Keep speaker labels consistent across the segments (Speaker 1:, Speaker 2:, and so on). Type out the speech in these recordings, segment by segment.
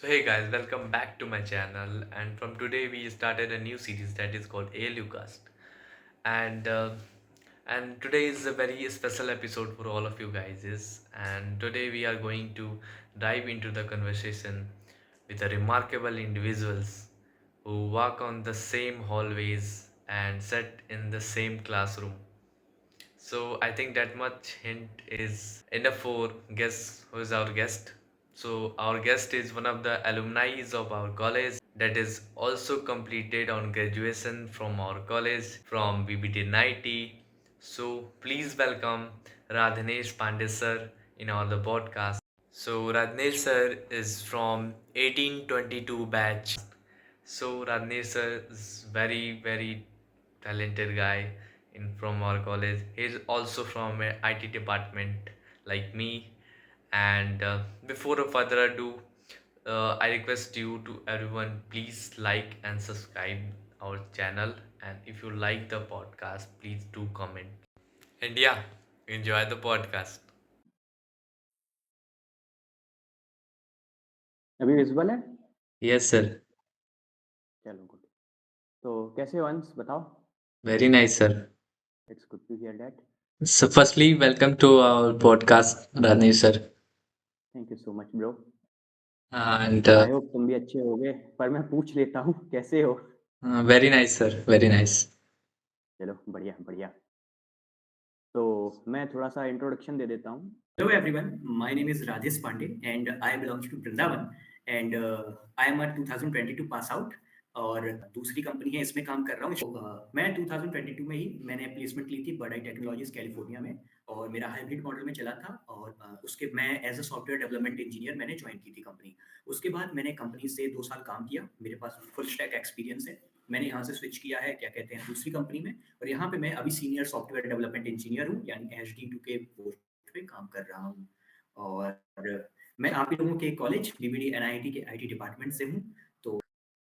Speaker 1: Hey guys, welcome back to my channel. And from today, we started a new series that is called ALUcast. And uh, and today is a very special episode for all of you guys. And today we are going to dive into the conversation with the remarkable individuals who walk on the same hallways and sit in the same classroom. So I think that much hint is enough for guess who is our guest. So our guest is one of the alumni of our college that is also completed on graduation from our college from BBT 90. So please welcome Radhanesh Pandey sir in our the podcast. So Radhanesh sir is from 1822 batch. So Radhanesh sir is very talented guy in from our college. He's also from a IT department like me. And before further ado, I request you to everyone please like and subscribe our channel. And if you like the podcast, please do comment. And yeah, enjoy the podcast.
Speaker 2: अभी visible है?
Speaker 1: Yes, sir.
Speaker 2: चलो good. तो कैसे हो अंश बताओ?
Speaker 1: Very nice, sir.
Speaker 2: It's good to hear that.
Speaker 1: So, firstly, welcome to our podcast, Radhanesh sir.
Speaker 2: Thank you so much bro.
Speaker 1: And
Speaker 2: I hope तुम भी अच्छे होगे, पर मैं पूछ लेता हूँ कैसे हो?
Speaker 1: very nice, sir. Very nice.
Speaker 2: चलो बढ़िया बढ़िया। तो मैं थोड़ा सा इंट्रोडक्शन दे देता हूँ। Hello everyone, my name is Rajesh Pandey and I belong to Vrindavan and I am a 2022 pass out और दूसरी कंपनी है इसमें काम कर रहा हूँ। मैं 2022 में ही मैंने प्लेसमेंट ली थी बर्डाई टेक्नोलॉजीज कैलिफोर्निया में और मेरा हाइब्रिड मॉडल में चला था और उसके मैं as a software development engineer मैंने ज्वाइन की थी कंपनी। उसके बाद मैंने कंपनी से 2 साल काम किया, मेरे पास फुल स्टैक एक्सपीरियंस है। मैंने यहाँ से स्विच किया है क्या कहते हैं दूसरी कंपनी में और यहाँ पे मैं अभी सीनियर सॉफ्टवेयर डेवलपमेंट इंजीनियर हूँ यानी एचडी2 के पोस्ट पे काम कर रहा हूँ और मैं आप ही लोगों के कॉलेज बीबीडी एनआईटी के आईटी डिपार्टमेंट से हूँ। तो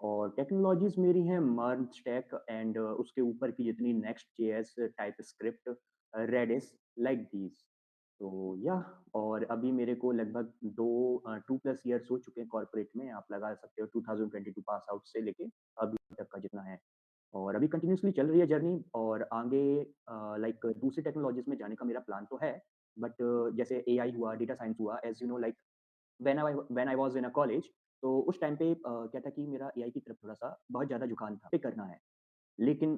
Speaker 2: और टेक्नोलॉजीज मेरी हैं मर्ज स्टैक एंड उसके ऊपर की जितनी next JS TypeScript Redis like these. तो या और अभी मेरे को लगभग 2+ ईयर्स हो चुके हैं कॉर्पोरेट में, आप लगा सकते हो 2022 पास आउट से लेके अभी तक का जितना है। और अभी कंटिन्यूअसली चल रही है जर्नी और आगे लाइक दूसरी टेक्नोलॉजीज में जाने का मेरा प्लान तो है। बट जैसे एआई हुआ, डेटा साइंस हुआ, as you know like when I was in a college, तो उस टाइम पे क्या था कि मेरा एआई की तरफ थोड़ा-सा बहुत ज़्यादा झुकाव था, पे करना है। लेकिन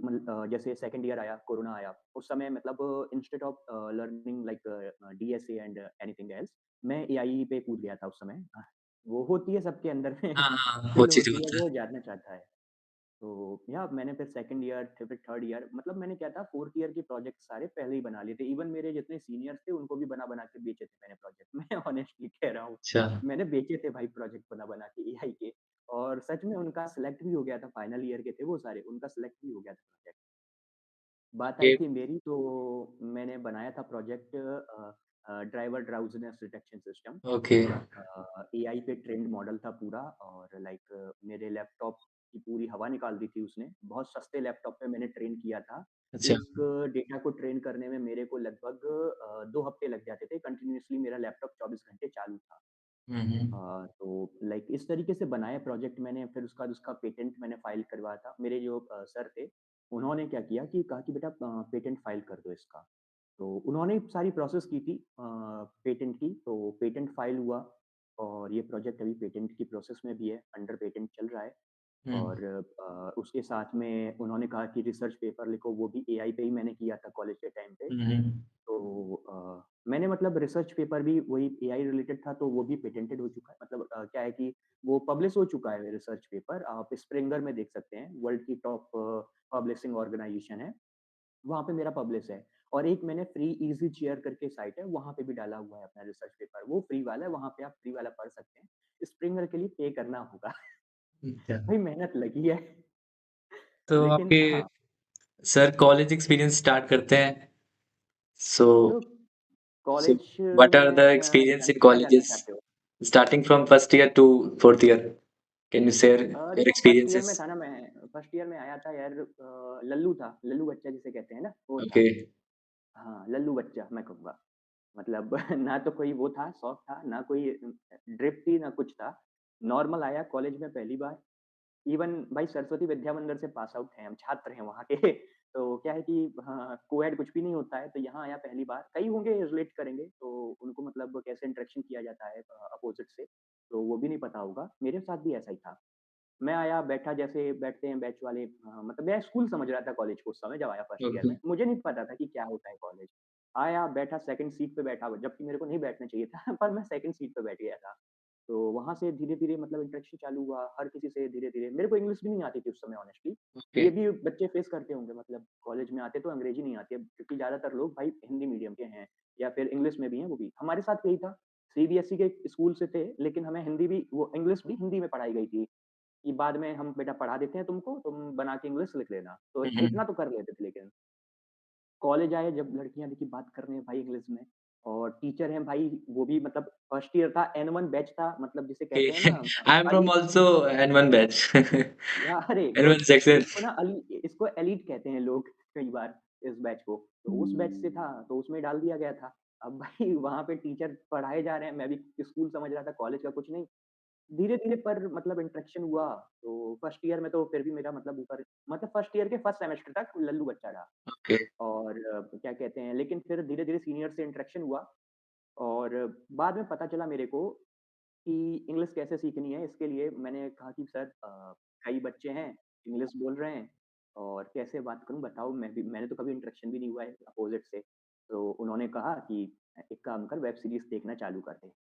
Speaker 2: जैसे सेकंड ईयर आया, कोरोना आया, उस समय मतलब instead of learning like DSA and anything else, मैं एआई पे कूद गया था उस समय। वो होती है सबके अंदर में
Speaker 1: हाँ, हाँ, वो
Speaker 2: दिल
Speaker 1: चीज़
Speaker 2: होती है
Speaker 1: होता है।
Speaker 2: जो जानना चाहता है। तो या मैंने फिर सेकंड ईयर फिर थर्ड ईयर मतलब मैंने क्या था फोर्थ ईयर के प्रोजेक्ट सारे पहले ही बना लिए थे। इवन मेरे जितने सीनियर्स थे उनको भी बना बना के बेचे थे मैंने प्रोजेक्ट मैं ऑनेस्टली कह रहा हूँ।
Speaker 1: अच्छा,
Speaker 2: मैंने बेचे थे भाई प्रोजेक्ट बना बना के एआई के और सच में उनका सेलेक्ट भी हो गया था। फाइनल ईयर के थे वो सारे, उनका सेलेक्ट भी हो गया था प्रोजेक्ट। बात आई
Speaker 1: ये
Speaker 2: थी मेरी तो मैंने बनाया था project driver drowsiness detection system.
Speaker 1: Okay,
Speaker 2: AI पे ट्रेंड मॉडल था पूरा और लाइक मेरे लैपटॉप की पूरी हवा निकाल दी थी उसने। बहुत सस्ते लैपटॉप पे मैंने ट्रेन किया था।
Speaker 1: अच्छा।
Speaker 2: एक डेटा को ट्रेन करने में मेरे को लगभग 2 हफ्ते लग जाते थे। कंटिन्यूअसली मेरा लैपटॉप 24 घंटे चालू था।
Speaker 1: हुँ, हुँ।
Speaker 2: तो लाइक इस तरीके से बनाया प्रोजेक्ट मैंने। फिर उसका उसका पेटेंट मैंने फाइल करवाया था। मेरे जो सर थे, उन्होंने क्या किया कि कहा कि बेटा पेटेंट फाइल कर दो इसका। तो उन्होंने सारी प्रोसेस की थी पेटेंट की, तो पेटेंट फाइल हुआ और ये प्रोजेक्ट अभी पेटेंट की प्रोसेस में भी है, अंडर पेटेंट चल रहा है।
Speaker 1: हुँ,
Speaker 2: और उसके साथ में उन्होंने कहा कि रिसर्च पेपर लिखो, वो भी एआई पे ही मैंने किया था कॉलेज के टाइम पे।
Speaker 1: हुँ, हुँ।
Speaker 2: तो मैंने मतलब रिसर्च पेपर भी वही एआई रिलेटेड था, तो वो भी पेटेंटेड हो चुका है। मतलब क्या है कि वो पब्लिश हो चुका है रिसर्च पेपर, आप स्प्रिंगर में देख सकते हैं, वर्ल्ड की टॉप पब्लिशिंग ऑर्गेनाइजेशन है, वहाँ पे मेरा पब्लिश है। और एक मैंने फ्री ईज़ी चेयर करके साइट है, वहाँ पे भी डाला हुआ है अपना रिसर्च पेपर, वो फ्री वाला है, वहाँ पे आप फ्री वाला पढ़ सकते हैं। स्प्रिंगर के लिए पे करना होगा।
Speaker 1: अच्छा,
Speaker 2: भाई मेहनत लगी है,
Speaker 1: तो
Speaker 2: लेकिन
Speaker 1: आपके
Speaker 2: हाँ,
Speaker 1: सर कॉलेज एक्सपीरियंस स्टार्ट करते हैं। सो
Speaker 2: तो
Speaker 1: सो
Speaker 2: कॉलेज
Speaker 1: व्हाट आर
Speaker 2: में
Speaker 1: द एक्सपीरियंस इन
Speaker 2: क्या जानना
Speaker 1: कॉलेजेस
Speaker 2: चाहते हो?
Speaker 1: Starting from first year to fourth year? Can you share your
Speaker 2: देखो फर्स्ट ईयर में
Speaker 1: एक्सपीरियंसेस?
Speaker 2: था ना मैं, फर्स्ट ईयर में आया था यार, लल्लू था, लल्लू बच्चा जिसे कहते हैं ना, वो
Speaker 1: ओके,
Speaker 2: था। हाँ, लल्लू बच्चा मैं कहूँगा। मतलब ना तो कोई वो था, शौक था, ना कोई ड्रिप थी, ना कुछ था। नॉर्मल आया कॉलेज में पहली बार। इवन भाई सरस्वती विद्या मंदिर से पास आउट हैं हम, छात्र हैं वहाँ के। तो क्या है कि हाँ, कोएड कुछ भी नहीं होता है, तो यहाँ आया पहली बार। कई होंगे रिलेट करेंगे, तो उनको मतलब कैसे इंटरेक्शन किया जाता है अपोज़िट से, तो वो भी नहीं पता होगा। मेरे साथ भी ऐसा ही था। मैं आया, बैठा जैसे बैठते हैं बैच वाले, मतलब मैं स्कूल समझ रहा था कॉलेज को उस समय जब आया फर्स्ट ईयर
Speaker 1: ओके।
Speaker 2: में। मुझे नहीं पता था कि क्या होता है कॉलेज। आया, बैठा सेकंड सीट पे बैठा, जबकि मेरे को नहीं बैठना चाहिए था पर मैं सेकंड सीट पे बैठ गया था। तो वहाँ से धीरे-धीरे मतलब इंटरेक्शन चालू हुआ, हर किसी से धीरे-धीरे। मेरे को इंग्लिश भी नहीं आती थी उस समय ऑनेस्टली।
Speaker 1: ओके।
Speaker 2: ये भी बच्चे फेस करते होंगे, मतलब कॉलेज में आते तो अंग्रेजी नहीं आती है, क्योंकि ज़्यादातर लोग भाई हिंदी मीडियम के हैं या फिर इंग्लिश में भी हैं वो भी। हमारे साथ यही था, सीबीएसई के स्कूल से थे, लेकिन हमें हिंदी भी वो इंग्लिश भी हिंदी में पढ़ाई गई थी, कि बाद में हम बेटा पढ़ा देते हैं तुमको, तुम बना के इंग्लिश लिख लेना। तो
Speaker 1: हुँ, हुँ।
Speaker 2: इतना तो कर लेते थे लेकिन। कॉलेज आए जब लड़कियाँ देखी बात कर रही हैं भाई इंग्लिश में, और टीचर हैं भाई वो भी मतलब फर्स्ट ईयर था, N1 बैच था, मतलब जिसे
Speaker 1: Okay.
Speaker 2: कहते हैं ना
Speaker 1: I am from
Speaker 2: Ali
Speaker 1: also N1 batch.
Speaker 2: या अरे तो
Speaker 1: N1 section.
Speaker 2: इसको ना अली इसको एलीट कहते हैं लोग कई बार इस बैच को। तो उस बैच से था, तो उसमें डाल दिया गया था। अब भाई वहाँ पे टीचर पढ़ाए जा रहे हैं, मैं भी स्कूल समझ रहा था, कॉलेज का कुछ नहीं। धीरे-धीरे पर मतलब इंटरेक्शन हुआ, तो फर्स्ट ईयर में तो फिर भी मेरा मतलब ऊपर, मतलब फर्स्ट ईयर के फर्स्ट सेमेस्टर तक लल्लू बच्चा रहा।
Speaker 1: Okay.
Speaker 2: और क्या कहते हैं, लेकिन फिर धीरे-धीरे सीनियर से इंटरेक्शन हुआ, और बाद में पता चला मेरे को कि इंग्लिश कैसे सीखनी है। इसके लिए मैंने कहा कि सर कई बच्चे हैं, इंग्लिश बोल रहे हैं और कैसे बात करूँ बताओ? मैंने तो कभी इंटरेक्शन भी नहीं हुआ है अपोज़िट से। तो उन्होंने कहा कि एक काम कर, वेब सीरीज़ देखना चालू कर दे।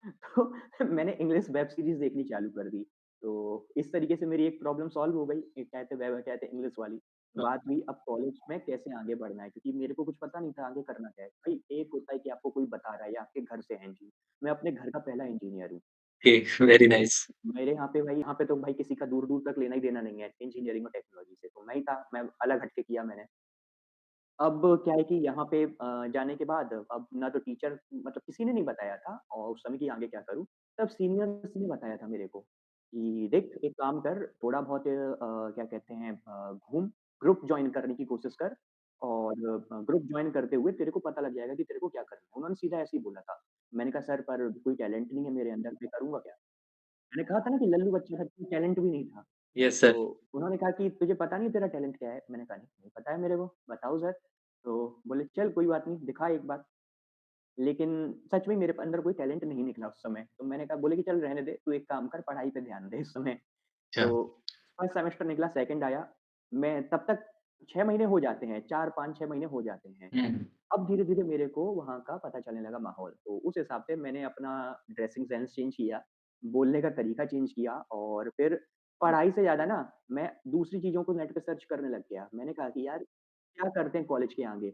Speaker 2: तो मैंने इंग्लिश वेब सीरीज़ देखनी चालू कर दी। तो इस तरीके से मेरी एक प्रॉब्लम सॉल्व हो गई, एक कहते वेब कहते इंग्लिश वाली। बात हुई अब कॉलेज में कैसे आगे बढ़ना है, क्योंकि मेरे को कुछ पता नहीं था आगे करना क्या है। भाई एक होता है कि आपको कोई बता रहा है या आपके घर से हैं जी, मैं अपने घर का पहला इंजीनियर हूँ।
Speaker 1: Okay. Very
Speaker 2: तो
Speaker 1: nice.
Speaker 2: मेरे यहाँ पे तो भाई किसी का दूर-दूर तक लेना ही देना नहीं है इंजीनियरिंग और टेक्नोलॉजी से, तो मैं ही था, मैं अलग हट के किया मैंने। अब क्या है कि यहाँ पे जाने के बाद अब ना तो टीचर मतलब किसी ने नहीं बताया था और उस समय कि आगे क्या करूँ। तब सीनियर्स ने बताया था मेरे को कि देख एक काम कर, थोड़ा बहुत क्या कहते हैं घूम, ग्रुप जॉइन करने की कोशिश कर, और ग्रुप जॉइन करते हुए तेरे को पता लग जाएगा कि तेरे को क्या करना है। उन्होंने सीधा ऐसे ही बोला था। मैंने कहा सर पर कोई टैलेंट नहीं है मेरे अंदर, मैं करूँगा क्या? मैंने कहा था ना कि लल्लू बच्चा था, कोई टैलेंट भी नहीं था।
Speaker 1: Yes,
Speaker 2: तो
Speaker 1: sir.
Speaker 2: उन्होंने कहा कि तुझे पता नहीं तेरा टैलेंट क्या है? मैंने कहा नहीं, नहीं पता है मेरे को, बताओ सर। तो बोले चल कोई बात नहीं, दिखा एक बार। लेकिन सच में मेरे अंदर कोई टैलेंट नहीं निकला उस समय। तो मैंने कहा, बोले कि चल रहने दे, तू एक काम कर पढ़ाई पे ध्यान दे इस समय।
Speaker 1: अच्छा।
Speaker 2: तो फर्स्ट सेमेस्टर निकला, सेकंड आया। मैं तब तक 6 महीने हो जाते हैं, 4, 5, 6 महीने हो जाते हैं।
Speaker 1: हुँ।
Speaker 2: अब धीरे-धीरे मेरे को वहाँ का पता चलने लगा माहौल, तो उस हिसाब से मैंने अपना ड्रेसिंग सेंस चेंज किया, बोलने का तरीका चेंज किया, और फिर पढ़ाई से ज़्यादा ना मैं दूसरी चीज़ों को नेट पे सर्च करने लग गया। मैंने कहा कि यार क्या करते हैं कॉलेज के आगे?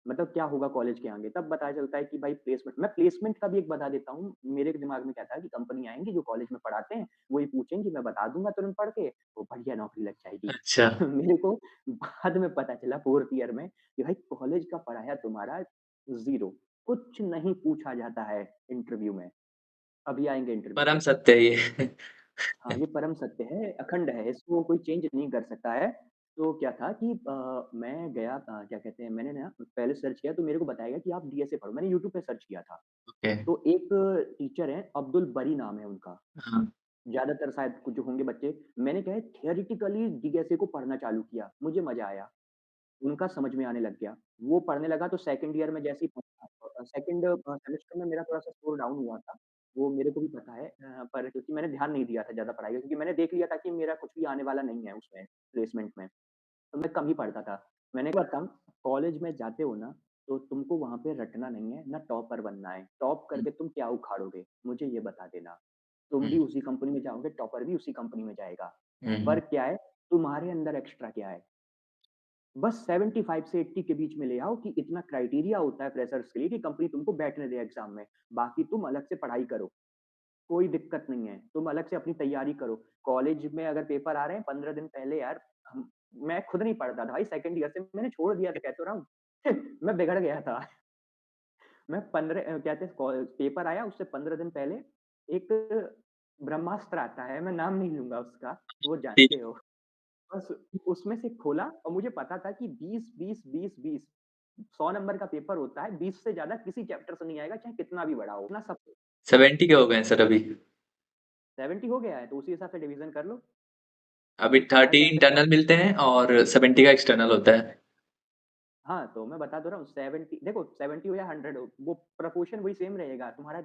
Speaker 2: मतलब क्या होगा कॉलेज के आगे? तब पता चलता है कि भाई प्लेसमेंट, मैं प्लेसमेंट का भी एक बता देता हूँ। मेरे दिमाग में क्या था कि कंपनी आएँगी जो कॉलेज में पढ़ाते हैं, वही पूछेंगी, मैं बता दूँगा तुरंत पढ़ के, वो बढ़िया नौकरी लग जाएगी।
Speaker 1: अच्छा।
Speaker 2: मेरे को बाद में पता चला 4th ईयर में कि भाई कॉलेज का पढ़ाया तुम्हारा ज़ीरो, कुछ नहीं पूछा जाता है इंटरव्यू में। अभी आएँगे इंटरव्यू
Speaker 1: परम
Speaker 2: पे।
Speaker 1: सत्य है ये।
Speaker 2: हाँ, ये परम सत्य है, अखंड है, इसको कोई चेंज नहीं कर सकता है। तो क्या था कि मैं गया, क्या कहते हैं, मैंने ना पहले सर्च किया तो मेरे को बताया गया कि आप डीएसए पढ़ो। मैंने यूट्यूब पे सर्च किया था।
Speaker 1: ओके।
Speaker 2: तो एक टीचर हैं, अब्दुल बरी नाम है उनका।
Speaker 1: हाँ।
Speaker 2: ज़्यादातर शायद कुछ जो होंगे बच्चे, मैंने क्या है थियोरेटिकली डीएसए को पढ़ना चालू किया, मुझे मज़ा आया। उनका समझ में आने लग गया। वो पढ़ने लगा तो सेकंड ईयर में जैसे ही सेकंड सेमेस्टर में मेरा थोड़ा-सा स्कोर डाउन हुआ था। वो मेरे को भी पता है, पर क्योंकि मैंने ध्यान नहीं दिया था ज़्यादा पढ़ाई पे, क्योंकि मैंने देख लिया था कि मेरा कुछ भी आने वाला नहीं है उसमें, प्लेसमेंट में। तो मैं कम ही पढ़ता था। मैंने कहा बताऊँ, कॉलेज में जाते हो ना, तो तुमको वहाँ पे रटना नहीं है, ना टॉपर बनना है। टॉप
Speaker 1: हुँ,
Speaker 2: करके तुम क्या उखाड़ोगे? मुझे ये बता देना। तुम
Speaker 1: हुँ,
Speaker 2: भी उसी कंपनी में जाओगे, टॉपर भी उसी कंपनी में जाएगा।
Speaker 1: हुँ, हुँ।
Speaker 2: फ़र्क क्या है? तुम्हारे अंदर एक्स्ट्रा क्या है? बस 75 से 80 के बीच में ले आओ, कि इतना क्राइटेरिया होता है फ्रेशर्स के लिए कि कंपनी तुमको बैठने दे एग्ज़ाम में। बाकी तुम अलग से पढ़ाई करो, कोई दिक्कत नहीं है। तुम अलग से अपनी तैयारी करो। कॉलेज में अगर पेपर आ रहे हैं 15 दिन पहले यार, हम मैं खुद नहीं पढ़ता था भाई, सेकंड ईयर से मैंने छोड़ दिया था, कह तो रहा हूँ। मैं बिगड़ गया था। मैं 15 कहते हैं पेपर आया उससे 15 दिन पहले एक ब्रह्मास्त्र आता है, मैं नाम नहीं लूँगा उसका, वो
Speaker 1: ठीक।
Speaker 2: जानते हो। बस उसमें से खोला और मुझे पता था कि 20, 20, 20, 20 100 नंबर का पेपर होता है, 20 से ज़्यादा किसी चैप्टर से नहीं आएगा, चाहे कितना भी बड़ा हो, ना सब।
Speaker 1: 70 के हो गए हैं सर अभी।
Speaker 2: 70 हो गया है, तो उसी हिसाब से डिवीज़न कर लो।
Speaker 3: अभी
Speaker 2: 4
Speaker 3: 30
Speaker 2: चैप्टर हैं।
Speaker 3: इंटरनल मिलते हैं और 70 का एक्सटर्नल होता है।
Speaker 2: हाँ, तो मैं बता तो रहा हूँ 70 देखो 70 हो या 100 हो, वो प्रोपोर्शन वही सेम रहेगा, तुम्हारा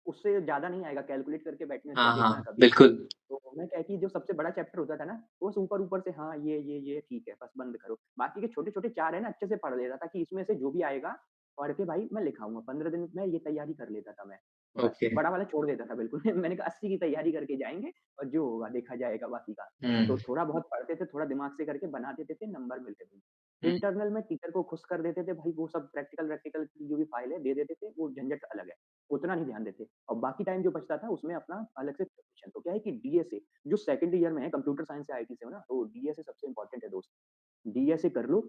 Speaker 2: उससे ज़्यादा नहीं आएगा, कैलकुलेट करके बैठने
Speaker 3: हाँ,
Speaker 2: देखना
Speaker 3: हाँ,
Speaker 2: कभी।
Speaker 3: बिल्कुल।
Speaker 2: तो मैं क्या है कि जो सबसे बड़ा चैप्टर होता था ना, वो बस ऊपर-ऊपर से हाँ, ये ठीक है, बस बंद करो। बाकी के छोटे-छोटे 4 है ना, अच्छे से पढ़ लेता था कि इसमें से जो भी आएगा, पढ़ के भाई मैं लिखाऊँगा। 15 दिन में ये तैयारी कर लेता था मैं, बस।
Speaker 3: ओके।
Speaker 2: बड़ा वाला छोड़ देता था बिल्कुल। मैंने कहा 80 की तैयारी करके जाएँगे और जो होगा देखा जाएगा बाकी का। तो
Speaker 3: हुँ,
Speaker 2: थोड़ा बहुत पढ़ते थे, थोड़ा दिमाग से करके बना देते थे, नंबर मिलते थे।
Speaker 3: हुँ,
Speaker 2: इंटरनल में टीचर को खुश कर देते थे, भाई वो सब प्रैक्टिकल की जो भी फाइल है दे देते थे, वो झंझट अलग है, उतना नहीं ध्यान देते। और बाकी टाइम जो बचता था उसमें अपना अलग से प्रिपरेशन। तो क्या है कि डीएसए जो सेकंड ईयर में है, कंप्यूटर साइंस से आईटी से हो ना, तो डीएसए सबसे इंपॉर्टेंट है दोस्त। डीएसए कर लो,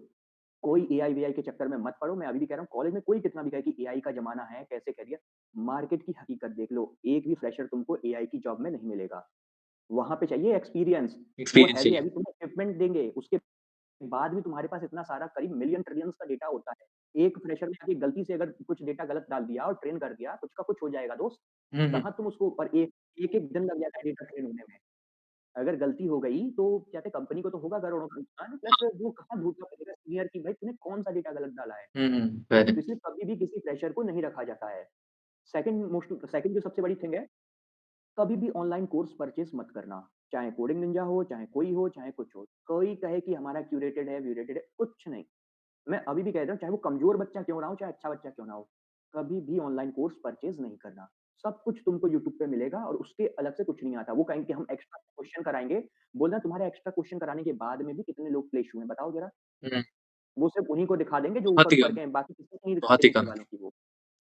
Speaker 2: कोई एआई वीआई के चक्कर में मत पड़ो। मैं अभी भी कह रहा हूँ, कॉलेज में कोई कितना भी कहे कि एआई का ज़माना है, कैसे करियर, मार्केट की हकीकत देख लो, एक भी फ्रेशर तुमको एआई की जॉब में नहीं मिलेगा। वहाँ पे चाहिए एक्सपीरियंस, वो
Speaker 3: एक्सपीरियंस
Speaker 2: हैवी
Speaker 3: चाहिए।
Speaker 2: हैवी तुम्हें इक्विपमेंट देंगे, उसके बाद भी तुम्हारे पास इतना सारा करीब मिलियन ट्रिलियंस का डेटा होता है। एक फ्रेशर ने आके गलती से अगर कुछ डेटा गलत डाल दिया और ट्रेन कर दिया, कुछ का कुछ हो जाएगा दोस्त।
Speaker 3: हुँ, हुँ,
Speaker 2: कहाँ तुम उसको और एक-एक दिन लग जाता है डेटा ट्रेन होने में। अगर गलती हो गई तो क्या कहते हैं कंपनी को तो होगा करोड़ों का नुकसान प्लस वो कहाँ ढूँढता फिरेगा सीनियर की भाई तूने कौन-सा डेटा गलत डाला है।
Speaker 3: हुँ, हुँ, वेरी
Speaker 2: तो इसलिए कभी भी किसी फ्रेशर को नहीं रखा जाता है। सेकंड जो सबसे बड़ी थिंग है, कभी भी ऑनलाइन कोर्स परचेज़ मत करना। चाहे कोडिंग निंजा हो, चाहे कोई हो, चाहे कुछ हो। कोई कहे कि हमारा क्यूरेटेड है, व्यूरेटेड है, कुछ नहीं। मैं अभी भी कह रहा हूँ, चाहे वो कमज़ोर बच्चा क्यों ना हो, चाहे अच्छा बच्चा क्यों ना हो, कभी भी ऑनलाइन कोर्स परचेज़ नहीं करना। सब कुछ तुमको यूट्यूब पे मिलेगा और उसके अलग से कुछ नहीं आता। वो कहेंगे कि हम एक्स्ट्रा क्वेश्चन कराएँगे, बोलना तुम्हारे एक्स्ट्रा क्वेश्चन कराने के बाद में भी कितने लोग प्लेस हुए हैं, बताओ ज़रा?
Speaker 3: हुँ,
Speaker 2: वो सिर्फ़ उन्हीं को दिखा देंगे जो
Speaker 3: बहुत ही
Speaker 2: ऊपर-ऊपर
Speaker 3: कम,
Speaker 2: के हैं, बाकी किसी को नहीं
Speaker 3: बहुत
Speaker 2: दिखाते
Speaker 3: ही
Speaker 2: नीचे
Speaker 3: कम।
Speaker 2: वालों की वो।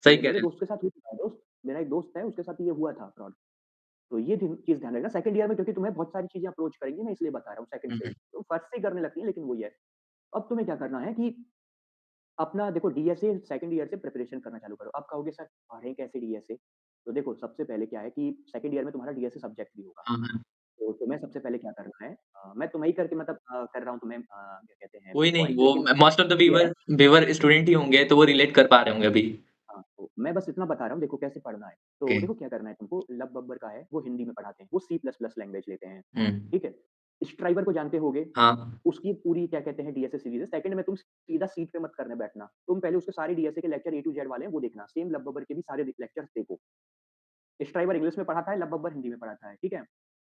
Speaker 3: सही
Speaker 2: तो
Speaker 3: कह
Speaker 2: मेरे
Speaker 3: रहे
Speaker 2: दोस्त के साथ हो चुका है दोस्त, मेरा एक दोस्त है, उसके साथ ये हुआ था फ्रॉड। तो ये चीज़ ध्यान रखना सेकंड ईयर में क्योंकि तुम्हें बहुत सारी चीज़ें अप्रोच करेंगी, मैं इसलिए बता रहा हूँ सेकंड
Speaker 3: हैं।
Speaker 2: से
Speaker 3: हुँ,
Speaker 2: ही।
Speaker 3: हुँ,
Speaker 2: तो फर्स्ट से ही करने लगती है लेकिन वही है। अब तुम्हें क्या करना है कि अपना देखो डीएसए सेकंड ईयर से प्रिपरेशन करना चालू करो। अब कहोगे सर पढ़ें कैसे डीएसए? तो देखो सबसे पहले क्या है कि सेकंड ईयर में तुम्हारा डीएसए सब्जेक्ट भी होगा।
Speaker 3: हाँ, हाँ।
Speaker 2: तो तुम्हें सबसे पहले क्या करना है मैं तुम्हें ही करके मतलब कर रहा हूँ तुम्हें क्या कहते हैं
Speaker 3: कोई नहीं,
Speaker 2: पॉइंट
Speaker 3: वो
Speaker 2: लेकिन
Speaker 3: मोस्ट ऑफ द
Speaker 2: ये है
Speaker 3: व्यूअर स्टूडेंट ही होंगे, तो वो रिलेट कर पा रहे होंगे अभी।
Speaker 2: हाँ, तो मैं बस इतना बता रहा हूँ देखो कैसे पढ़ना है। तो
Speaker 3: ओके।
Speaker 2: देखो क्या करना है तुमको लब बब्बर का है वो हिंदी में पढ़ाते हैं, वो सी प्लस प्लस लैंग्वेज लेते हैं,
Speaker 3: हुँ,
Speaker 2: ठीक है? स्ट्राइवर को जानते होगे,
Speaker 3: हाँ,
Speaker 2: उसकी पूरी क्या कहते हैं डीएसए सीरीज़ है। सेकंड में तुम सीधा सीट पे मत करने बैठना। तुम पहले उसके सारे डीएसए के लेक्चर ए टू जेड वाले हैं वो देखना। सेम लब बब्बर के भी सारे लेक्चर्स देखो। स्ट्राइवर इंग्लिश में पढ़ाता है, लब बब्बर हिंदी में पढ़ाता है, ठीक है?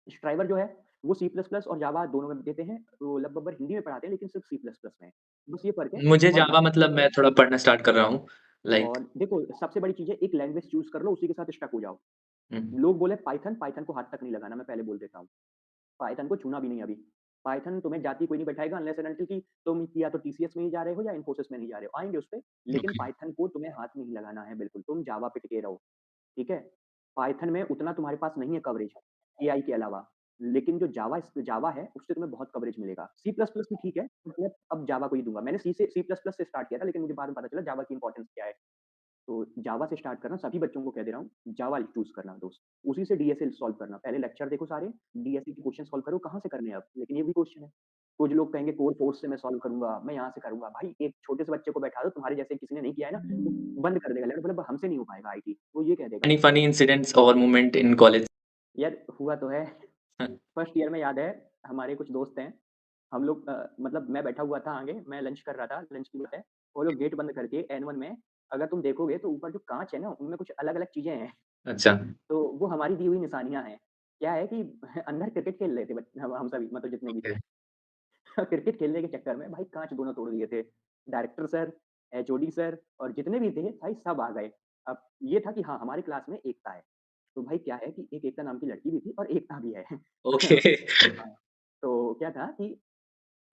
Speaker 2: स्ट्राइवर जो है वो सी प्लस प्लस और जावा दोनों में देते हैं। वो लब बब्बर हिंदी में पढ़ाते हैं लेकिन सिर्फ सी प्लस प्लस में। बस ये फ़र्क है
Speaker 3: मुझे
Speaker 2: और
Speaker 3: जावा मतलब
Speaker 2: देखो
Speaker 3: मैं थोड़ा पढ़ना स्टार्ट कर रहा हूँ, लाइक
Speaker 2: और देखो सबसे बड़ी चीज़ है एक लैंग्वेज चूज़ कर लो उसी के साथ स्टक हो जाओ।
Speaker 3: हुँ,
Speaker 2: लोग बोले पाइथन, पाइथन को हाथ तक नहीं लगाना मैं पहले बोल देता हूँ। पाइथन को छूना भी नहीं अभी। पाइथन तुम्हें जाति कोई नहीं बैठाएगा अनलेस एंड अंटिल कि तुम या तो टीसीएस में ही जा रहे हो या इन्फोसिस में नहीं जा रहे हो। आएँगे उसपे, लेकिन
Speaker 3: ओके।
Speaker 2: पाइथन को तुम्हें हाथ नहीं लगाना है बिल्कुल, तुम जावा पे टिके रहो, ठीक है? पाइथन में उतना तुम्हारे पास नहीं है कवरेज एआई के अलावा, लेकिन जो जावा है उससे तुम्हें बहुत कवरेज मिलेगा। सी प्लस प्लस भी ठीक है, मैं अब जावा को ही दूँगा। मैंने सी प्लस प्लस से स्टार्ट किया था लेकिन मुझे बाद में पता चला जावा की इम्पोर्टेंस क्या है। तो जावा से स्टार्ट करना, सभी बच्चों को कह दे रहा हूँ, जावा चूज़ करना दोस्त। उसी से डीएसए सॉल्व करना। पहले लेक्चर देखो सारे, डीएसए के क्वेश्चन सॉल्व करो, कहाँ से करने हैं अब? लेकिन ये भी क्वेश्चन है। कुछ लोग कहेंगे कोर फोर्स से मैं सॉल्व करूँगा, मैं यहाँ से करूँगा। भाई एक छोटे से बच्चे को बैठा दो, तुम्हारे जैसे किसी ने नहीं किया है ना, वो बंद कर देगा, मतलब हमसे नहीं हो पाएगा आईटी, वो ये कह देगा।
Speaker 3: फनी फनी इंसिडेंट्स और मोमेंट इन कॉलेज।
Speaker 2: यार हुआ तो है,
Speaker 3: हाँ,
Speaker 2: फर्स्ट ईयर में याद है, हमारे कुछ दोस्त हैं, हम लोग मतलब मैं बैठा हुआ था आगे, मैं लंच कर रहा था, लंच की बात है, वो लोग गेट बंद करके N1 में अगर तुम देखोगे तो ऊपर जो काँच है ना, उनमें कुछ अलग-अलग चीज़ें हैं।
Speaker 3: अच्छा,
Speaker 2: तो वो हमारी दी हुई निशानियाँ हैं। क्या है कि अंदर क्रिकेट खेल रहे थे हम सभी मतलब जितने भी
Speaker 3: ओके।
Speaker 2: थे। क्रिकेट खेलने के चक्कर में भाई काँच दोनों तोड़ दिए थे। डायरेक्टर सर, एचओडी सर और जितने भी थे भाई सब आ गए। अब ये था कि हाँ, हमारी क्लास में एकता है। तो भाई क्या है कि एक एकता नाम की लड़की भी थी और एकता भी है।
Speaker 3: ओके।
Speaker 2: हाँ, तो क्या था कि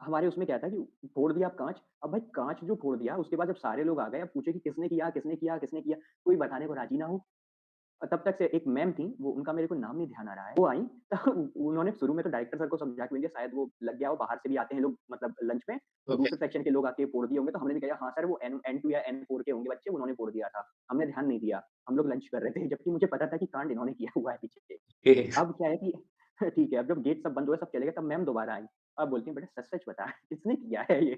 Speaker 2: हमारे उसमें क्या था कि फोड़ दिया आप काँच, अब भाई काँच जो फोड़ दिया उसके बाद जब सारे लोग आ गए, अब पूछे कि किसने किया, किसने किया, किसने किया? कोई बताने को राज़ी ना हो। तब तक से एक मैम थी, वो उनका मेरे को नाम नहीं ध्यान आ रहा है। वो आई तो उन्होंने शुरू में तो डायरेक्टर सर को समझा के भेजा, शायद वो लग गया हो, बाहर से भी आते हैं लोग मतलब लंच में, तो
Speaker 3: ओके।
Speaker 2: दूसरे सेक्शन के लोग आके फोड़ दिए होंगे, तो हमने भी कहा, "हाँ सर, वो N2 या N4 के होंगे बच्चे, उन्होंने फोड़ दिया था।" हमने ध्यान नहीं दिया, हम लोग लंच कर रहे थे, जबकि मुझे पता था कि कांड इन्होंने किया हुआ है पीछे। अब क्या है कि ठीक है, अब जब गेट सब बंद हुए, सब चले गए, तब मैम दोबारा आई। अब बोलती हैं, "बेटा सच-सच बता, किसने किया है ये?"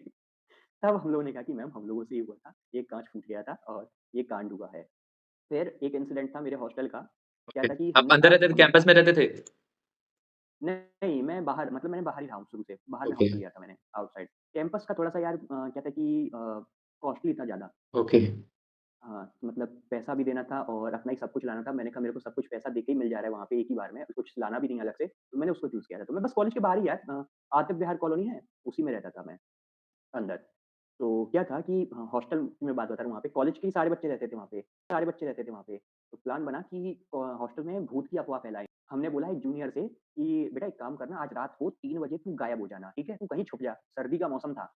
Speaker 2: तब हम लोगों ने कहा कि मैम हम लोगों से ही हुआ था, एक काँच फूट गया था और ये कांड हुआ है। फिर एक इंसिडेंट था मेरे हॉस्टल का, क्या
Speaker 3: ओके।
Speaker 2: था कि
Speaker 3: आप
Speaker 2: हमने कहा
Speaker 3: अंदर-अंदर
Speaker 2: हमने
Speaker 3: कैंपस में रहते थे?
Speaker 2: नहीं, मैं बाहर मतलब मैंने बाहर ही रहा हूँ शुरू से, बाहर में
Speaker 3: ओके,
Speaker 2: हॉस्टल लिया था मैंने आउटसाइड। कैंपस का थोड़ा-सा यार क्या था कि कॉस्टली था ज़्यादा।
Speaker 3: ओके,
Speaker 2: हाँ, मतलब पैसा भी देना था और अपना ही सब कुछ लाना था। मैंने कहा मेरे को सब कुछ पैसा देके ही मिल जा रहा है वहाँ पे एक ही बार में, कुछ लाना भी नहीं है अलग से, तो मैंने उसको चूज़ किया था। तो मैं बस कॉलेज के बाहर ही यार आतिफ विहार कॉलोनी है, उसी में रहता था मैं अंदर। तो क्या था कि हॉस्टल में बात बता रहा हूँ वहाँ पे, कॉलेज के ही सारे बच्चे रहते थे वहाँ पे, सारे बच्चे रहते थे वहाँ पे। तो प्लान बना कि हॉस्टल में भूत की अफ़वाह फैलाएँ। हमने बोला एक जूनियर से कि बेटा एक काम करना, आज रात को 3 बजे तू गायब हो जाना, ठीक है? तू कहीं छुप जा। सर्दी का मौसम था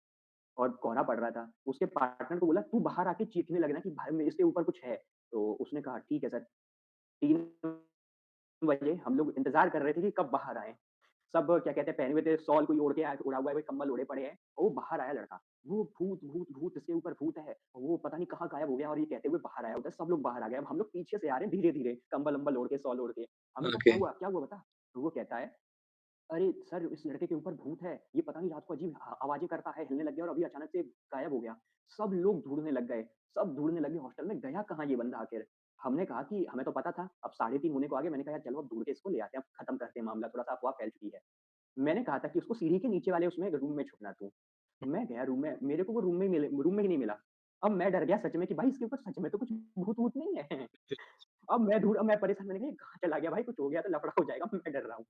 Speaker 2: और कोहरा पड़ रहा था। उसके पार्टनर को बोला तू बाहर आके चीखने लगना कि भाई इसके ऊपर कुछ है। तो उसने कहा ठीक है सर। 3 बजे हम लोग इंतज़ार कर रहे थे कि कब बाहर आएँ। सब क्या कहते हैं पहने हुए थे, शॉल कोई ओढ़ के आया, ओढ़ा हुआ है, कोई कंबल ओढ़े पड़े हैं। और वो बाहर आया लड़का। वो भूत, भूत, भूत इसके ऊपर भूत है। और वो पता नहीं कहाँ गायब हो गया और ये कहते हुए बाहर आया उधर सब लोग बाहर आ गए। अब हम लोग पीछे से आ रहे हैं धीरे-धीरे, कंबल-वंबल ओढ़ के, शॉल ओढ़ के। हमने कहा
Speaker 3: ओके।
Speaker 2: क्या हुआ? क्या हुआ बता? तो वो कहता है अरे सर इस लड़के के ऊपर भूत है, ये पता नहीं रात को अजीब आवाज़ें करता है, हिलने लग गया और अभी अचानक से गायब हो गया। सब लोग ढूँढने लग गए, सब ढूँढने लगे हॉस्टल में, गया कहाँ ये बंदा आखिर? हमने कहा कि हमें तो पता था, अब 3:30 होने को आ गए, मैंने कहा यार चलो अब ढूँढ के इसको ले आते हैं, अब खत्म करते हैं मामला, थोड़ा-सा अफ़वाह फैल चुकी है। मैंने कहा था कि उसको सीढ़ी के नीचे वाले उसमें रूम में छुपना तू। मैं गया रूम में, मेरे को वो रूम में ही नहीं मिला। अब मैं डर गया सच में कि भाई इसके ऊपर सच में तो कुछ भूत-वूत नहीं है। अब मैं परेशान, मैंने कहा ये कहाँ चला गया भाई, कुछ हो गया तो लफड़ा हो जाएगा, मैं डर रहा हूँ।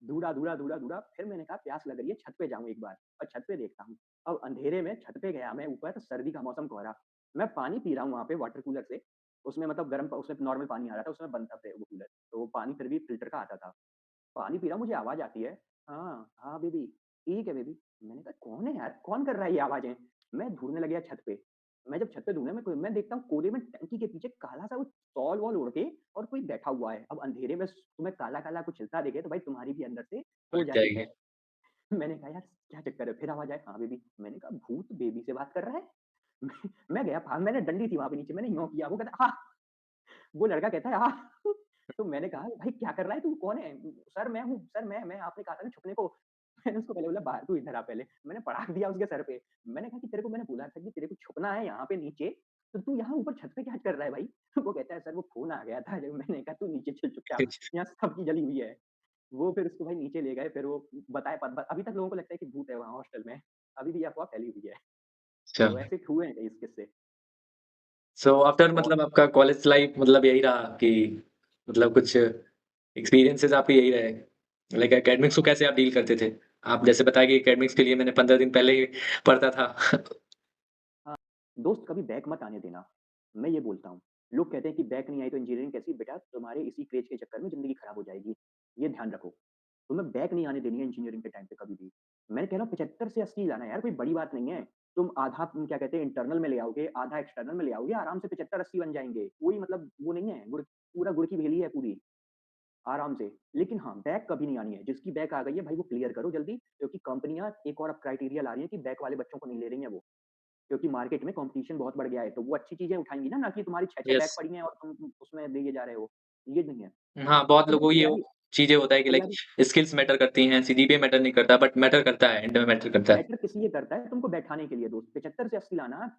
Speaker 2: ढूँढा, फिर मैंने कहा प्यास लग रही है, छत पे जाऊँ एक बार और छत पे देखता हूँ। अब अंधेरे में छत पे गया मैं ऊपर, सर्दी का मौसम कोहरा। मैं पानी पी रहा हूँ वहाँ पे वाटर कूलर से, उसमें मतलब गर्म उसमें नॉर्मल पानी आ रहा था, उसमें बंद था वो कूलर, तो वो पानी फिर भी फ़िल्टर का आता था। पानी पी रहा हूँ, मुझे आवाज़ आती है, "हाँ, हाँ बेबी, ठीक है बेबी।" मैंने कहा कौन है यार? कौन कर रहा है ये आवाज़ें? मैं ढूँढने लग गया छत पे। मैं जब छत पे ढूँढा मैं देखता हूँ कोने में टंकी के पीछे काला-सा वो शॉल-वॉल ओढ़ के और कोई बैठा हुआ है। अब अंधेरे में तुम्हें काला-काला कुछ हिलता दिखे तो भाई तुम्हारी भी अंदर से हो
Speaker 3: लग
Speaker 2: जाती
Speaker 3: जाएगी।
Speaker 2: है। मैंने कहा यार क्या चक्कर है? फिर आवाज़ आई, "हाँ बेबी।" मैंने कहा भूत बेबी से बात कर रहा है? मैं गया भाग, मैंने डंडी थी वहाँ पे नीचे, मैंने यों किया, वो कहता हाँ, वो लड़का कहता है हाँ। तो मैंने कहा भाई क्या कर रहा है तू? कौन है? सर मैं हूँ, सर मैं आपने कहा था ना छुपने को। मैंने उसको पहले बोला बाहर तू इधर आ पहले। मैंने पड़ाक दिया उसके सर पे। मैंने कहा कि तेरे को मैंने बोला था कि तेरे को छुपना है यहाँ पे नीचे, तो तू यहाँ ऊपर छत पे क्या कर रहा है भाई? वो कहता है सर वो फ़ोन आ गया था जब, मैंने कहा तू नीचे चल चुपचाप, यहाँ सबकी जली हुई है। वो फिर उसको भाई नीचे ले गए, फिर वो बताए प ब अभी तक लोगों को लगता है कि भूत है वहाँ हॉस्टल में। अभी भी ये अफ़वाह फैली हुई है।
Speaker 3: अच्छा।
Speaker 2: तो ऐसे हुए हैं कई इस किस्से।
Speaker 3: सो आफ्टर
Speaker 2: और
Speaker 3: मतलब आपका कॉलेज लाइफ मतलब यही रहा कि मतलब कुछ एक्सपीरियंसेस आपके यही रहे? लाइक एकेडमिक्स को कैसे आप डील करते थे? आप जैसे बताया कि एकेडमिक्स के लिए मैंने 15 दिन पहले ही पढ़ता था।
Speaker 2: हाँ, दोस्त कभी बैक मत आने देना, मैं ये बोलता हूँ। लोग कहते हैं कि बैक नहीं आई तो इंजीनियरिंग कैसी? बेटा तुम्हारे इसी क्रेज़ के चक्कर में ज़िंदगी खराब हो जाएगी, ये ध्यान रखो। तुम्हें बैक नहीं आने देनी है इंजीनियरिंग के टाइम पे कभी भी। मैं कह रहा हूँ 75 से 80 लाना है यार, कोई बड़ी बात नहीं है। तुम आधा क्या कहते हैं इंटरनल में ले आओगे, आधा एक्सटर्नल में ले आओगे, आराम से 75-80 बन जाएँगे। कोई मतलब वो नहीं है, पूरा गुड़ की भेली है पूरी, आराम से। लेकिन हाँ, बैक कभी नहीं आनी है। जिसकी बैक आ गई है भाई वो क्लियर करो जल्दी, क्योंकि कंपनियाँ एक और अब क्राइटेरिया ला रही हैं कि बैक वाले बच्चों को नहीं ले रही हैं वो। क्योंकि मार्केट में कॉम्पिटिशन बहुत बढ़ गया है, तो वो अच्छी चीज़ें उठाएँगी ना, ना कि तुम्हारी 6-6 बैक
Speaker 3: यस।
Speaker 2: पड़ी हैं और तुम उसमें दिए जा रहे हो। ये नहीं है।
Speaker 3: हाँ, बहुत
Speaker 2: तो भाई
Speaker 3: लोगों को ये वो
Speaker 2: तैयारी
Speaker 3: चीज़ें होता है कि लाइक
Speaker 2: तैयारी
Speaker 3: स्किल्स मैटर करती हैं, सीजीपीए मैटर नहीं करता बट मैटर करता है, एंड में मैटर करता है।
Speaker 2: मैटर किस लिए करता है? तुमको बैठाने के लिए दोस्त। 75 से 80 लाना,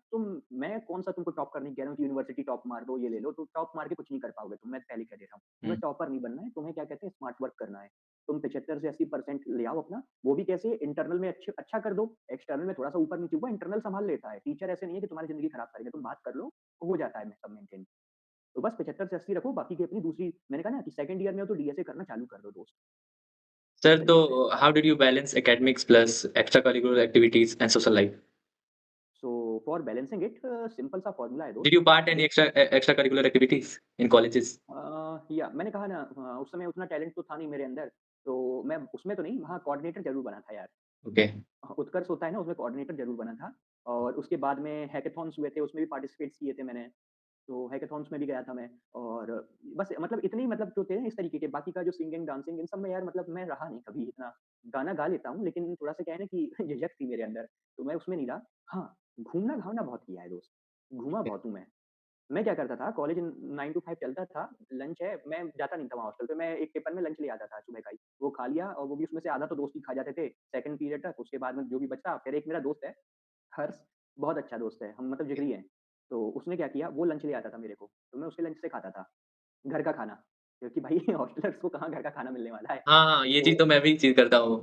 Speaker 2: मैं कौन-सा तुमको टॉप करने कह रहा हूँ कि यूनिवर्सिटी टॉप मार दो, ये ले लो, तो टॉप मार के कुछ नहीं कर पाओगे तुम, मैं पहले कह दे रहा हूँ।
Speaker 3: हुँ।
Speaker 2: तुम्हें टॉपर नहीं बनना है, तुम्हें क्या कहते हैं स्मार्ट वर्क करना है। तुम 75 से 80% ले आओ अपना, वो भी कैसे? इंटरनल में अच्छा कर दो, एक्सटर्नल में थोड़ा-सा ऊपर-नीचे हुआ, इंटरनल सँभाल लेता है। टीचर ऐसे नहीं है कि तुम्हारी ज़िंदगी खराब करेंगे, तुम बात कर लो, हो जाता है सब मेंटेन। तो बस 75 से 80 रखो, बाकी की अपनी दूसरी मैंने कहा ना कि सेकंड ईयर में हो तो डीएसए करना चालू कर दो दोस्त, इस
Speaker 3: सर तो
Speaker 2: तरीके से।
Speaker 3: How did you balance academics plus extra curricular activities and social life?
Speaker 2: So for balancing it simple सा फॉर्मूला है
Speaker 3: डिड
Speaker 2: दोस्त।
Speaker 3: यू पार्ट एनी
Speaker 2: देख
Speaker 3: एक्स्ट्रा करिकुलर एक्टिविटीज़ इन कॉलेजेस?
Speaker 2: या मैंने कहा ना उस समय उतना टैलेंट तो था नहीं मेरे अंदर, तो मैं उसमें तो नहीं, हाँ, कोऑर्डिनेटर ज़रूर बना था यार।
Speaker 3: ओके।
Speaker 2: उत्कर्ष होता है ना, उसमें कोऑर्डिनेटर ज़रूर बना था और उसके बाद में हैकेथॉन्स हुए थे, उसमें भी पार्टिसिपेट्स किए थे मैंने। तो हैकेथॉन्स में भी गया था मैं और बस मतलब इतने ही मतलब जो थे ना इस तरीके के, बाकी का जो सिंगिंग, डांसिंग इन सब में यार मतलब मैं रहा नहीं कभी इतना। गाना गा लेता हूँ लेकिन थोड़ा-सा क्या है ना कि झिझक थी मेरे अंदर, तो मैं उसमें नहीं रहा। हाँ, घूमना-घामना बहुत किया है दोस्त, घूमा बहुत हूँ मैं। मैं क्या करता था कॉलेज 9 टू 5 चलता था, लंच है, मैं जाता नहीं था वहाँ हॉस्टल पे, मैं एक टिफ़िन में लंच ले आता था सुबह का ही। वो खा लिया और वो भी उसमें से आधा तो दोस्त ही खा जाते थे, सेकंड पीरियड तक, उसके बाद में जो भी बचा फिर एक मेरा दोस्त है, हर्ष, बहुत अच्छा दोस्त है, हम मतलब जिगरी हैं। तो उसने क्या किया, वो लंच ले आता था मेरे को, तो मैं उसके लंच से खाता था, घर का खाना। क्योंकि भाई हॉस्टलर्स को कहाँ घर का खाना मिलने वाला है।
Speaker 3: हाँ, हाँ, ये चीज़
Speaker 2: तो
Speaker 3: तो मैं भी चीज़ करता हूँ।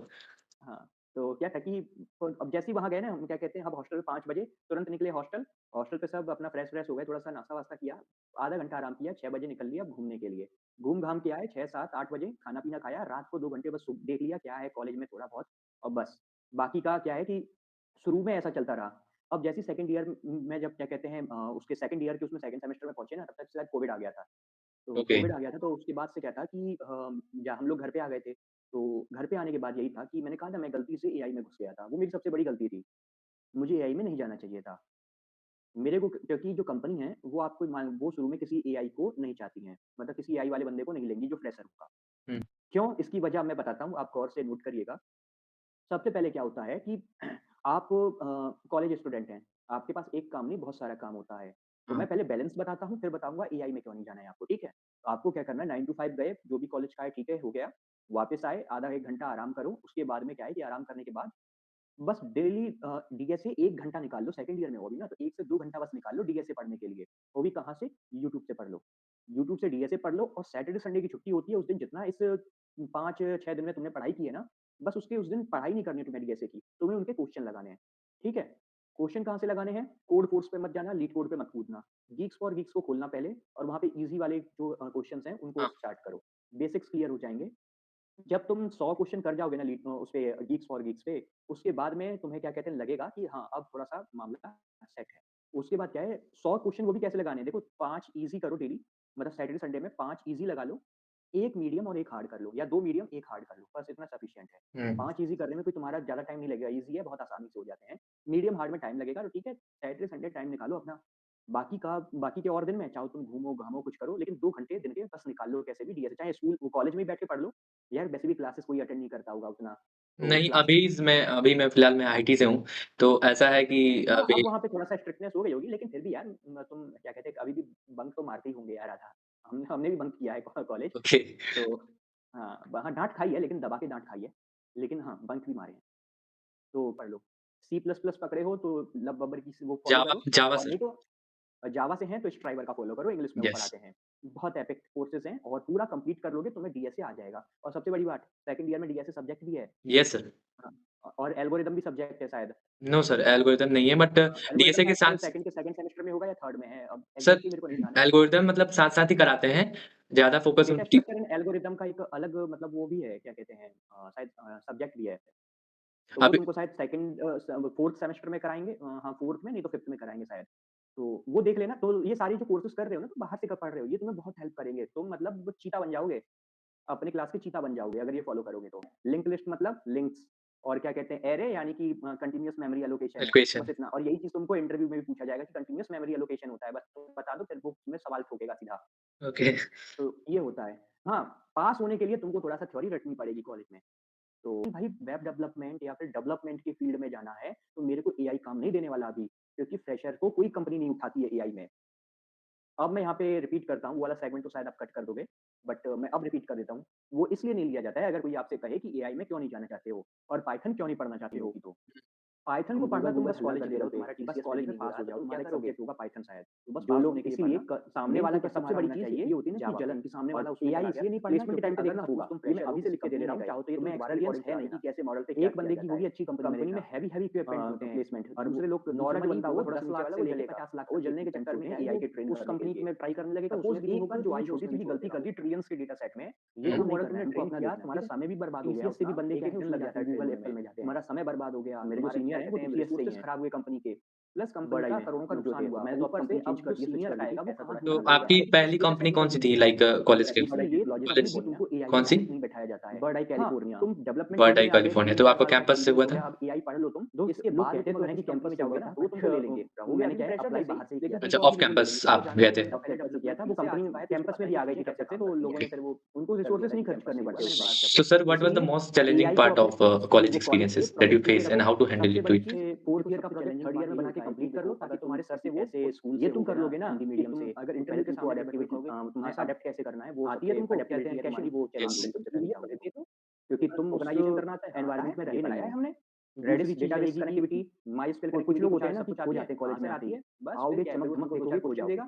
Speaker 2: हाँ, तो क्या था कि तो अब जैसे ही वहाँ गए ना, हम क्या कहते हैं, अब हॉस्टल में 5 बजे तुरंत निकले हॉस्टल। हॉस्टल पे सब अपना फ्रेश-व्रेश हो गए, थोड़ा-सा नाश्ता-वास्ता किया, आधा घंटा आराम किया, 6 बजे निकल लिया घूमने के लिए। घूम-घाम के आए 6, 7, 8 बजे, खाना-पीना खाया, रात को 2 घंटे बस देख लिया क्या है कॉलेज में थोड़ा-बहुत और बस। बाकी का क्या है कि शुरू में ऐसा चलता रहा। अब जैसे ही सेकंड ईयर में जब क्या कहते हैं उसके सेकंड ईयर के उसमें सेकंड सेमेस्टर में पहुँचे ना, तब तक शायद कोविड आ गया था। तो
Speaker 3: ओके,
Speaker 2: कोविड आ गया था, तो उसके बाद से क्या था कि या हम लोग घर पे आ गए थे। तो घर पे आने के बाद यही था कि मैंने कहा ना मैं गलती से एआई में घुस गया था, वो मेरी सबसे बड़ी गलती थी। मुझे एआई में नहीं जाना चाहिए था। मेरे को क्योंकि जो कंपनी है वो शुरू में किसी एआई को नहीं चाहती है। मतलब किसी एआई वाले बंदे को नहीं लेंगी जो फ्रेशर होगा।
Speaker 3: हुँ,
Speaker 2: क्यों? इसकी वजह मैं बताता हूँ, आप गौर से नोट करिएगा। सबसे पहले क्या होता है कि आप कॉलेज स्टूडेंट हैं, आपके पास एक काम नहीं बहुत सारा काम होता है। तो
Speaker 3: हाँ,
Speaker 2: मैं पहले बैलेंस बताता हूँ, फिर बताऊँगा एआई में क्यों नहीं जाना है आपको, ठीक है? तो आपको क्या करना है 9 टू 5 गए, जो भी कॉलेज का है ठीक है, हो गया। वापस आए, आधा 1 घंटा आराम करो, उसके बाद में क्या है कि आराम करने के बाद बस डेली डीएसए 1 घंटा निकाल लो, सेकंड ईयर में हो अभी ना, तो 1 से 2 घंटा बस निकाल लो डीएसए पढ़ने के लिए। वो भी कहाँ से? यूट्यूब से पढ़ लो। यूट्यूब से डीएसए पढ़ लो और सैटरडे संडे की छुट्टी होती है, उस दिन जितना इस 5-6 दिन में तुमने पढ़ाई की है ना, बस उसके उस दिन पढ़ाई नहीं करनी है तुम्हें डीएसए की, तुम्हें उनके क्वेश्चन लगाने हैं, ठीक है? क्वेश्चन कहाँ से लगाने हैं? कोड फोर्स पे मत जाना, लीड कोड पे मत कूदना। गीक्स फॉर गीक्स को खोलना पहले और वहाँ पे ईज़ी वाले जो क्वेश्चन्स हैं, उनको
Speaker 3: हाँ,
Speaker 2: स्टार्ट करो। बेसिक्स क्लियर हो जाएँगे। जब तुम 100 क्वेश्चन कर जाओगे ना उसपे गीक्स फॉर गीक्स पे, उसके बाद में तुम्हें क्या कहते हैं लगेगा कि हाँ, अब थोड़ा-सा मामला सेट है। उसके बाद क्या है 100 क्वेश्चन वो भी कैसे लगाने हैं, देखो 5 ईज़ी करो डेली, मतलब सैटरडे संडे में 5 ईज़ी लगा लो, 1 मीडियम और 1 हार्ड कर लो या 2 मीडियम 1 हार्ड कर लो, बस इतना सफिशिएंट है।
Speaker 3: हुँ।
Speaker 2: 5 ईज़ी करने में कोई तुम्हारा ज़्यादा टाइम नहीं लगेगा, ईज़ी है, बहुत आसानी से हो जाते हैं। मीडियम हार्ड में टाइम लगेगा तो ठीक है, सैटरडे संडे टाइम निकालो अपना। बाकी के और दिन में चाहो तुम घूमो-घामो कुछ करो, लेकिन 2 घंटे दिन के बस निकाल लो कैसे भी डीएसए, चाहे स्कूल कॉलेज में ही बैठ के पढ़ लो। यार वैसे भी क्लासेस कोई अटेंड नहीं करता होगा उतना, तो
Speaker 3: नहीं,
Speaker 2: क्लासेस
Speaker 3: अभी मैं फ़िलहाल मैं आईटी से हूँ, तो ऐसा है कि
Speaker 2: हाँ, अब
Speaker 3: अभी
Speaker 2: वहाँ पे थोड़ा-सा स्ट्रिक्टनेस हो गई होगी, लेकिन फिर भी यार तुम क्या कहते हैं, अभी भी बंक तो मारते ही होंगे यार आधा। हमने भी बंक किया है कॉलेज,
Speaker 3: ओके,
Speaker 2: तो हाँ, वहाँ डाँट खाई है, लेकिन दबा के डाँट खाई है। लेकिन हाँ, बंक भी मारे हैं, तो पढ़ लो। सी प्लस प्लस पकड़े हो तो लब-बबर की वो फ़ॉलो
Speaker 3: जावा
Speaker 2: करो
Speaker 3: जावा
Speaker 2: और
Speaker 3: सर,
Speaker 2: नहीं तो जावा से हैं तो स्ट्राइवर का फ़ॉलो करो, इंग्लिश में वो
Speaker 3: यस,
Speaker 2: पढ़ाते हैं। बहुत एपिक कोर्सेज़ हैं और पूरा कंप्लीट कर लोगे, तुम्हें डीएसए आ जाएगा और सबसे बड़ी बात, सेकंड ईयर में डीएसए सब्जेक्ट भी है।
Speaker 3: Yes sir.
Speaker 2: हाँ, और एल्गोरिदम भी सब्जेक्ट है शायद।
Speaker 3: नो सर, एल्गोरिदम नहीं है बट
Speaker 2: एल्गोरिदम
Speaker 3: डीएसए के
Speaker 2: शायद
Speaker 3: साथ
Speaker 2: सेकंड सेमेस्टर में होगा या थर्ड में है, अब
Speaker 3: सर
Speaker 2: एग्ज़ैक्टली मेरे को नहीं ध्यान है।
Speaker 3: एल्गोरिदम मतलब साथ-साथ ही कराते हैं, ज़्यादा फ़ोकस
Speaker 2: डेटा
Speaker 3: उनकी
Speaker 2: स्ट्रक्चर एंड एल्गोरिदम का एक अलग मतलब वो भी है, क्या कहते हैं शायद सब्जेक्ट भी है। तो वो
Speaker 3: अभी
Speaker 2: तुमको शायद सेकंड 4th सेमेस्टर में कराएँगे, हाँ 4th में नहीं तो 5th में कराएँगे शायद। तो वो देख लेना, तो ये सारे जो कोर्सेज़ कर रहे हो ना, तो बाहर से पढ़ रहे हो, ये तुम्हें बहुत हेल्प करेंगे। तुम मतलब चीता बन जाओगे। अपनी क्लास के चीता बन जाओगे अगर ये फॉलो करोगे तो। लिंक्ड लिस्ट मतलब लिंक्स और क्या कहते हैं एरे यानी कि कंटीन्यूअस मेमोरी एलोकेशन है। बस
Speaker 3: इक्वेशन
Speaker 2: इतना और यही चीज़ तुमको इंटरव्यू में भी पूछा जाएगा कि कंटीन्यूअस मेमोरी एलोकेशन होता है। बस तुम बता दो फिर वो तुम्हें सवाल ठोकेगा सीधा।
Speaker 3: ओके,
Speaker 2: तो ये होता है। हाँ, पास होने के लिए तुमको थोड़ा-सा थ्योरी रटनी पड़ेगी कॉलेज में। तो भाई वेब डेवलपमेंट या फिर डेवलपमेंट की फील्ड में जाना है, तो मेरे को एआई काम नहीं देने वाला अभी, क्योंकि फ्रेशर को कोई कंपनी नहीं उठाती है एआई में। अब मैं यहाँ पे रिपीट करता हूँ, वो वाला सेगमेंट तो शायद आप कट कर दोगे, बट मैं अब रिपीट कर देता हूँ। वो इसलिए नहीं लिया जाता है अगर कोई आपसे कहे कि एआई में क्यों नहीं जाना चाहते हो और पाइथन क्यों नहीं पढ़ना चाहते हो तो। पाइथन को पढ़ना तुम बस कॉलेज में करोगे, कि बस कॉलेज में पास हो जाओ, तुम्हारा एक सब्जेक्ट होगा पाइथन शायद। तो बस जो पास लोग
Speaker 1: होने के लिए
Speaker 2: इसीलिए
Speaker 1: पढ़ना,
Speaker 2: सामने वाला
Speaker 1: फोकस
Speaker 2: सबसे
Speaker 1: तुम्हारा
Speaker 2: बड़ी
Speaker 1: होना
Speaker 2: चीज़
Speaker 1: चाहिए
Speaker 2: ये होती है ना कि
Speaker 1: जावा पे।
Speaker 2: जलन कि सामने
Speaker 1: और
Speaker 2: वाला उसमें
Speaker 1: एआई
Speaker 2: चला गया।
Speaker 1: इसलिए नहीं पढ़ना
Speaker 2: प्लेसमेंट के
Speaker 1: क्योंकि
Speaker 2: टाइम पे
Speaker 1: अगर
Speaker 2: देखना होगा,
Speaker 1: सपोज़ तुम
Speaker 2: ये मैं
Speaker 1: फ्रेशर हो,
Speaker 2: अभी से लिख
Speaker 1: किसी
Speaker 2: के दे दे
Speaker 1: कंपनी
Speaker 2: रहा
Speaker 1: में
Speaker 2: हूँ,
Speaker 1: गए,
Speaker 2: चाहो तो ये
Speaker 1: तुम्हें
Speaker 2: मैं दोबारा
Speaker 1: एक्सपीरियंस
Speaker 2: रिकॉर्डिंग
Speaker 1: है
Speaker 2: चला
Speaker 1: नहीं
Speaker 2: देना।
Speaker 1: कि कैसे मॉडल पे क्या
Speaker 2: एक
Speaker 1: किया
Speaker 2: बंदे की
Speaker 1: जाता
Speaker 2: होगी
Speaker 1: है।
Speaker 2: अच्छी कंपनी में
Speaker 1: कंपनी में
Speaker 2: लेगा,
Speaker 1: हैवी-हैवी इक्विपमेंट होते हैं,
Speaker 2: प्लेसमेंट और
Speaker 1: जो
Speaker 2: दूसरे लोग
Speaker 1: नॉर्मली
Speaker 2: नॉर्मली
Speaker 1: बंदा
Speaker 2: वो
Speaker 1: होगा
Speaker 2: थोड़ा
Speaker 1: वो
Speaker 2: सा
Speaker 1: 10
Speaker 2: नीचे
Speaker 1: लाख
Speaker 2: वाला
Speaker 1: से
Speaker 2: वो
Speaker 1: नहीं
Speaker 2: जलेगा,
Speaker 1: लेगा,
Speaker 2: 50 लाख
Speaker 1: वो
Speaker 2: तक के
Speaker 1: जलने के
Speaker 2: इक्विपमेंट्स
Speaker 1: चक्कर
Speaker 2: होते
Speaker 1: में
Speaker 2: हैं
Speaker 1: क्या है
Speaker 2: एआई
Speaker 1: वो
Speaker 2: के ट्रेन
Speaker 1: उस
Speaker 2: करने के
Speaker 1: कंपनी
Speaker 2: लिए।
Speaker 1: में ट्राई करने लगेगा,
Speaker 2: सपोज़
Speaker 1: उसने भी
Speaker 2: एक
Speaker 1: देखा
Speaker 2: बार
Speaker 1: जो
Speaker 2: तुमने
Speaker 1: आई छोटी-सी
Speaker 2: छोटी-सी
Speaker 1: गलती
Speaker 2: गलती
Speaker 1: कर
Speaker 2: कर
Speaker 1: दी
Speaker 2: दी ट्रिलियंस के डेटा सेट में,
Speaker 1: ये
Speaker 2: ये
Speaker 1: तुम
Speaker 2: तुमको
Speaker 1: नहीं
Speaker 2: मॉडल
Speaker 1: करना
Speaker 2: तुमने
Speaker 1: है, तुमको
Speaker 2: ट्रेन
Speaker 1: अपना
Speaker 2: किया,
Speaker 1: देखना है,
Speaker 2: तुम्हारा
Speaker 1: ठीक है?
Speaker 2: समय भी बर्बाद हो गया
Speaker 1: टीसीएस से भी
Speaker 2: उतना,
Speaker 1: बंदे क्या
Speaker 2: एक-एक
Speaker 1: है
Speaker 2: दिन
Speaker 1: उसमें
Speaker 2: लग
Speaker 1: जाते
Speaker 2: जाता
Speaker 1: हैं,
Speaker 2: है ट्रेन
Speaker 1: गूगल,
Speaker 2: होने
Speaker 1: एप्पल
Speaker 2: में।
Speaker 1: में जाते हैं।
Speaker 2: तुम्हारा समय बर्बाद हो गया,
Speaker 1: मेरे जो
Speaker 2: तुम्हारे
Speaker 1: सीनियर
Speaker 2: क्या
Speaker 1: हैं वो
Speaker 2: कहते हैं
Speaker 1: टीसीएस से ही
Speaker 2: रिसोर्सेज़
Speaker 1: हैं।
Speaker 2: खराब हुए कंपनी के, प्लस कंपनी
Speaker 1: बड़ा ही
Speaker 2: का
Speaker 1: में
Speaker 2: करोड़ों का
Speaker 1: जो
Speaker 2: नुकसान
Speaker 1: थे,
Speaker 2: हुआ।
Speaker 1: मैंने तो अब
Speaker 2: ऊपर से
Speaker 1: कंपनी
Speaker 2: अब
Speaker 1: चेंज कर
Speaker 2: जो
Speaker 1: दी, स्विच
Speaker 2: सीनियर
Speaker 1: कर दी थी,
Speaker 2: आएगा वो
Speaker 1: पैसा
Speaker 2: कहाँ
Speaker 1: थोड़ा
Speaker 3: तो
Speaker 2: ध्यान
Speaker 1: ज़्यादा लग
Speaker 2: देगा?
Speaker 3: आपकी
Speaker 1: जाएगा।
Speaker 2: क्योंकि
Speaker 3: पहली
Speaker 2: उसके डेटा
Speaker 3: कंपनी
Speaker 2: सेट
Speaker 3: कौन-सी
Speaker 2: बड़े
Speaker 3: थी
Speaker 2: हैं।
Speaker 3: लाइक कॉलेज के एक्सपीरियंस
Speaker 2: इसीलिए
Speaker 1: लॉजिस्टिक
Speaker 2: तभी
Speaker 3: कॉलेज
Speaker 2: तुमको एआई में
Speaker 3: कौन-सी?
Speaker 2: डायरेक्ट नहीं बैठाया जाता है।
Speaker 1: बर्ड आई
Speaker 2: हाँ,
Speaker 1: कैलिफोर्निया।
Speaker 2: तुम डेवलपमेंट
Speaker 3: बर्ड
Speaker 2: फील्ड
Speaker 3: आई
Speaker 2: में आ गए,
Speaker 3: कैलिफोर्निया,
Speaker 2: तुम्हें
Speaker 3: तो
Speaker 2: लगा
Speaker 3: आपका
Speaker 2: साल भर
Speaker 3: कैंपस से
Speaker 2: एक्सपीरियंस
Speaker 3: हुआ
Speaker 2: हो
Speaker 3: था?
Speaker 2: गया, अब एआई पढ़ लो तुम।
Speaker 1: दोस्त
Speaker 2: इसके
Speaker 1: लोग
Speaker 2: बाद
Speaker 1: कहते
Speaker 2: में
Speaker 1: तो
Speaker 2: तुम्हें
Speaker 1: हैं कि
Speaker 2: कि
Speaker 1: कैंपस
Speaker 2: कैंपस
Speaker 1: से
Speaker 2: में
Speaker 1: हुआ
Speaker 2: होगे
Speaker 1: था
Speaker 2: ना, तो वो
Speaker 1: बट
Speaker 2: तुमको ले लेंगे।
Speaker 1: रहोगे
Speaker 2: मैंने
Speaker 1: अभी
Speaker 2: क्या है
Speaker 1: फ्रेशर
Speaker 2: अप्लाई
Speaker 1: जैसे ही,
Speaker 2: बाहर से ही
Speaker 1: लेकिन
Speaker 2: किया था।
Speaker 3: अच्छा, ऑफ
Speaker 1: जॉब नहीं
Speaker 3: कैंपस
Speaker 1: मिलेगी, तो वो
Speaker 3: आप
Speaker 1: जानते
Speaker 3: गए
Speaker 1: हैं
Speaker 3: थे?
Speaker 1: तुम्हें पहले
Speaker 2: कैंपस से किया
Speaker 1: डेवलपमेंट
Speaker 2: था,
Speaker 1: फील्ड
Speaker 2: वो
Speaker 1: से आ
Speaker 2: कंपनी
Speaker 1: चुका है तो उसको
Speaker 2: कैंपस
Speaker 1: पता
Speaker 2: में
Speaker 1: है
Speaker 2: भी
Speaker 1: कि
Speaker 2: आ गई थी
Speaker 1: चीज़ें
Speaker 2: तब तक
Speaker 1: कैसे
Speaker 2: से,
Speaker 1: काम
Speaker 2: तो लोगों
Speaker 1: करती
Speaker 2: ने
Speaker 1: हैं।
Speaker 2: फिर वो उनको
Speaker 1: कर दिया
Speaker 2: रिसोर्सेज़
Speaker 1: था
Speaker 2: नहीं
Speaker 1: कि
Speaker 2: खर्च
Speaker 1: कैंपस
Speaker 2: करने
Speaker 1: से हुआ,
Speaker 2: पड़ते
Speaker 1: मैंने
Speaker 2: उस
Speaker 1: बात
Speaker 2: बात
Speaker 1: कर
Speaker 3: So
Speaker 1: ली।
Speaker 3: sir, what was the
Speaker 2: इसलिए
Speaker 3: most challenging
Speaker 2: एआई को
Speaker 3: part
Speaker 2: अपने
Speaker 3: of
Speaker 2: वो
Speaker 3: college
Speaker 2: कॉलेज
Speaker 3: experience
Speaker 2: के
Speaker 3: is that you
Speaker 2: प्रोजेक्ट के लिए
Speaker 3: face and
Speaker 2: रखो।
Speaker 3: how to handle
Speaker 2: सबसे
Speaker 3: it to
Speaker 2: बड़ी
Speaker 3: it?
Speaker 2: चीज़
Speaker 1: सबसे
Speaker 2: 4th ईयर
Speaker 1: देखो
Speaker 2: का
Speaker 1: सबसे
Speaker 2: project
Speaker 1: challenging
Speaker 2: 3rd year
Speaker 1: part
Speaker 2: में
Speaker 1: यही
Speaker 2: बना के
Speaker 1: होता है कि
Speaker 2: कंप्लीट कर
Speaker 1: देखो
Speaker 2: लो, ताकि
Speaker 1: अगर तुम
Speaker 2: तुम्हारे सर से वो
Speaker 1: ऐसे स्कूल
Speaker 2: ये
Speaker 1: से
Speaker 2: तुम
Speaker 1: होगे
Speaker 2: कर
Speaker 1: ना
Speaker 2: लोगे ना
Speaker 1: हिंदी
Speaker 2: कि
Speaker 1: मीडियम
Speaker 2: तुम
Speaker 1: से,
Speaker 2: अगर
Speaker 1: तो
Speaker 2: इंटरव्यू
Speaker 1: पहले
Speaker 2: के
Speaker 1: तुमको
Speaker 2: समय पे
Speaker 1: अडेप्टिविटी
Speaker 2: तुम्हें
Speaker 1: ऐसा
Speaker 2: अडैप्ट कैसे करना है, वो
Speaker 1: आती
Speaker 2: सबसे
Speaker 1: है तुमको
Speaker 2: अडैप्टिविटी
Speaker 1: कहते हैं
Speaker 2: है
Speaker 1: कि
Speaker 2: तुम्हारी, वो
Speaker 1: हाँ
Speaker 3: Yes.
Speaker 2: चैलेंजिंग है
Speaker 1: बिल्कुल
Speaker 2: सबसे पहली क्या
Speaker 1: दे
Speaker 2: होगी।
Speaker 1: दो,
Speaker 2: क्योंकि तुम
Speaker 1: उस
Speaker 2: ऑर्गेनाइज़ेशन करना
Speaker 1: आता
Speaker 2: एनवायरनमेंट
Speaker 1: है
Speaker 2: में रहे
Speaker 1: यही
Speaker 2: नहीं
Speaker 1: बनाया है
Speaker 2: हो।
Speaker 1: हमने।
Speaker 2: दूसरी
Speaker 1: रेडिस
Speaker 2: चीज़
Speaker 1: डेटाबेस
Speaker 2: रहेगी कि
Speaker 1: कनेक्टिविटी,
Speaker 2: माइस्क्वेल
Speaker 1: कुछ
Speaker 2: कनेक्टिविटी
Speaker 1: लोग
Speaker 2: वो
Speaker 1: होते हैं
Speaker 2: चाहे
Speaker 1: ना
Speaker 2: सब
Speaker 1: कि
Speaker 2: कुछ
Speaker 1: खो
Speaker 2: आती है,
Speaker 1: जाते हैं
Speaker 2: बाद
Speaker 1: कॉलेज
Speaker 2: में
Speaker 1: में
Speaker 2: आती
Speaker 1: आके,
Speaker 2: है। बस फिर
Speaker 1: आओगे
Speaker 2: क्या है फिर वो
Speaker 1: चमक-धमक
Speaker 2: तुमको
Speaker 1: देखोगे
Speaker 2: 2-4
Speaker 1: खो
Speaker 2: क्वेश्चन
Speaker 1: जाओगे।
Speaker 2: देगा,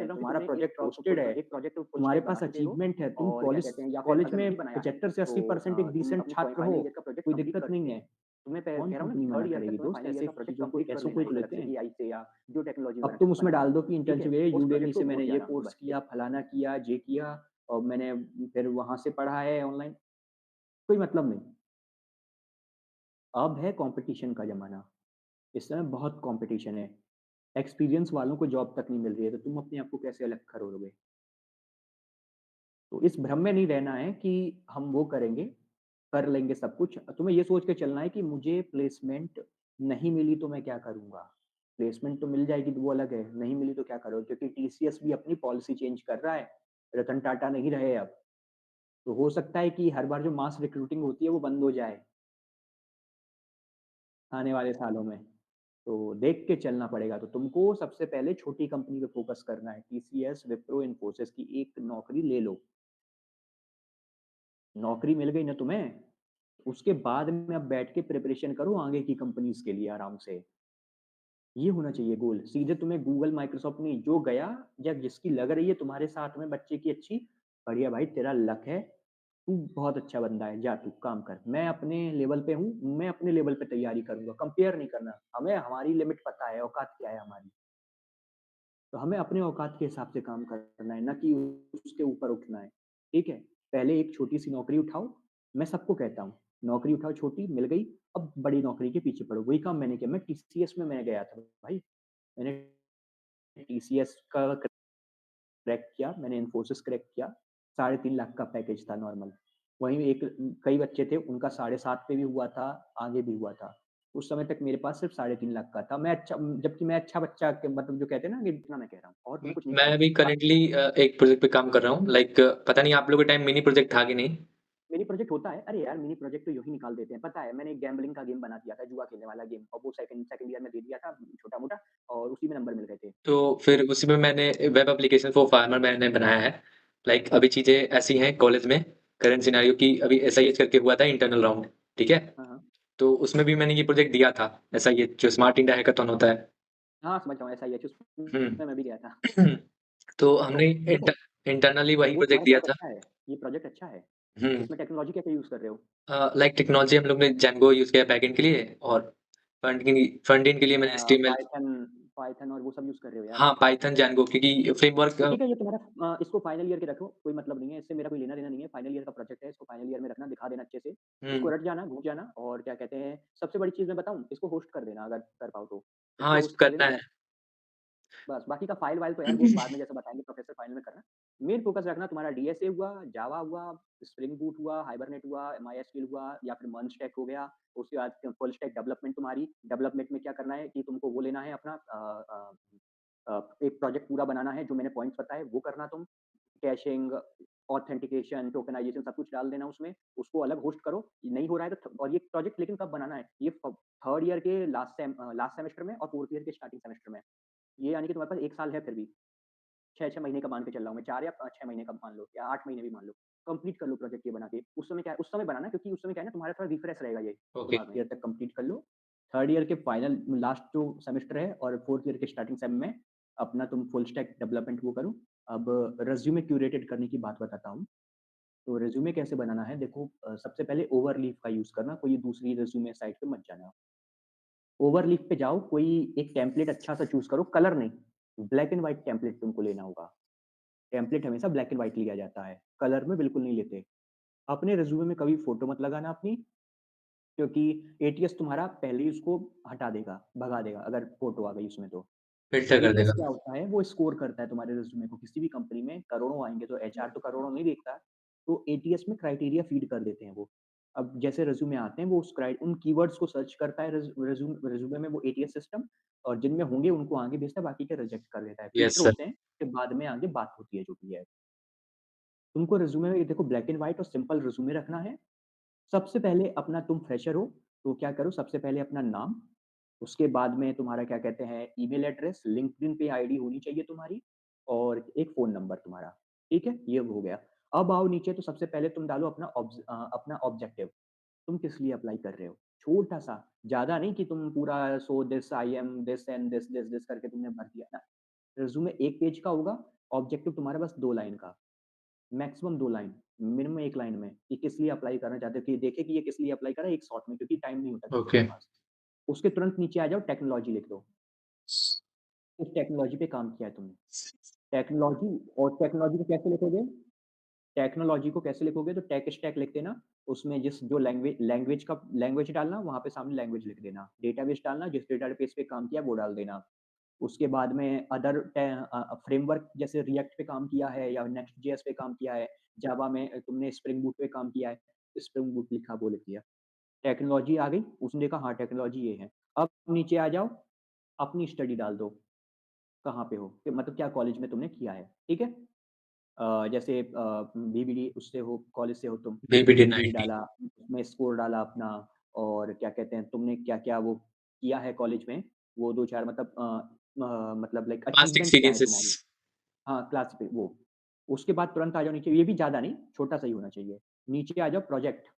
Speaker 4: में
Speaker 2: रहा हूँ कि
Speaker 4: तुम्हारा
Speaker 2: तुमने
Speaker 4: प्रोजेक्ट
Speaker 2: एक
Speaker 4: पोस्टेड है,
Speaker 2: एक प्रोजेक्ट फुल
Speaker 4: तुम्हारे
Speaker 2: स्टैक
Speaker 4: पास
Speaker 2: बना चुके हो
Speaker 4: अचीवमेंट है, तुम
Speaker 2: और क्या कहते हैं या फिर
Speaker 4: कॉलेज
Speaker 2: अगर
Speaker 4: में
Speaker 2: नहीं बनाया
Speaker 4: 75 से
Speaker 2: तो
Speaker 4: 80% एक
Speaker 2: तुम
Speaker 4: डिसेंट
Speaker 2: अपनी
Speaker 4: छात्र हो,
Speaker 2: फाइनल ईयर का प्रोजेक्ट
Speaker 4: कोई
Speaker 2: कंप्लीट
Speaker 4: दिक्कत
Speaker 2: करते
Speaker 4: नहीं
Speaker 2: हो।
Speaker 4: है।
Speaker 2: तो मैं
Speaker 4: कौन
Speaker 2: कह रहा हूँ ना
Speaker 4: कंपनी
Speaker 2: कि
Speaker 4: मना
Speaker 2: थर्ड ईयर
Speaker 4: करेगी
Speaker 2: तक तुम्हें
Speaker 4: दोस्त?
Speaker 2: फाइनल ईयर
Speaker 4: ऐसे
Speaker 2: का प्रोजेक्ट
Speaker 4: चीज़ों को
Speaker 2: कंप्लीट कर
Speaker 4: ऐसों
Speaker 2: लेना
Speaker 4: कोई
Speaker 2: है,
Speaker 4: तो
Speaker 2: मतलब
Speaker 4: लेते
Speaker 2: जैसे
Speaker 4: हैं।
Speaker 2: एआई से या जो टेक्नोलॉजी
Speaker 4: अब
Speaker 2: वगैरह
Speaker 4: तुम
Speaker 2: तुम
Speaker 4: उसमें
Speaker 2: बनाते
Speaker 4: डाल
Speaker 2: हो,
Speaker 4: दो कि
Speaker 2: ठीक है?
Speaker 4: इंटर्नशिप है,
Speaker 2: उस
Speaker 4: यूडेमी
Speaker 2: प्रोजेक्ट
Speaker 4: से
Speaker 2: को हो
Speaker 4: मैंने
Speaker 2: गया
Speaker 4: ये
Speaker 2: ना
Speaker 4: कोर्स
Speaker 2: बस
Speaker 4: किया,
Speaker 2: एक
Speaker 4: फलाना किया, ये किया और मैंने फिर वहाँ से पढ़ा है ऑनलाइन, कोई मतलब नहीं। अब है कॉम्पिटिशन का ज़माना, इस समय बहुत कॉम्पिटिशन है। एक्सपीरियंस वालों को जॉब तक नहीं मिल रही है, तो तुम अपने आप को कैसे अलग करोगे? तो इस भ्रम में नहीं रहना है कि हम वो करेंगे, कर लेंगे सब कुछ। तुम्हें ये सोच के चलना है कि मुझे प्लेसमेंट नहीं मिली तो मैं क्या करूँगा? प्लेसमेंट तो मिल जाएगी तो वो अलग है, नहीं मिली तो क्या करोगे? क्योंकि टीसीएस भी अपनी पॉलिसी चेंज कर रहा है, रतन टाटा नहीं रहे अब। तो हो सकता है कि हर बार जो मास रिक्रूटिंग होती है वो बंद हो जाए, आने वाले सालों में। तो देख के चलना पड़ेगा, तो तुमको सबसे पहले छोटी कंपनी पे फ़ोकस करना है, टीसीएस, विप्रो, इन्फोसिस की एक नौकरी ले लो। नौकरी मिल गई ना तुम्हें, उसके बाद में अब बैठ के प्रिपरेशन करो आगे की कंपनीज़ के लिए आराम से। ये होना चाहिए गोल। सीधे तुम्हें गूगल, माइक्रोसॉफ्ट नहीं, जो गया या जिसकी लग रही है तुम्हारे साथ में बच्चे की अच्छी, बढ़िया भाई तेरा लक है, तू बहुत अच्छा बंदा है, जा तू काम कर। मैं अपने लेवल पे हूँ, मैं अपने लेवल पे तैयारी करूँगा, कंपेयर नहीं करना। हमें हमारी लिमिट पता है, औकात क्या है हमारी। तो हमें अपने औकात के हिसाब से काम करना है, ना कि उसके ऊपर उठना है, ठीक है? पहले एक छोटी-सी नौकरी उठाओ, मैं सबको कहता हूँ, नौकरी उठाओ छोटी, मिल गई, अब बड़ी नौकरी के पीछे पड़ो। वही काम मैंने किया, मैं टीसीएस में मैं गया था भाई, मैंने टीसीएस का क्रैक किया, मैंने इन्फोसिस क्रैक किया, 3.5 लाख का पैकेज था नॉर्मल। वहीं एक कई बच्चे थे, उनका 7.5 पे भी हुआ था, आगे भी हुआ था। उस समय तक मेरे पास सिर्फ 3.5 लाख का था। मैं अच्छा जबकि मैं अच्छा बच्चा के मतलब जो कहते हैं ना कि इतना मैं कह रहा हूँ और मैं कुछ नहीं
Speaker 3: मैं
Speaker 4: चाहता।
Speaker 3: अभी करंटली एक प्रोजेक्ट पे काम कर रहा हूँ, लाइक पता नहीं आप लोगों के टाइम मिनी प्रोजेक्ट था कि नहीं?
Speaker 4: मिनी प्रोजेक्ट होता है, अरे यार मिनी प्रोजेक्ट तो यूँ ही निकाल देते हैं। पता है मैंने एक गैम्बलिंग का गेम बना दिया था, जुआ खेलने वाला गेम और वो सेकंड सेकंड ईयर में दे दिया था छोटा-मोटा और उसी में नंबर मिल गए थे।
Speaker 3: तो फिर उसी में मैंने वेब एप्लीकेशन फॉर फार्मर मैंने बनाया है। लाइक अभी चीज़ें ऐसी हैं कॉलेज में करंट सिनेरियो की, अभी एसआईएच करके हुआ था इंटरनल राउंड, ठीक है?
Speaker 4: हाँ, हाँ।
Speaker 3: तो उसमें भी मैंने ये प्रोजेक्ट दिया था, एसआईएच जो स्मार्ट इंडिया हैकाथॉन होता है।
Speaker 4: हाँ, समझ रहा हूँ एसआईएच
Speaker 3: हुँ।
Speaker 4: उसमें मैं भी गया था।
Speaker 3: तो
Speaker 4: तो
Speaker 3: हमने
Speaker 4: देखो,
Speaker 3: इंटरनली वही
Speaker 4: वो
Speaker 3: प्रोजेक्ट
Speaker 4: तुम्हारे
Speaker 3: दिया
Speaker 4: पास
Speaker 3: था।
Speaker 4: अच्छा है, ये प्रोजेक्ट अच्छा है।
Speaker 3: हुँ।
Speaker 4: इसमें टेक्नोलॉजी क्या-क्या यूज़ कर रहे हो?
Speaker 3: लाइक टेक्नोलॉजी हम लोग ने जेंगो यूज़ किया बैकएंड के लिए और फ्रंट एंड के लिए मैंने एचटीएमएल।
Speaker 4: पाइथन पाइथन और वो सब यूज़ कर रहे हो यार।
Speaker 3: हाँ, पाइथन, जेंगो क्योंकि फ्रेमवर्क
Speaker 4: तो ठीक है ये तुम्हारा इसको फाइनल ईयर के रखो, कोई मतलब नहीं है, इससे मेरा कोई लेना-देना नहीं है, फाइनल ईयर का प्रोजेक्ट है, इसको फाइनल ईयर में रखना, दिखा देना अच्छे से। इसको
Speaker 3: हुँ।
Speaker 4: रट जाना, घुस जाना और क्या कहते हैं, सबसे बड़ी चीज़ मैं बताऊँ, इसको होस्ट कर देना अगर कर पाओ तो।
Speaker 3: हाँ,
Speaker 4: इसको
Speaker 3: इसको
Speaker 4: होस्ट कर
Speaker 3: करना
Speaker 4: देना,
Speaker 3: है।
Speaker 4: बस बाकी का फाइल-वाइल तो यार वो बाद में जैसे बताएँगे प्रोफेसर फाइनल में करना। मेन फ़ोकस रखना तुम्हारा डीएसए हुआ, जावा हुआ, स्प्रिंग बूट हुआ, हाइबरनेट हुआ, मायस्क्यूएल हुआ या फिर मर्ज स्टैक हो गया। उसके बाद फुल स्टैक डेवलपमेंट तुम्हारी, डेवलपमेंट में क्या करना है कि तुमको वो लेना है अपना एक प्रोजेक्ट पूरा बनाना है, जो मैंने पॉइंट्स बताए वो करना तुम। कैशिंग, ऑथेंटिकेशन, टोकनाइज़ेशन सब कुछ डाल देना उसमें, उसको अलग होस्ट करो, नहीं हो रहा है तो और ये प्रोजेक्ट लेकिन कब बनाना है? ये 3rd ईयर के लास्ट सेमेस्टर में और 4th ईयर के स्टार्टिंग सेमेस्टर में। ये यानी कि तुम्हारे पास 1 साल है फिर भी, 6-6 महीने का मान के चल रहा हूँ मैं, 4 या 6 महीने का मान लो या 8 महीने भी मान लो। कंप्लीट कर लो प्रोजेक्ट ये बना के। उस समय क्या है उस समय बनाना क्योंकि उस समय क्या है ना तुम्हारा थोड़ा रिफ्रेश रहेगा ये
Speaker 3: ओके।
Speaker 4: दिमाग में। ईयर तक कंप्लीट कर लो। 3rd ईयर के फाइनल लास्ट जो सेमेस्टर है और 4th ईयर के स्टार्टिंग सेम में अपना तुम फुल स्टैक डेवलपमेंट वो करो। अब रिज़्यूमे क्यूरेटेड करने की बात बताता हूँ। तो रिज़्यूमे कैसे बनाना है देखो सबसे पहले ओवरलीफ का यूज़ करना, कोई दूसरी रिज़्यूमे साइट पे मत जाना। ओवरलीफ पे जाओ, कोई एक टेम्पलेट अच्छा सा चूज़ करो, कलर नहीं, ब्लैक एंड व्हाइट टेम्पलेट तुमको लेना होगा। टेम्पलेट हमेशा ब्लैक एंड व्हाइट लिया जाता है, कलर में बिल्कुल नहीं लेते। अपने रिज़्यूमे में कभी फ़ोटो मत लगाना अपनी, क्योंकि एटीएस तुम्हारा पहले ही उसको हटा देगा, भगा देगा अगर फ़ोटो आ गई उसमें तो।
Speaker 3: फ़िल्टर कर
Speaker 4: एटीएस
Speaker 3: देगा।
Speaker 4: क्या होता है, वो स्कोर करता है तुम्हारे रिज़्यूमे को, किसी भी कंपनी में करोड़ों आएँगे तो एचआर तो करोड़ों नहीं देखता, तो एटीएस में क्राइटेरिया फ़ीड कर देते हैं वो। अब जैसे रिज़्यूमे आते हैं वो उन कीवर्ड्स को सर्च करता है रिज़्यूमे में वो एटीएस सिस्टम और जिनमें होंगे उनको आगे भेजता है, बाकी के रिजेक्ट कर देता है।
Speaker 3: Yes
Speaker 4: filter
Speaker 3: sir.
Speaker 4: होते हैं, फिर बाद में आगे बात होती है जो भी है। तुमको रिज़्यूमे में ये देखो ब्लैक एंड व्हाइट और सिंपल रिज़्यूमे रखना है। सबसे पहले अपना तुम फ्रेशर हो, तो क्या करो सबसे पहले अपना नाम, उसके बाद में तुम्हारा क्या कहते हैं ईमेल एड्रेस, लिंक्डइन पे आईडी होनी चाहिए तुम्हारी और एक फ़ोन नंबर तुम्हारा, ठीक है? ये हो गया। अब आओ नीचे तो सबसे पहले तुम डालो अपना ऑब्जेक्टिव, तुम किस लिए अप्लाई कर रहे हो? छोटा-सा, ज़्यादा नहीं कि तुम पूरा so this I am this and this करके तुमने भर दिया ना। रिज़्यूमे 1 पेज का होगा, ऑब्जेक्टिव तुम्हारा बस 2 लाइन का। मैक्सिमम 2 लाइन, मिनिमम 1 लाइन में, कि किस लिए अप्लाई करना चाहते हो, कि देखें कि ये किस लिए अप्लाई कर रहा है एक शॉट में क्योंकि टाइम नहीं होता किसी के
Speaker 3: ओके।
Speaker 4: पास। उसके तुरंत नीचे आ जाओ टेक्नोलॉजी लिख दो, किस टेक्नोलॉजी पे काम किया है तुमने। टेक्नोलॉजी और टेक्नोलॉजी को कैसे लिखोगे? टेक्नोलॉजी को कैसे लिखोगे तो टेक स्टैक लिख देना, उसमें जिस जो लैंग्वेज डालना, वहाँ पे सामने लैंग्वेज लिख देना। डेटाबेस डालना, जिस डेटाबेस पे काम किया वो डाल देना। उसके बाद में फ्रेमवर्क जैसे रिएक्ट पे काम किया है या नेक्स्ट जेएस पे काम किया है, जावा में तुमने स्प्रिंग बूट पे काम किया है, स्प्रिंग बूट लिखा वो लिख दिया। टेक्नोलॉजी आ गई, उसने कहा हाँ, टेक्नोलॉजी ये है। अब नीचे आ जाओ, अपनी स्टडी डाल दो, कहाँ पे हो? कि मतलब क्या कॉलेज में तुमने किया है, ठीक है? जैसे बीबीडी उससे हो, कॉलेज से हो तुम,
Speaker 3: बीपीटी
Speaker 4: बीबीडी
Speaker 3: 90।
Speaker 4: डाला, उसमें स्कोर डाला अपना और क्या कहते हैं, तुमने क्या-क्या वो किया है कॉलेज में, वो 2-4 मतलब मतलब लाइक
Speaker 3: पास्ट
Speaker 4: अचीवमेंट क्या है
Speaker 3: एक्सपीरियंसेस।
Speaker 4: तुम्हारी? हाँ, क्लास पे वो। उसके बाद तुरंत आ जाओ नीचे, ये भी ज़्यादा नहीं, छोटा-सा ही होना चाहिए। नीचे आ जाओ प्रोजेक्ट,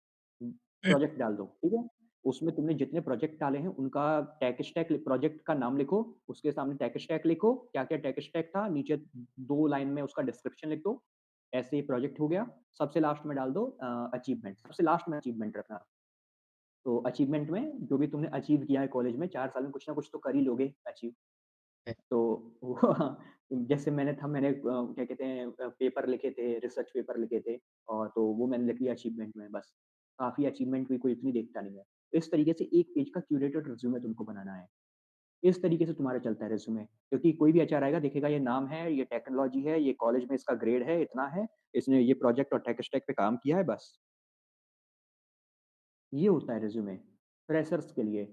Speaker 4: प्रोजेक्ट डाल दो, ठीक है? उसमें तुमने जितने प्रोजेक्ट डाले हैं, उनका टेक स्टैक प्रोजेक्ट का नाम लिखो, उसके सामने टेक स्टैक लिखो, क्या-क्या टेक स्टैक था, नीचे 2 लाइन में उसका डिस्क्रिप्शन लिख दो। ऐसे ये प्रोजेक्ट हो गया, सबसे लास्ट में डाल दो अचीवमेंट, सबसे लास्ट में अचीवमेंट रखना। तो अचीवमेंट में जो भी तुमने अचीव किया है कॉलेज में 4 साल में कुछ ना कुछ तो कर ही लोगे अचीव। तो वो जैसे मैंने क्या कहते हैं पेपर लिखे थे, रिसर्च पेपर लिखे थे और तो वो मैंने लिख लिया अचीवमेंट में बस। काफ़ी अचीवमेंट भी कोई इतनी देखता नहीं है। इस तरीके से 1 पेज का क्यूरेटेड रिज़्यूमे तुमको बनाना है। इस तरीके से तुम्हारा चलता है रिज़्यूमे क्योंकि कोई भी एचआर आएगा देखेगा ये नाम है, ये टेक्नोलॉजी है, ये कॉलेज में इसका ग्रेड है, इतना है, इसने ये प्रोजेक्ट और टेक स्टैक पे काम किया है बस। ये होता है रिज़्यूमे, फ्रेशर्स के लिए।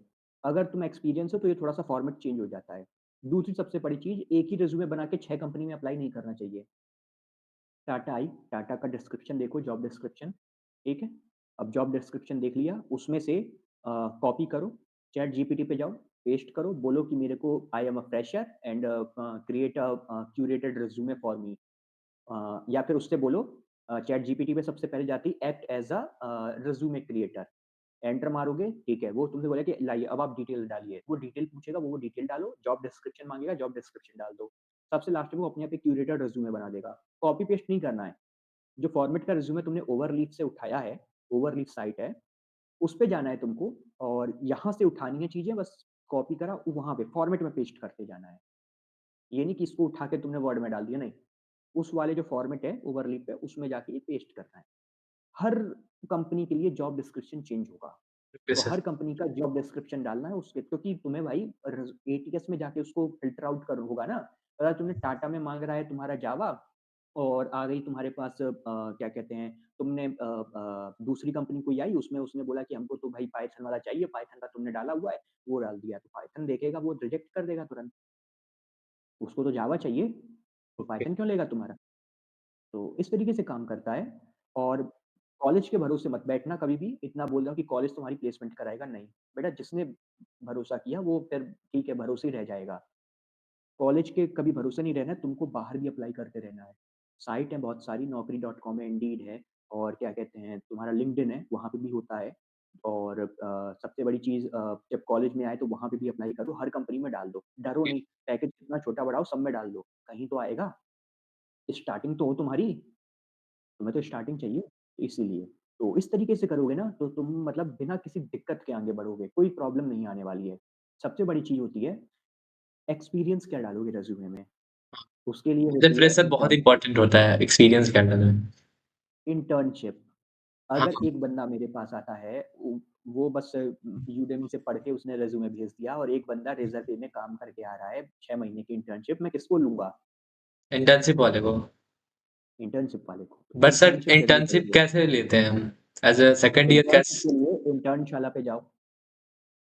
Speaker 4: अगर तुम एक्सपीरियंस हो तो ये थोड़ा-सा फॉर्मेट चेंज हो जाता है। दूसरी सबसे बड़ी चीज़ एक ही रिज़्यूमे बना के 6 कंपनी में अप्लाई नहीं करना चाहिए। टाटा आई, टाटा का डिस्क्रिप्शन देखो जॉब डिस्क्रिप्शन, ठीक है? अब जॉब डिस्क्रिप्शन देख लिया, उसमें से कॉपी करो, चैट जीपीटी पे जाओ, पेस्ट करो, बोलो कि मेरे को I am a fresher and create curated resume for me. या फिर उससे बोलो चैट जीपीटी पे सबसे पहले जाती act as a resume creator. Enter मारोगे, ठीक है, वो तुमसे बोलेगा कि लाइए अब आप डिटेल डालिए, वो डिटेल पूछेगा, वो डिटेल डालो, जॉब डिस्क्रिप्शन माँगेगा, जॉब डिस्क्रिप्शन डाल दो। सबसे लास्ट में वो अपने आप एक क्यूरेटेड रिज़्यूमे बना देगा। कॉपी पेस्ट नहीं करना है। जो फॉर्मेट का रिज़्यूमे तुमने ओवरलीफ से उठाया है, ओवरलीफ साइट है, उस पे जाना है तुमको और यहाँ से उठानी है चीज़ें बस कॉपी करा वहाँ पे फॉर्मेट में पेस्ट करते जाना है। ये नहीं कि इसको उठा के तुमने वर्ड में डाल दिया, नहीं। उस वाले जो फॉर्मेट है ओवरलीफ पे उसमें जाके ये पेस्ट करना है। हर कंपनी के लिए जॉब डिस्क्रिप्शन चेंज होगा।
Speaker 3: ओके
Speaker 4: तो
Speaker 3: सर।
Speaker 4: हर कंपनी का जॉब डिस्क्रिप्शन डालना है उसके क्योंकि तुम्हें भाई एटीएस में जाके उसको फ़िल्टर आउट कर होगा ना। अगर तुमने टाटा में माँग रहा है तुम्हारा जावा और आ गई तुम्हारे पास क्या कहते हैं तुमने दूसरी कंपनी कोई आई उसमें उसने बोला कि हमको तो भाई पाइथन वाला चाहिए, पाइथन का तुमने डाला हुआ है, वो डाल दिया। तो पाइथन देखेगा वो रिजेक्ट कर देगा तुरंत। उसको तो जावा चाहिए, तो
Speaker 3: ओके।
Speaker 4: पाइथन क्यों लेगा तुम्हारा? तो इस तरीके से काम करता है और कॉलेज के भरोसे मत बैठना कभी भी, इतना बोल रहा हूँ कि कॉलेज तुम्हारी प्लेसमेंट कराएगा, नहीं। बेटा जिसने भरोसा किया वो फिर ठीक है, भरोसे ही रह जाएगा। कॉलेज के कभी भरोसे नहीं रहना है, तुमको बाहर भी अप्लाई करते रहना है। साइट है बहुत सारी, नौकरी.com है, इंडीड है और क्या कहते हैं तुम्हारा लिंक्डइन है, वहाँ पे भी होता है और सबसे बड़ी चीज़ जब कॉलेज में आए तो वहाँ पे भी अप्लाई करो, हर कंपनी में डाल दो। डरो नहीं, पैकेज कितना छोटा-बड़ा हो सब में डाल दो, कहीं तो आएगा। स्टार्टिंग तो हो तुम्हारी। तुम्हें तो स्टार्टिंग चाहिए, इसीलिए। तो इस तरीके से करोगे ना, तो तुम मतलब बिना किसी दिक्कत के आगे बढ़ोगे, कोई प्रॉब्लम नहीं आने वाली है। सबसे बड़ी चीज़ होती है, एक्सपीरियंस क्या डालोगे रिज़्यूमे में? उसके लिए
Speaker 3: एज़ अ
Speaker 4: होती है
Speaker 3: फ्रेशर बहुत
Speaker 4: इंटर्नशिप।
Speaker 3: इम्पोर्टेंट होता है एक्सपीरियंस के अंडर में।
Speaker 4: इंटर्नशिप,
Speaker 3: हाँ,
Speaker 4: अगर एक बंदा मेरे पास आता है, वो बस यूडेमी से पढ़ के उसने रिज़्यूमे भेज दिया और एक बंदा रेज़र पे में काम करके आ रहा है, 6 महीने की इंटर्नशिप, मैं किसको लूँगा?
Speaker 3: इंटर्नशिप वाले को।
Speaker 4: इंटर्नशिप वाले को। तो
Speaker 3: बट सर
Speaker 4: इंटर्नशिप ज़रूर
Speaker 3: इंटर्नशिप
Speaker 4: करोगे।
Speaker 3: कैसे लेते हैं हम? As a second year
Speaker 4: internship
Speaker 3: कैस
Speaker 4: के लिए इंटर्नशाला पे जाओ।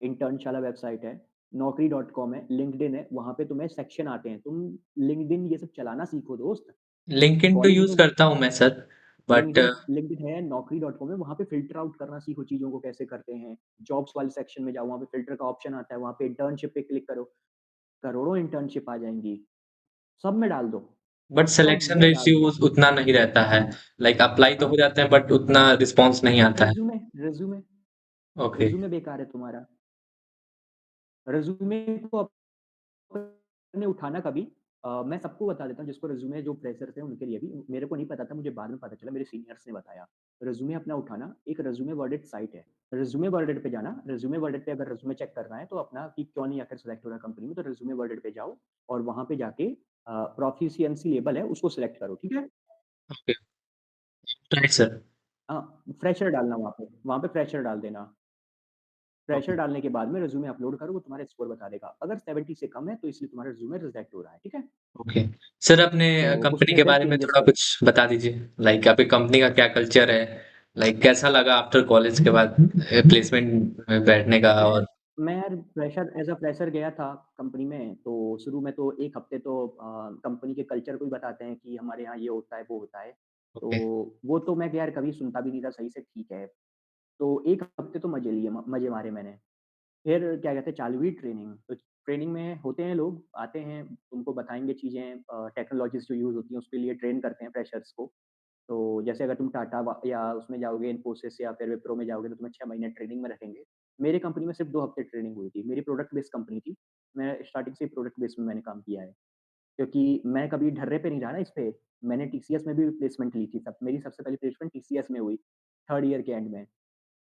Speaker 4: इंटर्नशाला वेबसाइट है, नौकरी.com है, लिंक्डइन है, वहाँ पे तुम्हें सेक्शन आते हैं। तुम लिंक्डइन ये सब चलाना सीखो दोस्त।
Speaker 3: लिंक्डइन तो
Speaker 4: कॉलेज में
Speaker 3: यूज़ करता हूँ मैं सर, बट
Speaker 4: लिंक्डइन लिंक्डइन है, नौकरी.com है, वहाँ पे फ़िल्टर आउट करना सीखो चीज़ों को कैसे करते हैं। जॉब्स वाले सेक्शन में जाओ, वहाँ पे फ़िल्टर का ऑप्शन आता है, वहाँ पे इंटर्नशिप पे क्लिक करो, करोड़ों इंटर्नशिप आ जाएँगी। सब में डाल दो,
Speaker 3: बट
Speaker 4: सब
Speaker 3: सिलेक्शन
Speaker 4: में डाल दो।
Speaker 3: रेशियो उतना नहीं रहता है। लाइक अप्लाई तो
Speaker 4: हाँ,
Speaker 3: हो जाते हैं बट उतना रिस्पॉन्स नहीं आता है।
Speaker 4: रिज़्यूमे रिज़्यूमे
Speaker 3: ओके,
Speaker 4: रिज़्यूमे बेकार है तुम्हारा। रिज़्यूमे को आपने उठाना कभी मैं सबको बता देता हूँ जिसको रिज़्यूमे जो फ्रेशर्स हैं उनके लिए भी, मेरे को नहीं पता था, मुझे बाद में पता चला, मेरे सीनियर्स ने बताया। रिज़्यूमे अपना उठाना, एक रिज़्यूमे वर्डेड साइट है। रिज़्यूमे वर्डेड पे जाना, रिज़्यूमे वर्डेड पे अगर रिज़्यूमे चेक करना है तो अपना कि क्यों नहीं आखिर सेलेक्ट हो रहा कंपनी में, तो रिज़्यूमे वर्डेड पे जाओ और वहाँ पे जाके प्रोफिशिएंसी लेवल है उसको सिलेक्ट करो, ठीक है?
Speaker 3: Okay, right sir.
Speaker 4: फ्रेशर डालना वहाँ पे फ्रेशर डाल देना। फ्रेशर
Speaker 3: ओके,
Speaker 4: डालने के बाद में रिज़्यूमे अपलोड करो, वो तुम्हारा स्कोर बता देगा। अगर 70 से कम है तो इसलिए तुम्हारा रिज़्यूमे रिजेक्ट हो रहा है, ठीक है?
Speaker 3: ओके। सर अपने
Speaker 4: तो
Speaker 3: कंपनी
Speaker 4: उसमें
Speaker 3: के
Speaker 4: फिर
Speaker 3: बारे में
Speaker 4: चेंजेस
Speaker 3: थोड़ा
Speaker 4: करो।
Speaker 3: कुछ बता दीजिए। लाइक आपकी कंपनी का क्या कल्चर है? लाइक कैसा लगा आफ्टर कॉलेज के बाद प्लेसमेंट में बैठने का
Speaker 4: मैं
Speaker 3: और
Speaker 4: मैं यार फ्रेशर एज़ अ फ्रेशर गया था कंपनी में, तो शुरू में तो 1 हफ्ते तो कंपनी के कल्चर को ही बताते हैं कि हमारे यहाँ ये होता है, वो होता है। तो
Speaker 3: ओके,
Speaker 4: वो तो मैं यार कभी सुनता भी नहीं था सही से, ठीक है। तो 1 हफ्ते तो मज़े लिए, म मज़े मारे मैंने। फिर क्या कहते हैं चालू हुई ट्रेनिंग, तो ट्रेनिंग में होते हैं लोग, आते हैं, तुमको बताएँगे चीज़ें टेक्नोलॉजीज़ जो यूज़ होती हैं उसके लिए ट्रेन करते हैं फ्रेशर्स को। तो जैसे अगर तुम टाटा या उसमें जाओगे इन्फोसिस या फिर विप्रो में जाओगे तो तुम्हें 6 महीने ट्रेनिंग में रखेंगे। मेरी कंपनी में सिर्फ़ 2 हफ्ते ट्रेनिंग हुई थी। मेरी प्रोडक्ट बेस्ड कंपनी थी। मैं स्टार्टिंग से ही प्रोडक्ट बेस में मैंने काम किया है। क्योंकि मैं कभी ढर्रे पे नहीं रहा ना इस पे। मैंने टीसीएस में भी प्लेसमेंट ली थी, सब मेरी सबसे पहली प्लेसमेंट टीसीएस में हुई, 3rd ईयर के एंड में।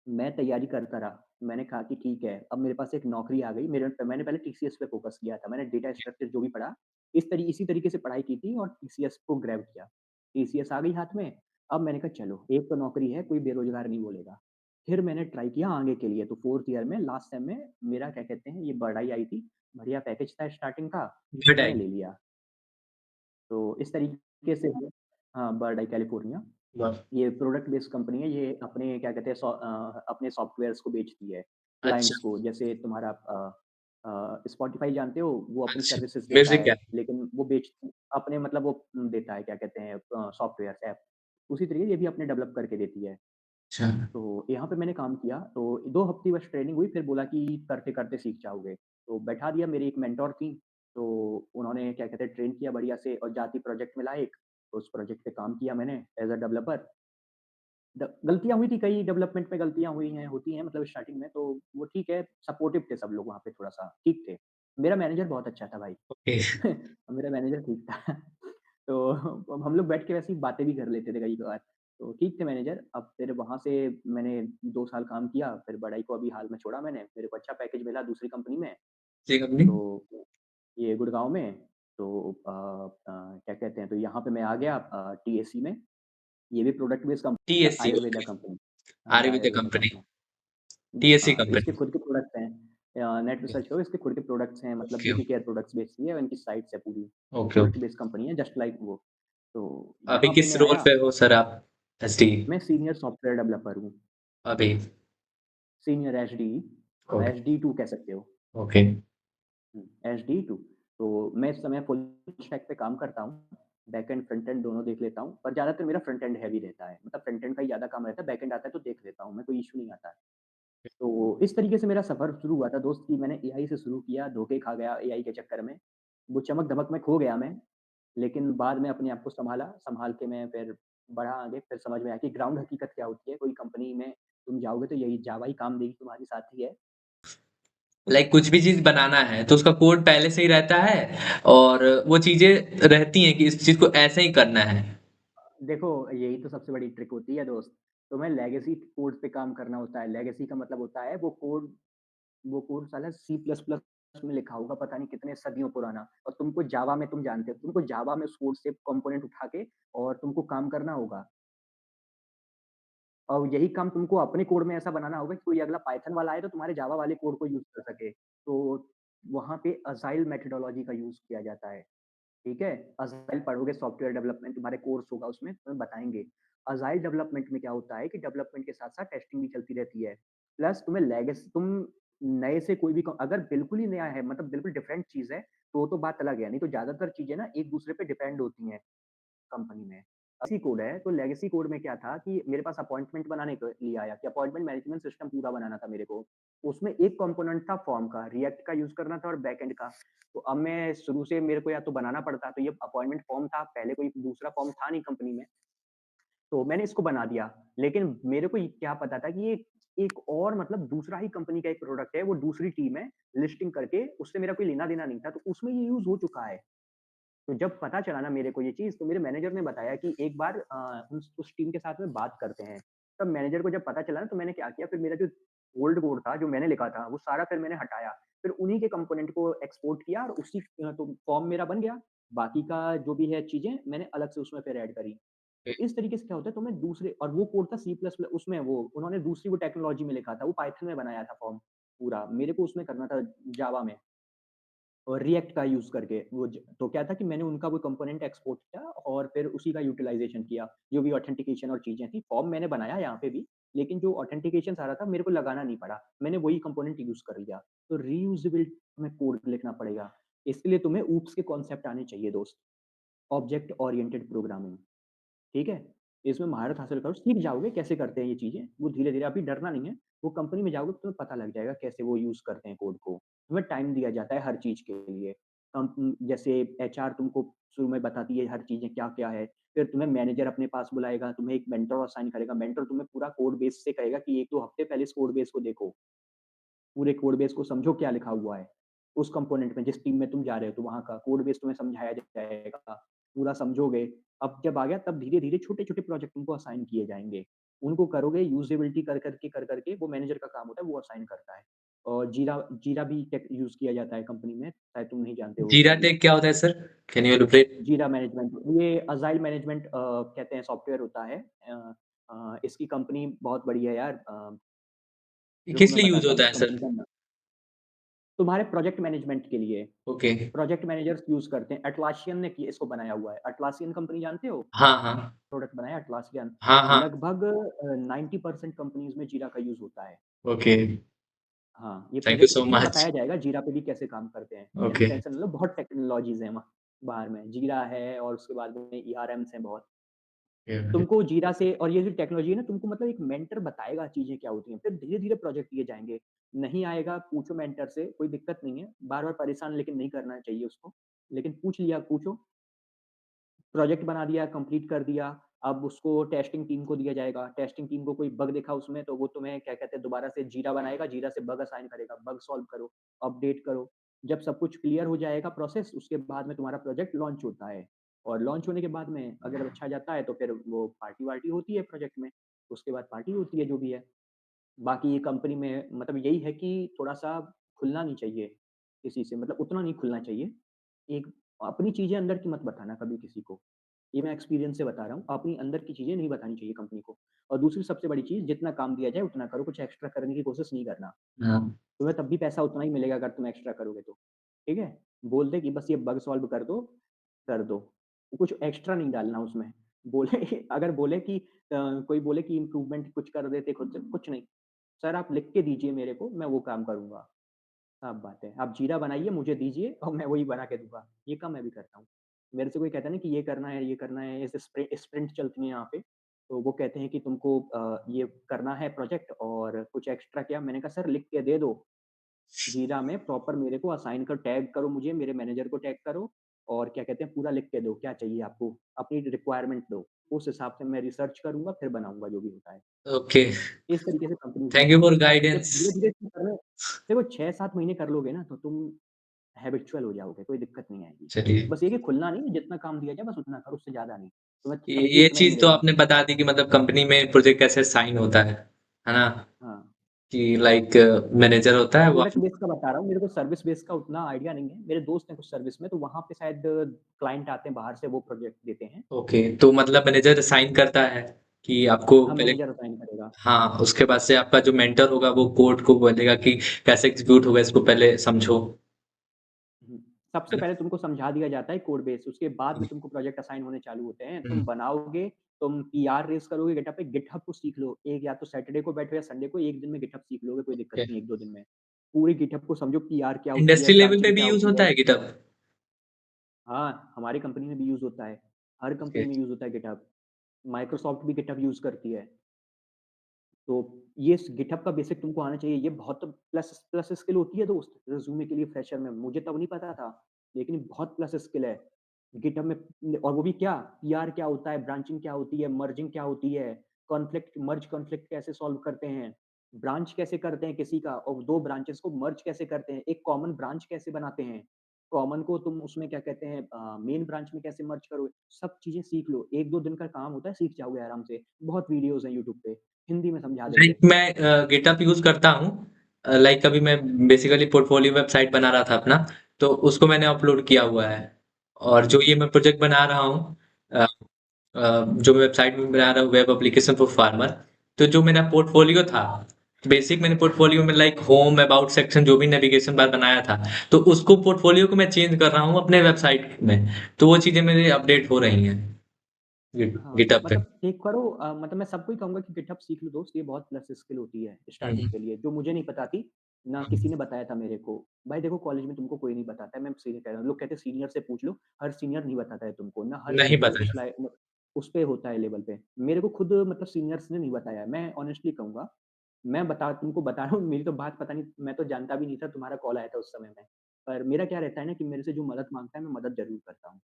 Speaker 4: मैं तैयारी करता रहा। मैंने कहा कि ठीक है, अब मेरे पास एक नौकरी आ गई। मैंने पहले टीसीएस पे फ़ोकस किया था। मैंने डेटा स्ट्रक्चर जो भी पढ़ा, इसी तरीके से पढ़ाई की थी और टीसीएस को ग्रैब किया। टीसीएस आ गई हाथ में, अब मैंने कहा चलो, एक तो नौकरी है, कोई बेरोज़गार नहीं बोलेगा। फिर मैंने ट्राई किया आगे के लिए, तो 4th ईयर में लास्ट सेम में मेरा क्या कहते हैं, ये बढ़ाई आई थी। बढ़िया पैकेज था स्टार्टिंग का,
Speaker 3: बट
Speaker 4: मैंने
Speaker 3: आई
Speaker 4: ले लिया। तो इस तरीके से हाँ, बर्ड आई कैलिफ़ोर्निया।
Speaker 3: वाह!
Speaker 4: ये प्रोडक्ट बेस्ड कंपनी है, ये अपने क्या कहते हैं अपने सॉफ्टवेयर्स को बेचती है, क्लाइंट्स
Speaker 3: अच्छा,
Speaker 4: को। जैसे तुम्हारा स्पॉटिफ़ाई जानते हो, वो अपनी
Speaker 3: अच्छा,
Speaker 4: सर्विसेज़ देता
Speaker 3: म्यूज़िक
Speaker 4: है,
Speaker 3: ऐप,
Speaker 4: लेकिन वो बेच अपने मतलब वो देता है क्या कहते हैं सॉफ्टवेयर्स ऐप। उसी तरीके ये भी अपने डेवलप करके देती है।
Speaker 3: अच्छा,
Speaker 4: तो यहाँ पे मैंने काम किया, तो 2 हफ्ते बस ट्रेनिंग हुई, फिर बोला कि करते-करते सीख जाओगे। तो बैठा दिया, मेरी एक मेंटर थी, तो उन्होंने क्या कहते हैं ट्रेन किया बढ़िया से और जाति प्रोजेक्ट मिला एक, तो उस प्रोजेक्ट पे काम किया मैंने एज़ अ डेवलपर। गलतियाँ हुई थी, कई डेवलपमेंट में गलतियाँ हुई हैं, होती हैं मतलब स्टार्टिंग में, तो वो ठीक है, सपोर्टिव थे सब लोग वहाँ पे थोड़ा-सा, ठीक थे। मेरा मैनेजर बहुत अच्छा था भाई।
Speaker 3: ओके,
Speaker 4: मेरा मैनेजर ठीक था। तो अब हम लोग बैठ के वैसे ही बातें भी कर लेते थे कई बार। तो ठीक थे मैनेजर। अब फिर वहाँ से मैंने 2 साल काम किया, फिर बड़ाई को अभी हाल में छोड़ा मैंने। मेरे को अच्छा पैकेज मिला दूसरी कंपनी में,
Speaker 3: जी कंपनी?
Speaker 4: तो ये गुड़गाँव में। तो क्या कहते हैं, तो यहाँ पे मैं आ गया टीएससी में। ये भी प्रोडक्ट बेस्ड कंपनी है,
Speaker 3: टीएससी
Speaker 4: आयुर्वेदा
Speaker 3: ओके,
Speaker 4: कंपनी। हाँ, ये
Speaker 3: Ayurveda
Speaker 4: Ayurveda
Speaker 3: company,
Speaker 4: company.
Speaker 3: TSC
Speaker 4: हाँ, इसके
Speaker 3: कंपनी,
Speaker 4: खुद के प्रोडक्ट्स हैं। नेट पे
Speaker 3: ओके,
Speaker 4: सर्च करो, इसके खुद के प्रोडक्ट्स हैं, मतलब
Speaker 3: ओके,
Speaker 4: ब्यूटी केयर प्रोडक्ट्स बेचती है और इनकी साइट्स है पूरी।
Speaker 3: Okay,
Speaker 4: product
Speaker 3: okay.
Speaker 4: Based company है जस्ट लाइक वो। तो
Speaker 3: अभी
Speaker 4: यहाँ पे
Speaker 3: किस
Speaker 4: मैं
Speaker 3: रोल
Speaker 4: आया,
Speaker 3: पे हो सर आप? एसडी
Speaker 4: मैं सीनियर सॉफ्टवेयर डेवलपर हूँ,
Speaker 3: अभी,
Speaker 4: सीनियर एचडी,
Speaker 3: ओके,
Speaker 4: एचडी2 कह सकते हो।
Speaker 3: ओके,
Speaker 4: एचडी2। तो मैं इस समय फुल स्टैक पे काम करता हूँ, बैक एंड फ्रंट एंड दोनों देख लेता हूँ, पर ज़्यादातर मेरा फ्रंट एंड हैवी रहता है, मतलब फ्रंट एंड का ही ज़्यादा काम रहता है, बैक एंड आता है तो देख लेता हूँ मैं, कोई इश्यू नहीं आता है। तो इस तरीके से मेरा सफ़र शुरू हुआ था दोस्त कि मैंने एआई से शुरू किया, धोखे खा गया एआई के चक्कर में। वो चमक-धमक में खो गया मैं, लेकिन बाद में अपने आप को सँभाला, सँभाल के मैं फिर बढ़ा आगे, फिर समझ में आया कि ग्राउंड हकीकत क्या होती है, कोई कंपनी में तुम जाओगे तो यही जावा ही काम देगी, तुम्हारे साथ ही है।
Speaker 3: लाइक कुछ भी चीज़ बनाना है तो उसका कोड पहले से ही रहता है और वो चीज़ें रहती हैं कि इस चीज़ को ऐसे ही करना है।
Speaker 4: देखो, यही तो सबसे बड़ी ट्रिक होती है दोस्त, तुम्हें लेगेसी कोड पे काम करना होता है। लेगेसी का मतलब होता है वो कोड साला सी प्लस प्लस में लिखा होगा, पता नहीं कितने सदियों पुराना, और तुमको जावा में, तुम जानते हो, तुमको जावा में उस कोड से कंपोनेंट उठा के और तुमको काम करना होगा। और यही काम तुमको अपने कोड में ऐसा बनाना होगा कि कोई अगला पाइथन वाला आए तो तुम्हारे जावा वाले कोड को यूज़ कर सके। तो वहाँ पे अजाइल मेथोडोलॉजी का यूज़ किया जाता है। ठीक है? अजाइल पढ़ोगे, सॉफ्टवेयर डेवलपमेंट तुम्हारे कोर्स होगा, उसमें तुम्हें बताएँगे। अजाइल डेवलपमेंट में क्या होता है कि डेवलपमेंट के साथ-साथ टेस्टिंग भी चलती रहती है। प्लस तुम नए से कोई भी अगर बिल्कुल ही नया है, मतलब बिल्कुल डिफरेंट चीज़ है, तो बात अलग है, नहीं तो ज़्यादातर चीज़ें ना एक दूसरे पे डिपेंड होती हैं कंपनी में। लेगेसी कोड है, तो लेगेसी कोड में क्या था कि मेरे पास अपॉइंटमेंट बनाने के लिए आया कि अपॉइंटमेंट मैनेजमेंट सिस्टम पूरा बनाना था मेरे को। उसमें एक कंपोनेंट था फॉर्म का, रिएक्ट का यूज़ करना था और बैकएंड का। तो अब मैं शुरू से मेरे को या तो बनाना पड़ता, तो ये अपॉइंटमेंट फॉर्म था, पहले कोई दूसरा फॉर्म था नहीं कंपनी में, तो मैंने इसको बना दिया। लेकिन मेरे को ये क्या पता था कि ये एक और मतलब दूसरा ही कंपनी का एक प्रोडक्ट है, वो दूसरी टीम है, लिस्टिंग करके, उससे मेरा कोई लेना-देना नहीं था, तो उसमें ये यूज़ हो चुका है। तो जब पता चला ना मेरे को ये चीज़, तो मेरे मैनेजर ने बताया कि एक बार उस टीम के साथ में बात करते हैं। तब मैनेजर को जब पता चला ना, तो मैंने क्या किया, फिर मेरा जो ओल्ड कोड था, जो मैंने लिखा था, वो सारा फिर मैंने हटाया। फिर उन्हीं के कंपोनेंट को एक्सपोर्ट किया और तो फॉर्म मेरा बन गया। बाकी का जो भी है चीज़ें, मैंने अलग से उसमें फिर ऐड करी। तो इस तरीके से क्या होता है, तुम्हें दूसरे, और वो कोड था सी प्लस प्लस, उसमें वो उन्होंने दूसरी वो टेक्नोलॉजी में लिखा था, वो पाइथन में बनाया था फॉर्म पूरा। मेरे को उसमें करना था जावा में। और रिएक्ट का यूज़ करके वो तो क्या था कि मैंने उनका वो कंपोनेंट एक्सपोर्ट किया और फिर उसी का यूटिलाइज़ेशन किया, जो भी ऑथेंटिकेशन और चीज़ें थी। फॉर्म मैंने बनाया यहाँ पे भी, लेकिन जो ऑथेंटिकेशन सारा था मेरे को लगाना नहीं पड़ा। मैंने वही कंपोनेंट यूज़ कर लिया। तो रीयूजेबल में कोड लिखना पड़ेगा। इसके लिए तुम्हें ऊप्स के कॉन्सेप्ट आने चाहिए दोस्त, ऑब्जेक्ट ओरिएंटेड प्रोग्रामिंग। ठीक है? इसमें महारत हासिल करो, सीख जाओगे कैसे करते हैं ये चीज़ें, वो धीरे-धीरे, अभी डरना नहीं है, वो कंपनी में जाओगे तो तुम्हें पता लग जाएगा कैसे वो यूज़ करते हैं कोड को। तुम्हें टाइम दिया जाता है हर चीज़ के लिए। जैसे एचआर तुमको शुरू में बताती है हर चीज़ें क्या-क्या है, फिर तुम्हें मैनेजर अपने पास बुलाएगा, तुम्हें एक मेंटर असाइन करेगा, मेंटर तुम्हें पूरा कोड बेस से कहेगा कि 1-2 हफ्ते पहले इस कोड बेस को देखो, पूरे कोड बेस को समझो क्या लिखा हुआ है। उस कंपोनेंट में जिस टीम में तुम जा रहे हो, तो वहाँ का कोड बेस तुम्हें समझाया जाएगा, पूरा समझोगे। अब जब आ गया तब धीरे-धीरे छोटे-छोटे प्रोजेक्ट तुमको असाइन किए जाएँगे। उनको करोगे यूज़ेबिलिटी कर कर के वो मैनेजर का काम होता है, वो असाइन करता है। और जीरा जीरा भी टेक यूज़ किया जाता है कंपनी में, शायद तुम नहीं जानते हो
Speaker 3: जीरा
Speaker 4: मे बी।
Speaker 3: टेक क्या होता है सर? Can you elaborate?
Speaker 4: जीरा मैनेजमेंट ये अजाइल मैनेजमेंट कहते हैं सॉफ्टवेयर होता है। इसकी कंपनी बहुत बड़ी है यार। रुको
Speaker 3: किस
Speaker 4: मैं
Speaker 3: लिए यूज़
Speaker 4: बताता हूँ
Speaker 3: होता
Speaker 4: इस
Speaker 3: है
Speaker 4: कंपनी
Speaker 3: सर?
Speaker 4: का नाम। तुम्हारे प्रोजेक्ट मैनेजमेंट के लिए
Speaker 3: ओके।
Speaker 4: प्रोजेक्ट मैनेजर्स यूज़ करते हैं। अटलासियन ने इसको बनाया हुआ है। अटलासियन कंपनी जानते हो?
Speaker 3: हाँ, हाँ।
Speaker 4: प्रोडक्ट बनाया अटलासियन।
Speaker 3: हाँ, हाँ।
Speaker 4: लगभग 90% कंपनीज़ में जीरा का यूज़ होता है।
Speaker 3: ओके।
Speaker 4: हाँ, ये
Speaker 3: थैंक यू
Speaker 4: प्रोजेक्ट
Speaker 3: सो
Speaker 4: इसमें
Speaker 3: मच।
Speaker 4: बताया जाएगा जीरा पे भी कैसे काम करते हैं।
Speaker 3: ओके।
Speaker 4: टेंशन ना लो, बहुत टेक्नोलॉजीज़ हैं वहाँ बाहर में। जीरा है और उसके बाद में ईआरएम्स हैं बहुत। तुमको जीरा से और ये जो टेक्नोलॉजी है ना, तुमको मतलब एक मेंटर बताएगा चीज़ें क्या होती हैं, फिर धीरे-धीरे प्रोजेक्ट दिए जाएँगे। नहीं आएगा पूछो मेंटर से, कोई दिक्कत नहीं है। बार-बार परेशान लेकिन नहीं करना चाहिए उसको। लेकिन पूछो, प्रोजेक्ट बना दिया, कंप्लीट कर दिया, अब उसको टेस्टिंग टीम को दिया जाएगा। टेस्टिंग टीम को कोई बग दिखा उसमें तो वो तुम्हें क्या कहते हैं दोबारा से जीरा बनाएगा, जीरा से बग असाइन करेगा, बग सॉल्व करो, अपडेट करो। जब सब कुछ क्लियर हो जाएगा प्रोसेस, उसके बाद में तुम्हारा प्रोजेक्ट लॉन्च होता है। और लॉन्च होने के बाद में अगर अच्छा जाता है तो फिर वो पार्टी-वार्टी होती है प्रोजेक्ट में, उसके बाद पार्टी होती है जो भी है। बाकी ये कंपनी में मतलब यही है कि थोड़ा-सा खुलना नहीं चाहिए किसी से, मतलब उतना नहीं खुलना चाहिए। एक अपनी चीज़ें अंदर की मत बताना कभी किसी को। ये मैं एक्सपीरियंस से बता रहा हूँ, अपनी अंदर की चीज़ें नहीं बतानी चाहिए कंपनी को। और दूसरी सबसे बड़ी चीज़, जितना काम दिया जाए उतना करो, कुछ एक्स्ट्रा करने की कोशिश नहीं करना।
Speaker 3: हाँ।
Speaker 4: तुम्हें तब भी पैसा उतना ही मिलेगा अगर तुम एक्स्ट्रा करोगे तो, ठीक है? बोल दे कि बस ये बग सॉल्व कर दो। कुछ एक्स्ट्रा नहीं डालना उसमें। बोले अगर बोले कि कोई बोले कि इम्प्रूवमेंट कुछ कर देते खुद से, कुछ नहीं। सर आप लिख के दीजिए मेरे को, मैं वो काम करूँगा। साफ बात है। आप जीरा बनाइए, मुझे दीजिए और मैं वही बना के दूँगा। ये काम मैं भी करता हूँ। मेरे से कोई कहता है ना कि ये करना है, ऐसे स्प्रिंट चलती है यहाँ पे। तो वो कहते हैं कि तुमको ये करना है प्रोजेक्ट और कुछ एक्स्ट्रा क्या? मैंने कहा सर लिख के दे दो। जीरा में प्रॉपर मेरे को असाइन कर टैग करो मुझे, मेरे मैनेजर को टैग करो और क्या कहते हैं पूरा लिख के दो, क्या चाहिए आपको? अपनी रिक्वायरमेंट दो। उस हिसाब से मैं रिसर्च करूँगा, फिर बनाऊँगा जो भी होता है।
Speaker 3: ओके।
Speaker 4: इस तरीके से companies
Speaker 3: thank
Speaker 4: work
Speaker 3: you for
Speaker 4: करती हैं। जब
Speaker 3: गाइडेंस।
Speaker 4: धीरे-धीरे तुम करने देखो 6-7 महीने कर लोगे ना, तो तुम हैबिचुअल हो जाओगे, कोई दिक्कत नहीं आएगी।
Speaker 3: चलिए।
Speaker 4: बस ये कि खुलना नहीं, जितना काम दिया जाए बस उतना करो, उससे ज़्यादा नहीं। तुम्हें
Speaker 3: ये
Speaker 4: तब भी
Speaker 3: ये
Speaker 4: उतना ही
Speaker 3: चीज़ तो
Speaker 4: मिलेगा।
Speaker 3: आपने बता दी कि मतलब कंपनी में प्रोजेक्ट कैसे साइन होता है ना?
Speaker 4: हाँ,
Speaker 3: कि लाइक मैनेजर होता
Speaker 4: मैं
Speaker 3: है वो।
Speaker 4: प्रोडक्ट बेस का बता रहा हूँ, मेरे को सर्विस बेस का उतना आइडिया नहीं है। मेरे दोस्त हैं कुछ सर्विस में, तो वहाँ पे शायद क्लाइंट आते हैं बाहर से, वो प्रोजेक्ट देते हैं।
Speaker 3: ओके, तो मतलब मैनेजर साइन करता है कि आपको
Speaker 4: हाँ,
Speaker 3: पहले।
Speaker 4: मैनेजर असाइन करेगा।
Speaker 3: हाँ, उसके बाद से आपका जो मेंटर होगा वो कोड को बोलेगा कि कैसे एग्ज़ीक्यूट होगा इसको पहले समझो,
Speaker 4: हुँ।
Speaker 3: है
Speaker 4: सबसे
Speaker 3: ना?
Speaker 4: पहले तुमको समझा दिया जाता है कोड बेस, उसके बाद
Speaker 3: हुँ,
Speaker 4: में तुमको प्रोजेक्ट असाइन होने चालू होते हैं। तुम
Speaker 3: हुँ,
Speaker 4: बनाओगे, तुम पीआर रेज़ करोगे गिटहब पे, गिटहब को सीख लो। एक या तो सैटरडे को बैठो या संडे को, 1 दिन में गिटहब सीख लोगे, कोई दिक्कत
Speaker 3: ओके।
Speaker 4: नहीं है 1-2 दिन में। पूरी गिटहब को समझो, पीआर क्या होती है,
Speaker 3: इंडस्ट्री लेवल पे
Speaker 4: ब्रांचिंग क्या
Speaker 3: भी यूज़
Speaker 4: होती
Speaker 3: होता
Speaker 4: है।
Speaker 3: है गिटहब?
Speaker 4: हाँ, हमारी कंपनी में भी यूज़ होता है। हर
Speaker 3: ओके,
Speaker 4: कंपनी में यूज़ होता है गिटहब। माइक्रोसॉफ्ट भी गिटहब यूज़ करती है। तो ये स गिटहब का बेसिक तुमको आना चाहिए, ये बहुत प्लस प्लस स्किल होती है दोस्त, रिज़्यूमे के लिए फ्रेशर में। मुझे तब नहीं पता था, लेकिन ये बहुत प्लस स्किल है। गिटहब में और वो भी क्या, पीआर क्या होता है, ब्रांचिंग क्या होती है, मर्जिंग क्या होती है, कॉन्फ्लिक्ट कैसे सॉल्व करते हैं, ब्रांच कैसे करते हैं किसी का और 2 ब्रांचेस को मर्ज कैसे करते हैं, एक कॉमन ब्रांच कैसे बनाते हैं, कॉमन को तुम उसमें क्या कहते हैं मेन ब्रांच में कैसे मर्ज करोगे, सब चीज़ें सीख लो। 1-2 दिन का काम होता है, सीख जाओगे आराम से। बहुत वीडियोज़ हैं यूट्यूब पे, हिंदी में समझा देंगे।
Speaker 3: लाइक मैं गिटहब यूज़ करता हूँ। लाइक अभी मैं बेसिकली पोर्टफोलियो वेबसाइट बना रहा था अपना, तो उसको मैंने अपलोड किया हुआ है। और जो ये मैं प्रोजेक्ट बना रहा हूँ अ जो मैं वेबसाइट में बना रहा हूँ वेब एप्लीकेशन फॉर फार्मर, तो जो मेरा पोर्टफोलियो था, बेसिक मैंने पोर्टफोलियो में लाइक होम, अबाउट सेक्शन जो भी नेविगेशन बार बनाया था, तो उसको पोर्टफोलियो को मैं चेंज कर रहा हूँ अपने वेबसाइट में, तो वो चीज़ें मेरे अपडेट हो रही हैं
Speaker 4: हाँ,
Speaker 3: गिटहब पे।
Speaker 4: मतलब ठीक करो मतलब मैं सबको ही कहूँगा कि गिटहब सीख लो दोस्त, ये बहुत प्लस स्किल होती है
Speaker 3: हुँ,
Speaker 4: स्टार्टिंग के लिए, जो मुझे नहीं पता थी, ना
Speaker 3: हुँ,
Speaker 4: किसी ने बताया था मेरे को। भाई देखो कॉलेज में तुमको कोई नहीं बताता है, मैं सीधे कह रहा हूँ, लोग कहते हैं सीनियर से पूछ लो, हर सीनियर नहीं बताता है तुमको, ना हर
Speaker 3: नहीं
Speaker 4: सीनियर
Speaker 3: पता है।
Speaker 4: उस पे होता है लेवल पे। मेरे को खुद मतलब सीनियर्स ने नहीं बताया, मैं ऑनेस्टली कहूँगा, मैं तुमको बता रहा हूँ, मेरी तो बात पता नहीं, मैं तो जानता भी नहीं था, तुम्हारा कॉल आया था उस समय में। पर मेरा क्या रहता है ना कि मेरे से जो मदद माँगता है, मैं मदद ज़रूर करता हूँ।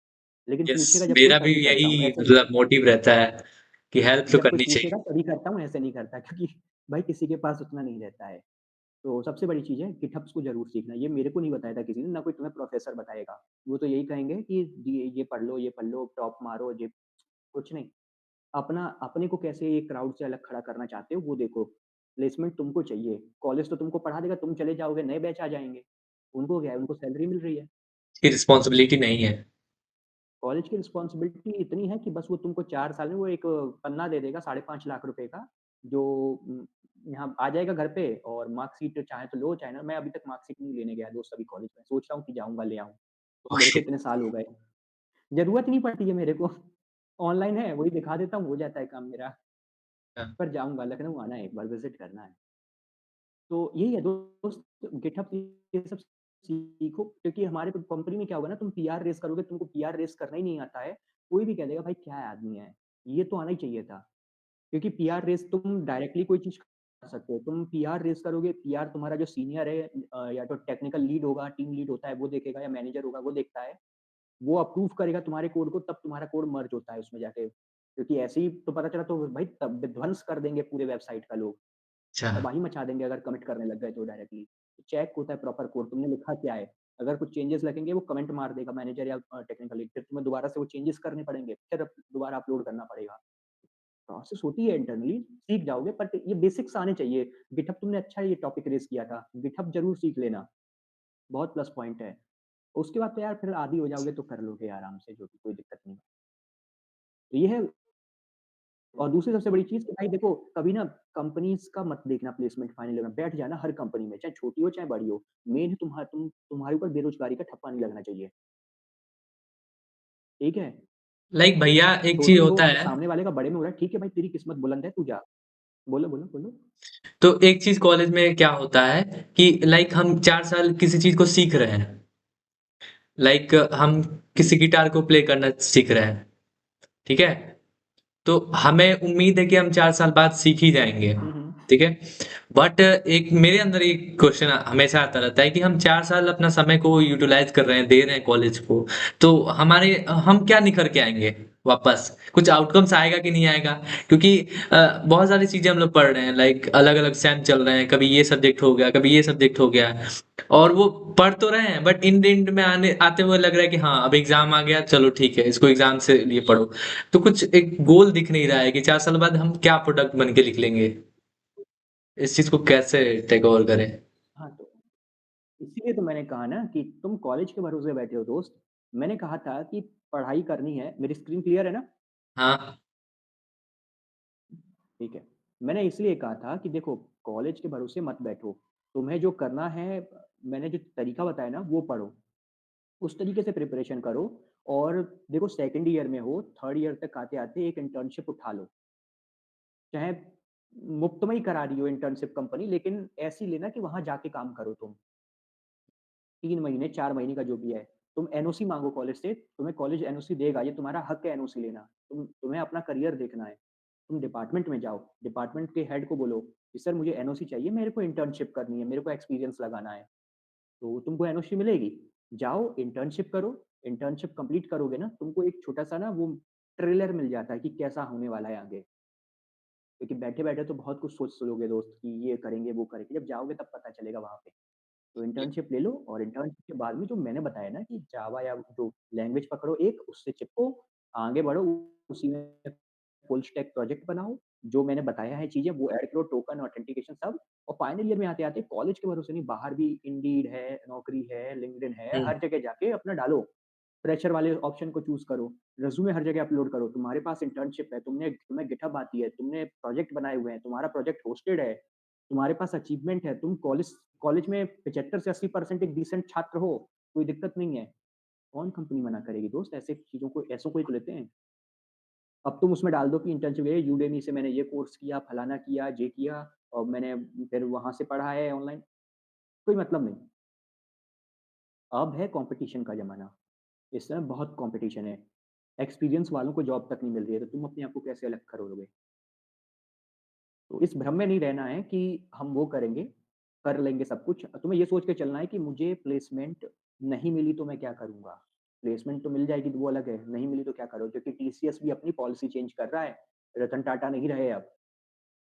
Speaker 4: लेकिन
Speaker 3: यस,
Speaker 4: पूछेगा जब कोई
Speaker 3: मेरा भी
Speaker 4: तभी करता हूँ,
Speaker 3: यही
Speaker 4: ऐसे नहीं
Speaker 3: मतलब
Speaker 4: करता।
Speaker 3: मोटिव रहता है कि हेल्प तो
Speaker 4: जब कोई
Speaker 3: करनी चाहिए।
Speaker 4: पूछेगा तभी करता हूँ, ऐसे नहीं करता क्योंकि भाई किसी के पास उतना नहीं रहता है। तो सबसे बड़ी चीज़ है गिटहब्स को ज़रूर सीखना। ये मेरे को नहीं बताया था किसी ने, ना कोई तुम्हें प्रोफ़ेसर बताएगा। वो तो यही कहेंगे कि ये पढ़ लो, टॉप मारो, ये कुछ नहीं। अपना अपने को कैसे ये क्राउड से अलग खड़ा करना चाहते हो वो देखो। प्लेसमेंट तुमको चाहिए, कॉलेज तो तुमको पढ़ा देगा, तुम चले जाओगे, नए बैच आ जाएँगे। उनको क्या है, उनको सैलरी मिल रही है।
Speaker 3: की रिस्पॉन्सिबिलिटी नहीं है।
Speaker 4: कॉलेज की रिस्पॉन्सिबिलिटी इतनी है कि बस वो तुमको 4 साल में वो एक पन्ना दे देगा 5.5 लाख रुपए का, जो यहाँ आ जाएगा घर पे और मार्कशीट चाहे तो लो, चाहे ना। मैं अभी तक मार्कशीट नहीं लेने गया दोस्त अभी कॉलेज में, सोच रहा हूँ कि जाऊँगा ले आऊँ। क्योंकि
Speaker 3: ओह
Speaker 4: मेरे को
Speaker 3: शिट!
Speaker 4: इतने साल हो गए, ज़रूरत नहीं पड़ती है मेरे को। ऑनलाइन है, वही दिखा देता हूँ, हो जाता है काम मेरा।
Speaker 3: हाँ,
Speaker 4: पर जाऊँगा, लखनऊ आना है एक बार, विज़िट करना है। तो यही है दोस्त, गिटहब ये सब सीखो, क्योंकि हमारे कंपनी में क्या होगा ना, तुम पीआर रेज़ करोगे, तुमको पीआर रेज़ करना ही नहीं आता है, कोई भी कह देगा भाई क्या आदमी है, ये तो आना ही चाहिए था। क्योंकि पीआर रेज़ तुम डायरेक्टली कोई चीज़ कर सकते हो, तुम पीआर रेज़ करोगे, पीआर तुम्हारा जो सीनियर है या तो टेक्निकल लीड होगा, टीम लीड होता है वो देखेगा, या मैनेजर होगा वो देखता है, वो अप्रूव करेगा तुम्हारे कोड को, तब तुम्हारा कोड मर्ज होता है उसमें जाके। क्योंकि ऐसे ही तो पता चला तो भाई तब विध्वंस कर देंगे पूरे वेबसाइट का लोग।
Speaker 3: अच्छा,
Speaker 4: तबाही मचा देंगे अगर कमिट करने लग गए तो डायरेक्टली। चेक होता है प्रॉपर कोड, तुमने लिखा क्या है? अगर कुछ चेंजेस लगेंगे वो कमेंट मार देगा मैनेजर या टेक्निकल लीड, फिर तुम्हें दोबारा से वो चेंजेस करने पड़ेंगे, फिर दोबारा अपलोड करना पड़ेगा। प्रोसेस होती है इंटरनली, सीख जाओगे, बट ये बेसिक्स आने चाहिए। गिटहब तुमने अच्छा ये टॉपिक रेज़ किया था, गिटहब ज़रूर सीख लेना, बहुत प्लस पॉइंट है। उसके बाद तो यार फिर आदी हो जाओगे तो कर लोगे आराम से, जो कि कोई दिक्कत नहीं। तो ये है। और दूसरी सबसे बड़ी चीज़ कि भाई देखो, कभी ना कंपनीज़ का मत देखना प्लेसमेंट फाइनल ईयर में, बैठ जाना हर कंपनी में, चाहे छोटी हो चाहे बड़ी हो। मेन है तुम्हारे ऊपर बेरोज़गारी का ठप्पा नहीं लगना चाहिए, ठीक है?
Speaker 3: लाइक भैया एक चीज़
Speaker 4: छोटी हो,
Speaker 3: होता है,
Speaker 4: सामने वाले का बड़े में हो रहा है, ठीक है भाई तेरी किस्मत बुलंद है, तू जा। बोलो, बोलो, बोलो।
Speaker 3: तो एक चीज़ कॉलेज में क्या होता है कि लाइक हम 4 साल किसी चीज़ को सीख रहे हैं। लाइक हम किसी गिटार को प्ले करना सीख रहे हैं, ठीक है? तो हमें उम्मीद है कि हम 4 साल बाद सीख ही जाएँगे,
Speaker 4: हुँ, हुँ।
Speaker 3: ठीक है? बट एक मेरे अंदर एक क्वेश्चन हमेशा आता रहता है कि हम 4 साल अपना समय को यूटिलाइज़ कर रहे हैं, दे रहे हैं कॉलेज को, तो हम क्या निखर के आएँगे वापस? कुछ आउटकम्स आएगा कि नहीं आएगा? क्योंकि बहुत सारी चीज़ें हम लोग पढ़ रहे हैं, लाइक अलग-अलग सेम चल रहे हैं, कभी ये सब्जेक्ट हो गया, कभी ये सब्जेक्ट हो गया और वो पढ़ तो रहे हैं बट इन द एंड में आते हुए लग रहा है कि हाँ, अब एग्ज़ाम आ गया, चलो ठीक है, इसको एग्ज़ाम से लिए पढ़ो। तो कुछ एक गोल दिख नहीं रहा है कि 4 साल बाद हम क्या प्रोडक्ट बन के निकलेंगे? इस चीज़ को कैसे टेक ओवर करें?
Speaker 4: हाँ, तो इसीलिए तो मैंने कहा ना कि तुम कॉलेज के भरोसे बैठे हो दोस्त। मैंने कहा था कि पढ़ाई करनी है, मेरी स्क्रीन क्लियर है ना?
Speaker 3: हाँ,
Speaker 4: ठीक है। मैंने इसलिए कहा था कि देखो, कॉलेज के भरोसे मत बैठो। तुम्हें जो करना है, मैंने जो तरीका बताया ना वो पढ़ो। उस तरीके से प्रिपरेशन करो। और देखो, सेकंड ईयर में हो, थर्ड ईयर तक आते-आते एक इंटर्नशिप उठा लो। चाहे मुफ्त में ही करा रही हो इंटर्नशिप कंपनी, लेकिन ऐसी लेना कि वहाँ जाके काम करो तुम। 3 महीने, 4 महीने का जो भी है। तुम एनओसी माँगो कॉलेज से, तुम्हें कॉलेज एनओसी देगा, ये तुम्हारा हक है एनओसी लेना। तुम्हें अपना करियर देखना है। तुम डिपार्टमेंट में जाओ, डिपार्टमेंट के हेड को बोलो कि सर मुझे एनओसी चाहिए, मेरे को इंटर्नशिप करनी है, मेरे को एक्सपीरियंस लगाना है। तो तुमको एनओसी मिलेगी। जाओ इंटर्नशिप करो, इंटर्नशिप कंप्लीट करोगे ना, तुमको एक छोटा-सा ना वो ट्रेलर मिल जाता है कि कैसा होने वाला है आगे। क्योंकि बैठे-बैठे तो बहुत कुछ सोच लोगे दोस्त कि ये करेंगे, वो करेंगे, जब जाओगे तब पता चलेगा वहाँ पे। तो इंटर्नशिप ले लो, और इंटर्नशिप के बाद में जो मैंने बताया ना कि जावा या जो लैंग्वेज पकड़ो एक, उससे चिपको, आगे बढ़ो, उसी में फुल स्टैक प्रोजेक्ट बनाओ, जो मैंने बताया है चीज़ें वो ऐड करो, टोकन, ऑथेंटिकेशन सब। और फाइनल ईयर में आते-आते कॉलेज के भरोसे नहीं, बाहर भी इंडीड है, नौकरी है, लिंक्डइन है,
Speaker 3: हुँ,
Speaker 4: हर जगह जाके अपना डालो। फ्रेशर वाले ऑप्शन को चूज़ करो, रिज़्यूमे हर जगह अपलोड करो, तुम्हारे पास इंटर्नशिप है, तुम्हें गिटहब आती है, तुमने प्रोजेक्ट बनाए हुए हैं, तुम्हारा प्रोजेक्ट होस्टेड है, तुम्हारे पास अचीवमेंट है, तुम कॉलेज कॉलेज में 75 से 80% एक डिसेंट छात्र हो, कोई दिक्कत नहीं है। कौन कंपनी मना करेगी दोस्त, ऐसे चीज़ों को, ऐसों को ही तो लेते हैं। अब तुम उसमें डाल दो कि इंटर्नशिप है, यूडेमी से मैंने ये कोर्स किया, फलाना किया, ये किया, और मैंने फिर वहाँ से पढ़ा है ऑनलाइन, कोई मतलब नहीं। अब है कॉम्पिटिशन का ज़माना, इस समय बहुत कॉम्पिटिशन है। एक्सपीरियंस वालों को जॉब तक नहीं मिल रही है, तो तुम अपने आप को कैसे अलग करोगे? तो इस भ्रम में नहीं रहना है कि हम वो करेंगे, कर लेंगे सब कुछ। तुम्हें ये सोच के चलना है कि मुझे प्लेसमेंट नहीं मिली तो मैं क्या करूँगा? प्लेसमेंट तो मिल जाएगी तो वो अलग है, नहीं मिली तो क्या करोगे? क्योंकि टीसीएस भी अपनी पॉलिसी चेंज कर रहा है, रतन टाटा नहीं रहे अब।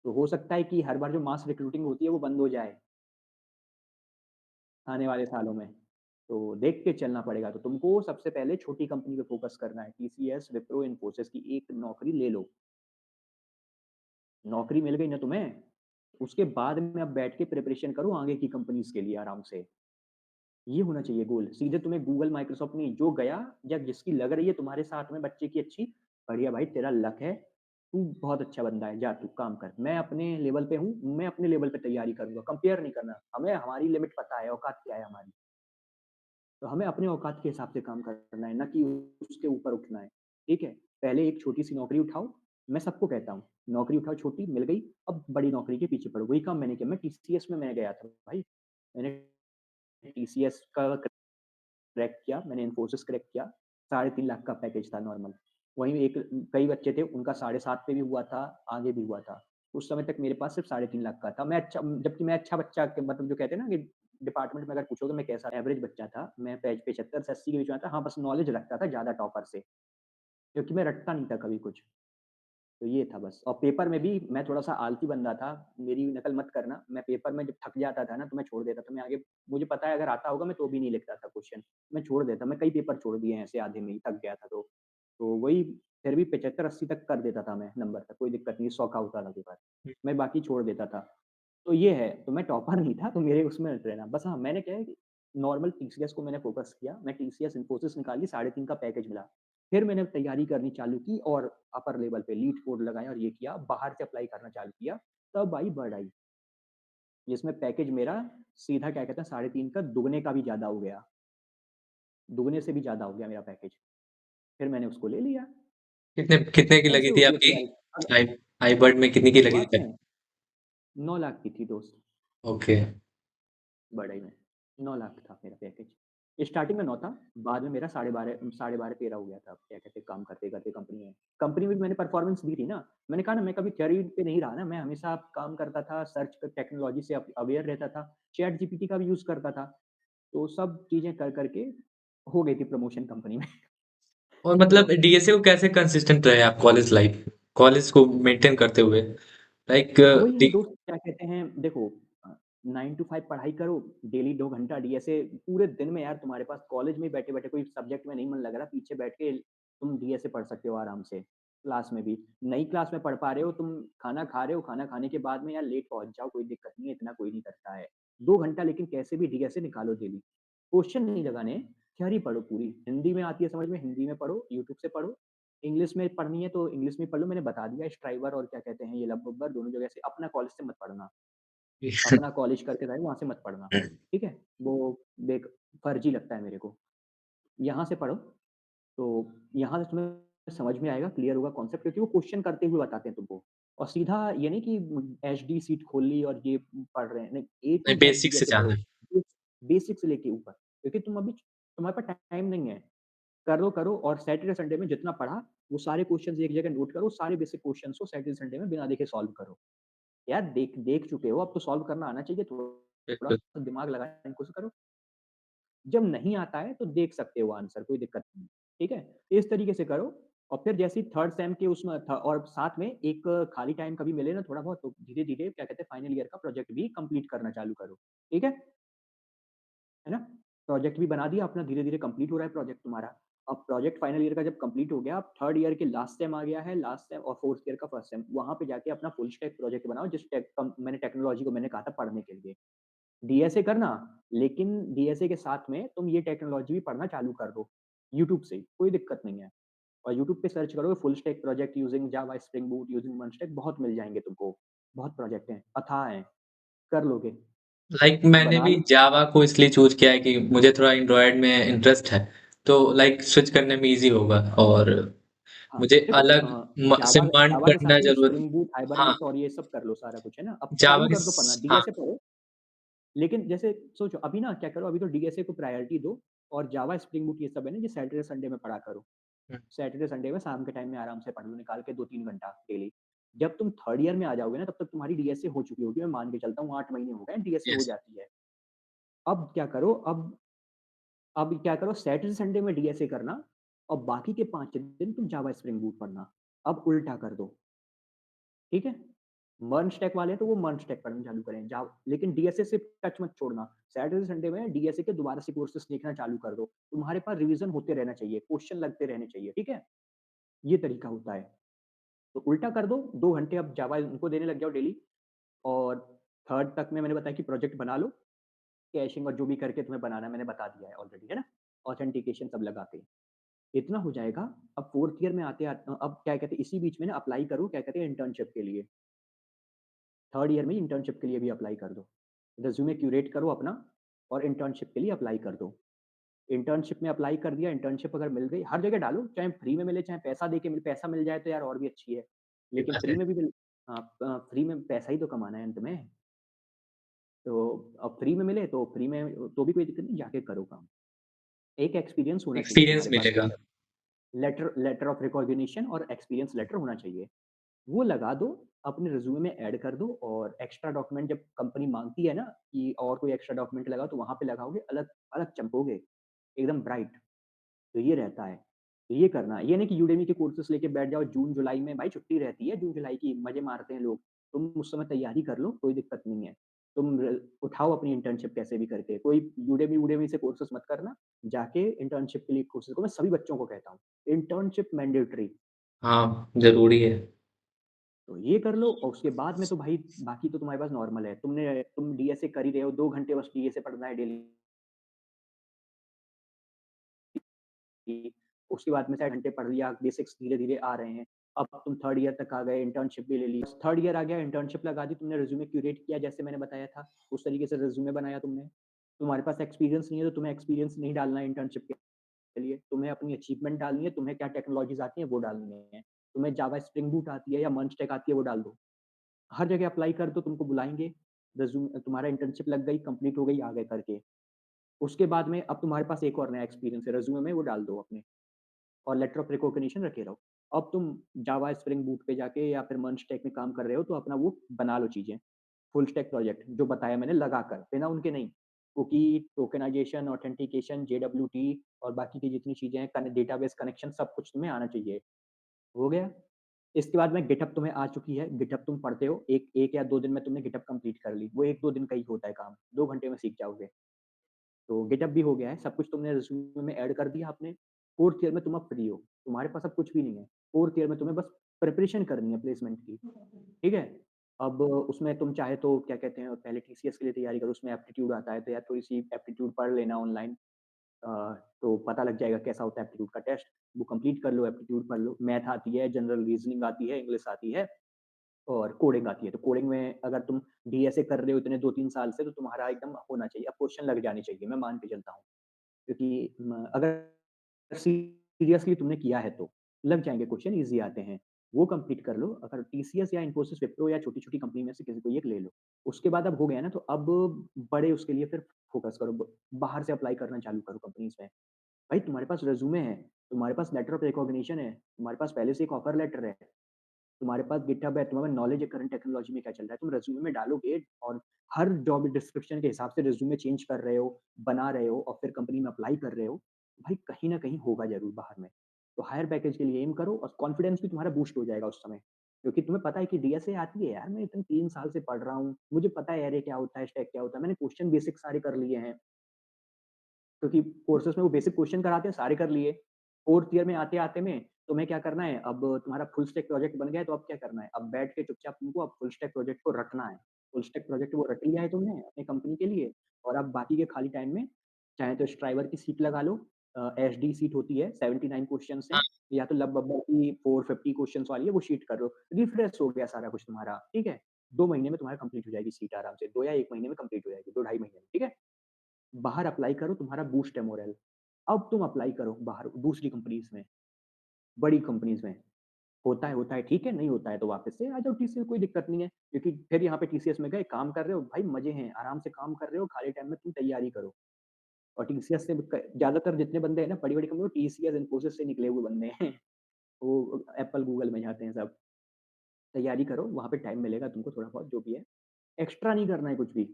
Speaker 4: तो हो सकता है कि हर बार जो मास रिक्रूटिंग होती है वो बंद हो जाए। आने वाले सालों में। तो देख के चलना पड़ेगा। तो तुमको सबसे पहले छोटी कंपनी पे फ़ोकस करना है। टीसीएस, विप्रो, इन्फोसिस की एक नौकरी ले लो। नौकरी मिल गई ना तुम्हें, उसके बाद में अब बैठ के प्रिपरेशन करो आगे की कंपनीज़ के लिए आराम से। ये होना चाहिए गोल। सीधे तुम्हें गूगल, माइक्रोसॉफ्ट नहीं, जो गया या जिसकी लग रही है तुम्हारे साथ में बच्चे की अच्छी, बढ़िया भाई तेरा लक है, तू बहुत अच्छा बंदा है, जा तू काम कर। मैं अपने लेवल पे हूँ, मैं अपने लेवल पे तैयारी करूँगा, कंपेयर नहीं करना। हमें हमारी लिमिट पता है, औकात क्या है हमारी। तो हमें अपने औकात के हिसाब से काम करना है, ना कि उसके ऊपर उठना है, ठीक है? पहले एक छोटी-सी नौकरी उठाओ, मैं सबको कहता हूँ, नौकरी उठाओ छोटी, मिल गई, अब बड़ी नौकरी के पीछे पड़ो। वही काम मैंने किया, मैं टीसीएस में मैं गया था भाई, मैंने टीसीएस का क्रैक किया, मैंने इन्फोसिस क्रैक किया, 3.5 लाख का पैकेज था नॉर्मल। वहीं एक कई बच्चे थे, उनका 7.5 पे भी हुआ था, आगे भी हुआ था। उस समय तक मेरे पास सिर्फ 3.5 लाख का था। मैं अच्छा, जबकि मैं अच्छा बच्चा के मतलब जो कहते हैं ना कि डिपार्टमेंट में अगर पूछोगे मैं कैसा एवरेज बच्चा था, मैं 75 से 80 के बीच में था। हाँ, बस नॉलेज रखता था ज़्यादा टॉपर से, क्योंकि मैं रटता नहीं था कभी कुछ। तो ये था बस। और पेपर में भी मैं थोड़ा-सा आलसी बंदा था, मेरी नकल मत करना। मैं पेपर में जब थक जाता था ना, तो मैं छोड़ देता था। मैं आगे, मुझे पता है अगर आता होगा मैं तो भी नहीं लिखता था क्वेश्चन, मैं छोड़ देता। मैं कई पेपर छोड़ दिए हैं ऐसे आधे में ही, थक गया था तो। तो वही, फिर भी 75-80 तक कर देता था मैं नंबर तक, कोई दिक्कत नहीं, 100 का होता था पेपर। मैं बाकी छोड़ देता था। तो ये है, तो मैं टॉपर नहीं था, तो मेरे उसमें मत रहना। बस हाँ, मैंने क्या है कि नॉर्मल टीसीएस को मैंने फ़ोकस किया। मैं टीसीएस, इन्फोसिस निकाली, 3.5 का पैकेज मिला। फिर मैंने तैयारी करनी चालू की और अपर लेवल पे लीड कोड लगाया और ये किया, बाहर से अप्लाई करना चालू किया, तब आई बर्ड आई, जिसमें पैकेज मेरा सीधा क्या कहते हैं 3.5 का दुगने का भी ज़्यादा हो गया, दुगने से भी ज़्यादा हो गया मेरा पैकेज। फिर मैंने उसको ले लिया।
Speaker 3: कितने कितने की लगी
Speaker 4: ऐसे
Speaker 3: थी
Speaker 4: होती है
Speaker 3: आपकी?
Speaker 4: तैयारी। अब
Speaker 3: आई आई बर्ड में कितनी की लगी
Speaker 4: शुरुआत
Speaker 3: थी?
Speaker 4: में 9 लाख की थी दोस्त।
Speaker 3: ओके।
Speaker 4: बढ़ई में 9 लाख था मेरा पैकेज। स्टार्टिंग में 9 था, बाद में मेरा साढ़े 12 13 हो गया था, क्या कहते हैं काम करते-करते कंपनी में। कंपनी में भी मैंने परफॉर्मेंस दी थी ना। मैंने कहा ना मैं कभी थ्योरी पे नहीं रहा ना, मैं हमेशा काम करता था, सर्च प टेक्नोलॉजी से अवेयर रहता था, चैट जीपीटी का भी यूज़ करता था। तो सब चीज़ें कर के हो गई थी प्रमोशन कंपनी में।
Speaker 3: और
Speaker 4: तो
Speaker 3: मतलब डीएसए को कैसे कंसिस्टेंट रहे आप कॉलेज लाइफ, कॉलेज को मेंटेन करते हुए? लाइक
Speaker 4: वही है दोस्त, क्या कहते हैं देखो, 9 टू 5 पढ़ाई करो, डेली 2 घंटा डीएसए, पूरे दिन में यार तुम्हारे पास कॉलेज में बैठे-बैठे कोई सब्जेक्ट में नहीं मन लग रहा, पीछे बैठ के तुम डीएसए पढ़ सकते हो आराम से, क्लास में भी। नई क्लास में पढ़ पा रहे हो, तुम खाना खा रहे हो, खाना खाने के बाद में यार लेट पहुँच जाओ, कोई दिक्कत नहीं है, इतना कोई नहीं करता है। 2 घंटा लेकिन कैसे भी डीएसए निकालो डेली। क्वेश्चन नहीं लगाने, थ्योरी पढ़ो पूरी। हिंदी में आती है समझ में, हिंदी में पढ़ो, यूट्यूब से पढ़ो। इंग्लिश में पढ़नी है तो इंग्लिश में पढ़ लो, मैंने बता दिया स्ट्राइवर और क्या कहते हैं ये लव-बब्बर दोनों जगह से। अपना कॉलेज से मत पढ़ना, अपना कॉलेज करके गए वहाँ से मत पढ़ना, ठीक है? वो देख फर्जी लगता है मेरे को। यहाँ से पढ़ो, तो यहाँ से तुम्हें समझ में आएगा, क्लियर होगा कॉन्सेप्ट, क्योंकि वो क्वेश्चन करते हुए बताते हैं तुमको। और सीधा ये नहीं कि एचडी सीट खोल ली और ये पढ़ रहे हैं, नहीं, ए टू जेड
Speaker 3: बेसिक से
Speaker 4: डीएसए
Speaker 3: जाना
Speaker 4: पढ़ो,
Speaker 3: है।
Speaker 4: बेसिक से लेके ऊपर। क्योंकि तुम अभी तुम्हारे पास टाइम नहीं है। करो और सैटरडे संडे में जितना पढ़ा, वो सारे क्वेश्चन्स एक जगह नोट करो, सारे बेसिक क्वेश्चन्स को सैटरडे संडे में बिना देखे सॉल्व करो। यार देख देख चुके हो, अब तो सॉल्व करना आना चाहिए,
Speaker 3: बिल्कुल।
Speaker 4: थोड़ा-सा दिमाग लगाने की कोशिश करो। जब नहीं आता है तो देख सकते हो आंसर, कोई दिक्कत नहीं है, ठीक है? इस तरीके से करो। और फिर जैसे ही 3rd सेम के उसमें था और साथ में एक खाली टाइम कभी मिले ना थोड़ा बहुत, तो धीरे-धीरे क्या कहते हैं फाइनल ईयर का प्रोजेक्ट भी कंप्लीट करना चालू करो, ठीक है? है ना? प्रोजेक्ट भी बना दिया अपना, धीरे-धीरे कंप्लीट हो रहा है प्रोजेक्ट तुम्हारा। अब प्रोजेक्ट फाइनल ईयर का जब कंप्लीट हो गया, अब 3rd ईयर के लास्ट सेम आ गया है, लास्ट सेम और 4th ईयर का फर्स्ट सेम, वहाँ पे जाके अपना फुल स्टैक प्रोजेक्ट बनाओ, जिस मैंने टेक्नोलॉजी को मैंने कहा था पढ़ने के लिए। डीएसए करना, लेकिन डीएसए के साथ में तुम ये टेक्नोलॉजी भी पढ़ना चालू कर दो, यूट्यूब से, कोई दिक्कत नहीं है। और यूट्यूब पे सर्च करोगे full stack project using Java, Spring Boot, using MERN stack, बहुत मिल जाएँगे तुमको। बहुत प्रोजेक्ट हैं, अथाह हैं, कर लोगे,
Speaker 3: लाइक मैंने
Speaker 4: बना
Speaker 3: भी
Speaker 4: लो।
Speaker 3: जावा को इसलिए चूज़ किया है कि मुझे थोड़ा एंड्रॉयड में इंटरेस्ट है। तो लाइक स्विच करने में ईज़ी होगा और
Speaker 4: हाँ,
Speaker 3: मुझे
Speaker 4: देखो
Speaker 3: अलग से
Speaker 4: जावा
Speaker 3: माइंड
Speaker 4: जावा के
Speaker 3: पढ़ना
Speaker 4: साथ में
Speaker 3: ज़रूरत।
Speaker 4: स्प्रिंग बूट,
Speaker 3: हाँ,
Speaker 4: हाइबरनेट और ये सब कर लो, सारा कुछ है ना? अब
Speaker 3: जावा
Speaker 4: चालू
Speaker 3: की
Speaker 4: कर दो पढ़ना,
Speaker 3: हाँ,
Speaker 4: डीएसए पढ़ो। लेकिन जैसे सोचो अभी ना क्या करो, अभी तो डीएसए को प्रायोरिटी दो और जावा, स्प्रिंग बूट ये सब है ना, ये सैटरडे संडे में पढ़ा करो।
Speaker 3: हुँ,
Speaker 4: सैटरडे संडे में शाम के टाइम में आराम से पढ़ लो, निकाल के 2-3 घंटा डेली। जब तुम 3rd ईयर में आ जाओगे ना, तब तक तुम्हारी डीएसए हो चुकी होगी, मैं मान के चलता हूँ 8 महीने हो गए डीएसए हो
Speaker 3: यस।
Speaker 4: जाती है। अब क्या करो, अब क्या करो, सैटरडे संडे में डीएसए करना और बाकी के 5 दिन तुम जावा, स्प्रिंग बूट पढ़ना। अब उल्टा कर दो, ठीक है? मर्ज टेक वाले हैं तो वो मर्ज टेक पढ़ना चालू करें, जाव लेकिन डीएसए से टच मत छोड़ना। सैटरडे संडे में डीएसए के दोबारा से कोर्सेज़ देखना चालू कर दो। तुम्हारे पास रिवीजन होते रहना चाहिए, क्वेश्चन लगते रहने चाहिए, ठीक है? ये तरीका होता है। तो उल्टा कर दो, 2 घंटे अब जावा उनको देने लग जाओ डेली और थर्ड तक में मैंने बताया कि प्रोजेक्ट बना लो, कैशिंग और जो भी करके तुम्हें बनाना है मैंने बता दिया है ऑलरेडी, है ना? ऑथेंटिकेशन सब लगा के। इतना हो जाएगा, अब 4th ईयर में अब क्या कहते हैं इसी बीच में ना अप्लाई करो क्या कहते हैं इंटर्नशिप के लिए। 3rd ईयर में इंटर्नशिप के लिए भी अप्लाई कर दो। रिज़्यूमे क्यूरेट करो अपना और इंटर्नशिप के लिए अप्लाई कर दो। इंटर्नशिप में अप्लाई कर दिया, इंटर्नशिप अगर मिल गई, हर जगह डालो, चाहे फ्री में मिले, चाहे पैसा दे के मिले, पैसा मिल जाए तो यार और भी अच्छी है।
Speaker 3: ये
Speaker 4: लेकिन
Speaker 3: बात
Speaker 4: फ्री
Speaker 3: है।
Speaker 4: में भी मिल हाँ, फ्री में पैसा ही तो कमाना है अंत में। तो अब फ्री में मिले तो फ्री में तो भी कोई दिक्कत नहीं, जाके करो काम। एक एक्सपीरियंस होना चाहिए
Speaker 3: एक्सपीरियंस
Speaker 4: तुम्हारे पास,
Speaker 3: मिलेगा।
Speaker 4: लेटर लेटर ऑफ रिकॉग्निशन और एक्सपीरियंस लेटर होना चाहिए। वो लगा दो, अपने रिज़्यूमे में ऐड कर दो और एक्स्ट्रा डॉक्यूमेंट जब कंपनी माँगती है ना कि और कोई एक्स्ट्रा डॉक्यूमेंट लगाओ तो वहाँ पे लगाओगे, अलग अलग चमकोगे, एकदम ब्राइट। तो ये रहता है। तो ये करना, ये नहीं कि यूडेमी के कोर्सेज़ लेके बैठ जाओ जून-जुलाई में, भाई छुट्टी रहती है जून-जुलाई की, मज़े मारते हैं लोग। तुम उस समय तैयारी कर लो, कोई दिक्कत नहीं है। तुम उठाओ अपनी इंटर्नशिप कैसे भी करके, कोई यूडेमी-वूडेमी से कोर्सेज़ मत करना, जाके इंटर्नशिप के लिए कोर्सेज़ को मैं सभी बच्चों को कहता हूँ, इंटर्नशिप मैंडेटरी।
Speaker 3: हाँ, ज़रूरी है।
Speaker 4: तो ये कर लो और उसके बाद में तो भाई बाकी तो तुम्हारे पास नॉर्मल है। तुम डीएसए कर ही रहे हो, 2 घंटे बस डीएसए पढ़ना है डेली। उसके बाद में 6 घंटे पढ़ लिया, बेसिक्स धीरे-धीरे आ रहे हैं। अब तुम 3rd ईयर तक आ गए, इंटर्नशिप भी ले ली। 3rd ईयर आ गया, इंटर्नशिप लगा दी, तुमने रिज़्यूमे क्यूरेट किया जैसे मैंने बताया था, उस तरीके से रिज़्यूमे बनाया तुमने। तुम्हारे पास एक्सपीरियंस नहीं है, तो तुम्हें एक्सपीरियंस नहीं डालना है इंटर्नशिप के लिए। तुम्हें अपनी अचीवमेंट डालनी है, तुम्हें क्या टेक्नोलॉजीज़ आती हैं, वो डालनी है। तुम्हें जावा स्प्रिंग बूट आती है या मंचटेक आती है, वो डाल दो। हर जगह अप्लाई कर दो, तुमको बुलाएँगे। तुम्हारा इंटर्नशिप लग गई, कंप्लीट हो गई, आ गए करके। उसके बाद में अब तुम्हारे पास एक और नया एक्सपीरियंस है, रिज़्यूमे में वो डाल दो अपने और लेटर ऑफ रिकॉग्निशन रखे रहो। अब तुम जावा स्प्रिंग बूट पे जाके या फिर मंचटेक में काम कर रहे हो, तो अपना वो बना लो चीज़ें। फुल स्टैक प्रोजेक्ट जो बताया मैंने लगाकर, बिना उनके नहीं। कुकी, टोकेनाइज़ेशन, ऑथेंटिकेशन, जेडब्ल्यूटी और बाकी की जितनी चीज़ें हैं, डेटाबेस कनेक्शन सब कुछ तुम्हें आना चाहिए। हो गया? इसके बाद में गिटहब तुम्हें आ चुकी है, गिटहब तुम पढ़ते हो, 1 या 2 दिन में तुमने गिटहब कंप्लीट कर ली। वो 1-2 दिन का ही होता है काम, 2 घंटे में सीख जाओगे। तो गिटहब भी हो गया है, सब कुछ तुमने रिज़्यूमे में ऐड कर दिया आपने। 4th ईयर में तुम अब फ्री हो, तुम्हारे पास अब कुछ भी नहीं है। 4th ईयर में तुम्हें बस प्रिपरेशन करनी है प्लेसमेंट की, ठीक है? अब उसमें तुम चाहे तो क्या कहते हैं, पहले टीसीएस के लिए तैयारी करो, उसमें एप्टीट्यूड आता है, तो यार थोड़ी-सी एप्टीट्यूड पढ़ लेना ऑनलाइन। अ, तो पता लग जाएगा कैसा होता है एप्टीट्यूड का टेस्ट। वो कंप्लीट कर लो, एप्टीट्यूड पढ़ लो। मैथ आती है, जनरल रीज़निंग आती है, इंग्लिश आती है और कोडिंग आती है। तो कोडिंग में अगर तुम डीएसए कर रहे हो इतने 2-3 साल से, तो तुम्हारा एकदम होना चाहिए, अब क्वेश्चन लग जाने चाहिए, मैं मान के चलता हूँ। क्योंकि अगर सीरियसली तुमने किया है तो, लग जाएँगे क्वेश्चन, ईज़ी आते हैं। वो कंप्लीट कर लो, अगर टीसीएस या इन्फोसिस, विप्रो या छोटी-छोटी कंपनी में से किसी कोई एक ले लो। उसके बाद अब हो गया ना, तो अब बड़े उसके लिए फिर फ़ोकस करो, ब बाहर से अप्लाई करना चालू करो कंपनीज़ में। भाई तुम्हारे पास रिज़्यूमे है, तुम्हारे पास लेटर ऑफ रिकॉग्निशन है, तुम्हारे पास पहले से एक ऑफर लेटर है, तुम्हारे पास गिटहब है, तुम्हें नॉलेज है करंट टेक्नोलॉजी में क्या चल रहा है, तुम रिज़्यूमे में डालोगे और हर जॉब डिस्क्रिप्शन के हिसाब से रिज़्यूमे चेंज कर रहे हो, बना रहे हो और फिर कंपनी में अप्लाई कर रहे हो, भाई कहीं न कहीं होगा ज़रूर बाहर में। तो हायर पैकेज के लिए एम करो और कॉन्फिडेंस भी तुम्हारा बूस्ट हो जाएगा उस समय। क्योंकि तुम्हें पता है कि डीएसए आती है यार, मैं इतने 3 साल से पढ़ रहा हूँ, मुझे पता है एरे क्या होता है, स्टैक क्या होता है, मैंने क्वेश्चन बेसिक सारे कर लिए हैं। क्योंकि कोर्सेज़ में वो बेसिक क्वेश्चन कराते हैं, सारे कर लिए। 4th ईयर में आते-आते में तुम्हें क्या करना है, अब तुम्हारा फुल स्टैक प्रोजेक्ट बन गया है, तो अब क्या करना है? अब बैठ के चुपचाप तुमको अब फुल स्टैक प्रोजेक्ट को रटना है। फुल स्टैक प्रोजेक्ट वो रट लिया है तुमने अपनी कंपनी के लिए और अब बाकी के खाली टाइम में चाहे तो स्ट्राइवर की सीट लगा लो, एसडी सीट होती है, 79 क्वेश्चन्स हैं, या तो लब बब्बर की 450 क्वेश्चन्स वाली है, वो शीट कर लो। रिफ्रेश हो गया सारा कुछ तुम्हारा, ठीक है? 2 महीने में तुम्हारा कंप्लीट हो जाएगी सीट आराम से, 2 या 1 महीने में कंप्लीट हो जाएगी, 2 ढाई महीने में, ठीक है? बाहर अप्लाई करो, तुम्हारा बूस्ट है मोरल। अब तुम अप्लाई करो बाहर दूसरी कंपनीज़ में, बड़ी कंपनीज़ में। होता है, ठीक है, नहीं होता है तो वापस से आ जाओ टीसीएस, कोई दिक्कत नहीं है। क्योंकि फिर यहाँ पे टीसीएस में गए, काम कर रहे हो, भाई मज़े हैं, आराम से काम कर रहे हो, खाली टाइम में तुम तैयारी करो। और टीसीएस से क ज़्यादातर जितने बंदे हैं ना बड़ी-बड़ी कंपनी में टीसीएस, इन्फोसिस से निकले हुए बंदे हैं। वो एप्पल, गूगल में जाते हैं सब। तैयारी करो, वहाँ पे टाइम मिलेगा तुमको थोड़ा बहुत जो भी है। एक्स्ट्रा नहीं करना है कुछ भी।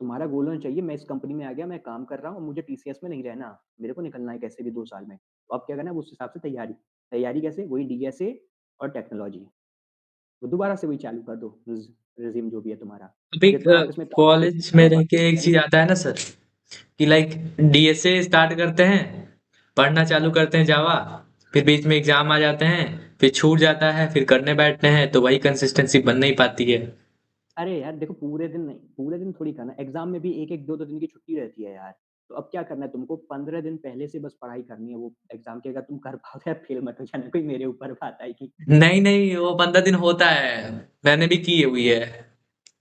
Speaker 4: तुम्हारा गोल होना चाहिए मैं इस कंपनी में आ गया, मैं काम कर रहा हूँ, मुझे टीसीएस में नहीं रहना, मेरे को निकलना है कैसे भी 2 साल में। तो अब क्या करना है उस हिसाब से तैयारी। तैयारी कैसे? वही डीएसए और टेक्नोलॉजी। तो दोबारा से वही चालू कर दो रिज्यूम जो भी है तुम्हारा।
Speaker 3: अभी
Speaker 4: जितना आप इसमें
Speaker 3: कॉलेज में रह के एक चीज आता है ना सर कि लाइक डीएसए स्टार्ट करते हैं, पढ़ना चालू करते हैं जावा, फिर बीच में एग्जाम आ जाते हैं, फिर छूट जाता है, फिर करने बैठते हैं तो वही कंसिस्टेंसी बन नहीं पाती है।
Speaker 4: अरे यार देखो, पूरे दिन नहीं, पूरे दिन थोड़ी करना, एग्जाम में भी एक एक दो दो दिन की छुट्टी रहती है यार। तो अब क्या करना है तुमको, 15 दिन पहले से बस पढ़ाई करनी है वो एग्जाम के। अगर तुम कर पाओ यार, फेल मत हो जाना, कोई मेरे ऊपर बात आएगी।
Speaker 3: नहीं नहीं, वो 15 दिन होता है, मैंने भी की हुई है।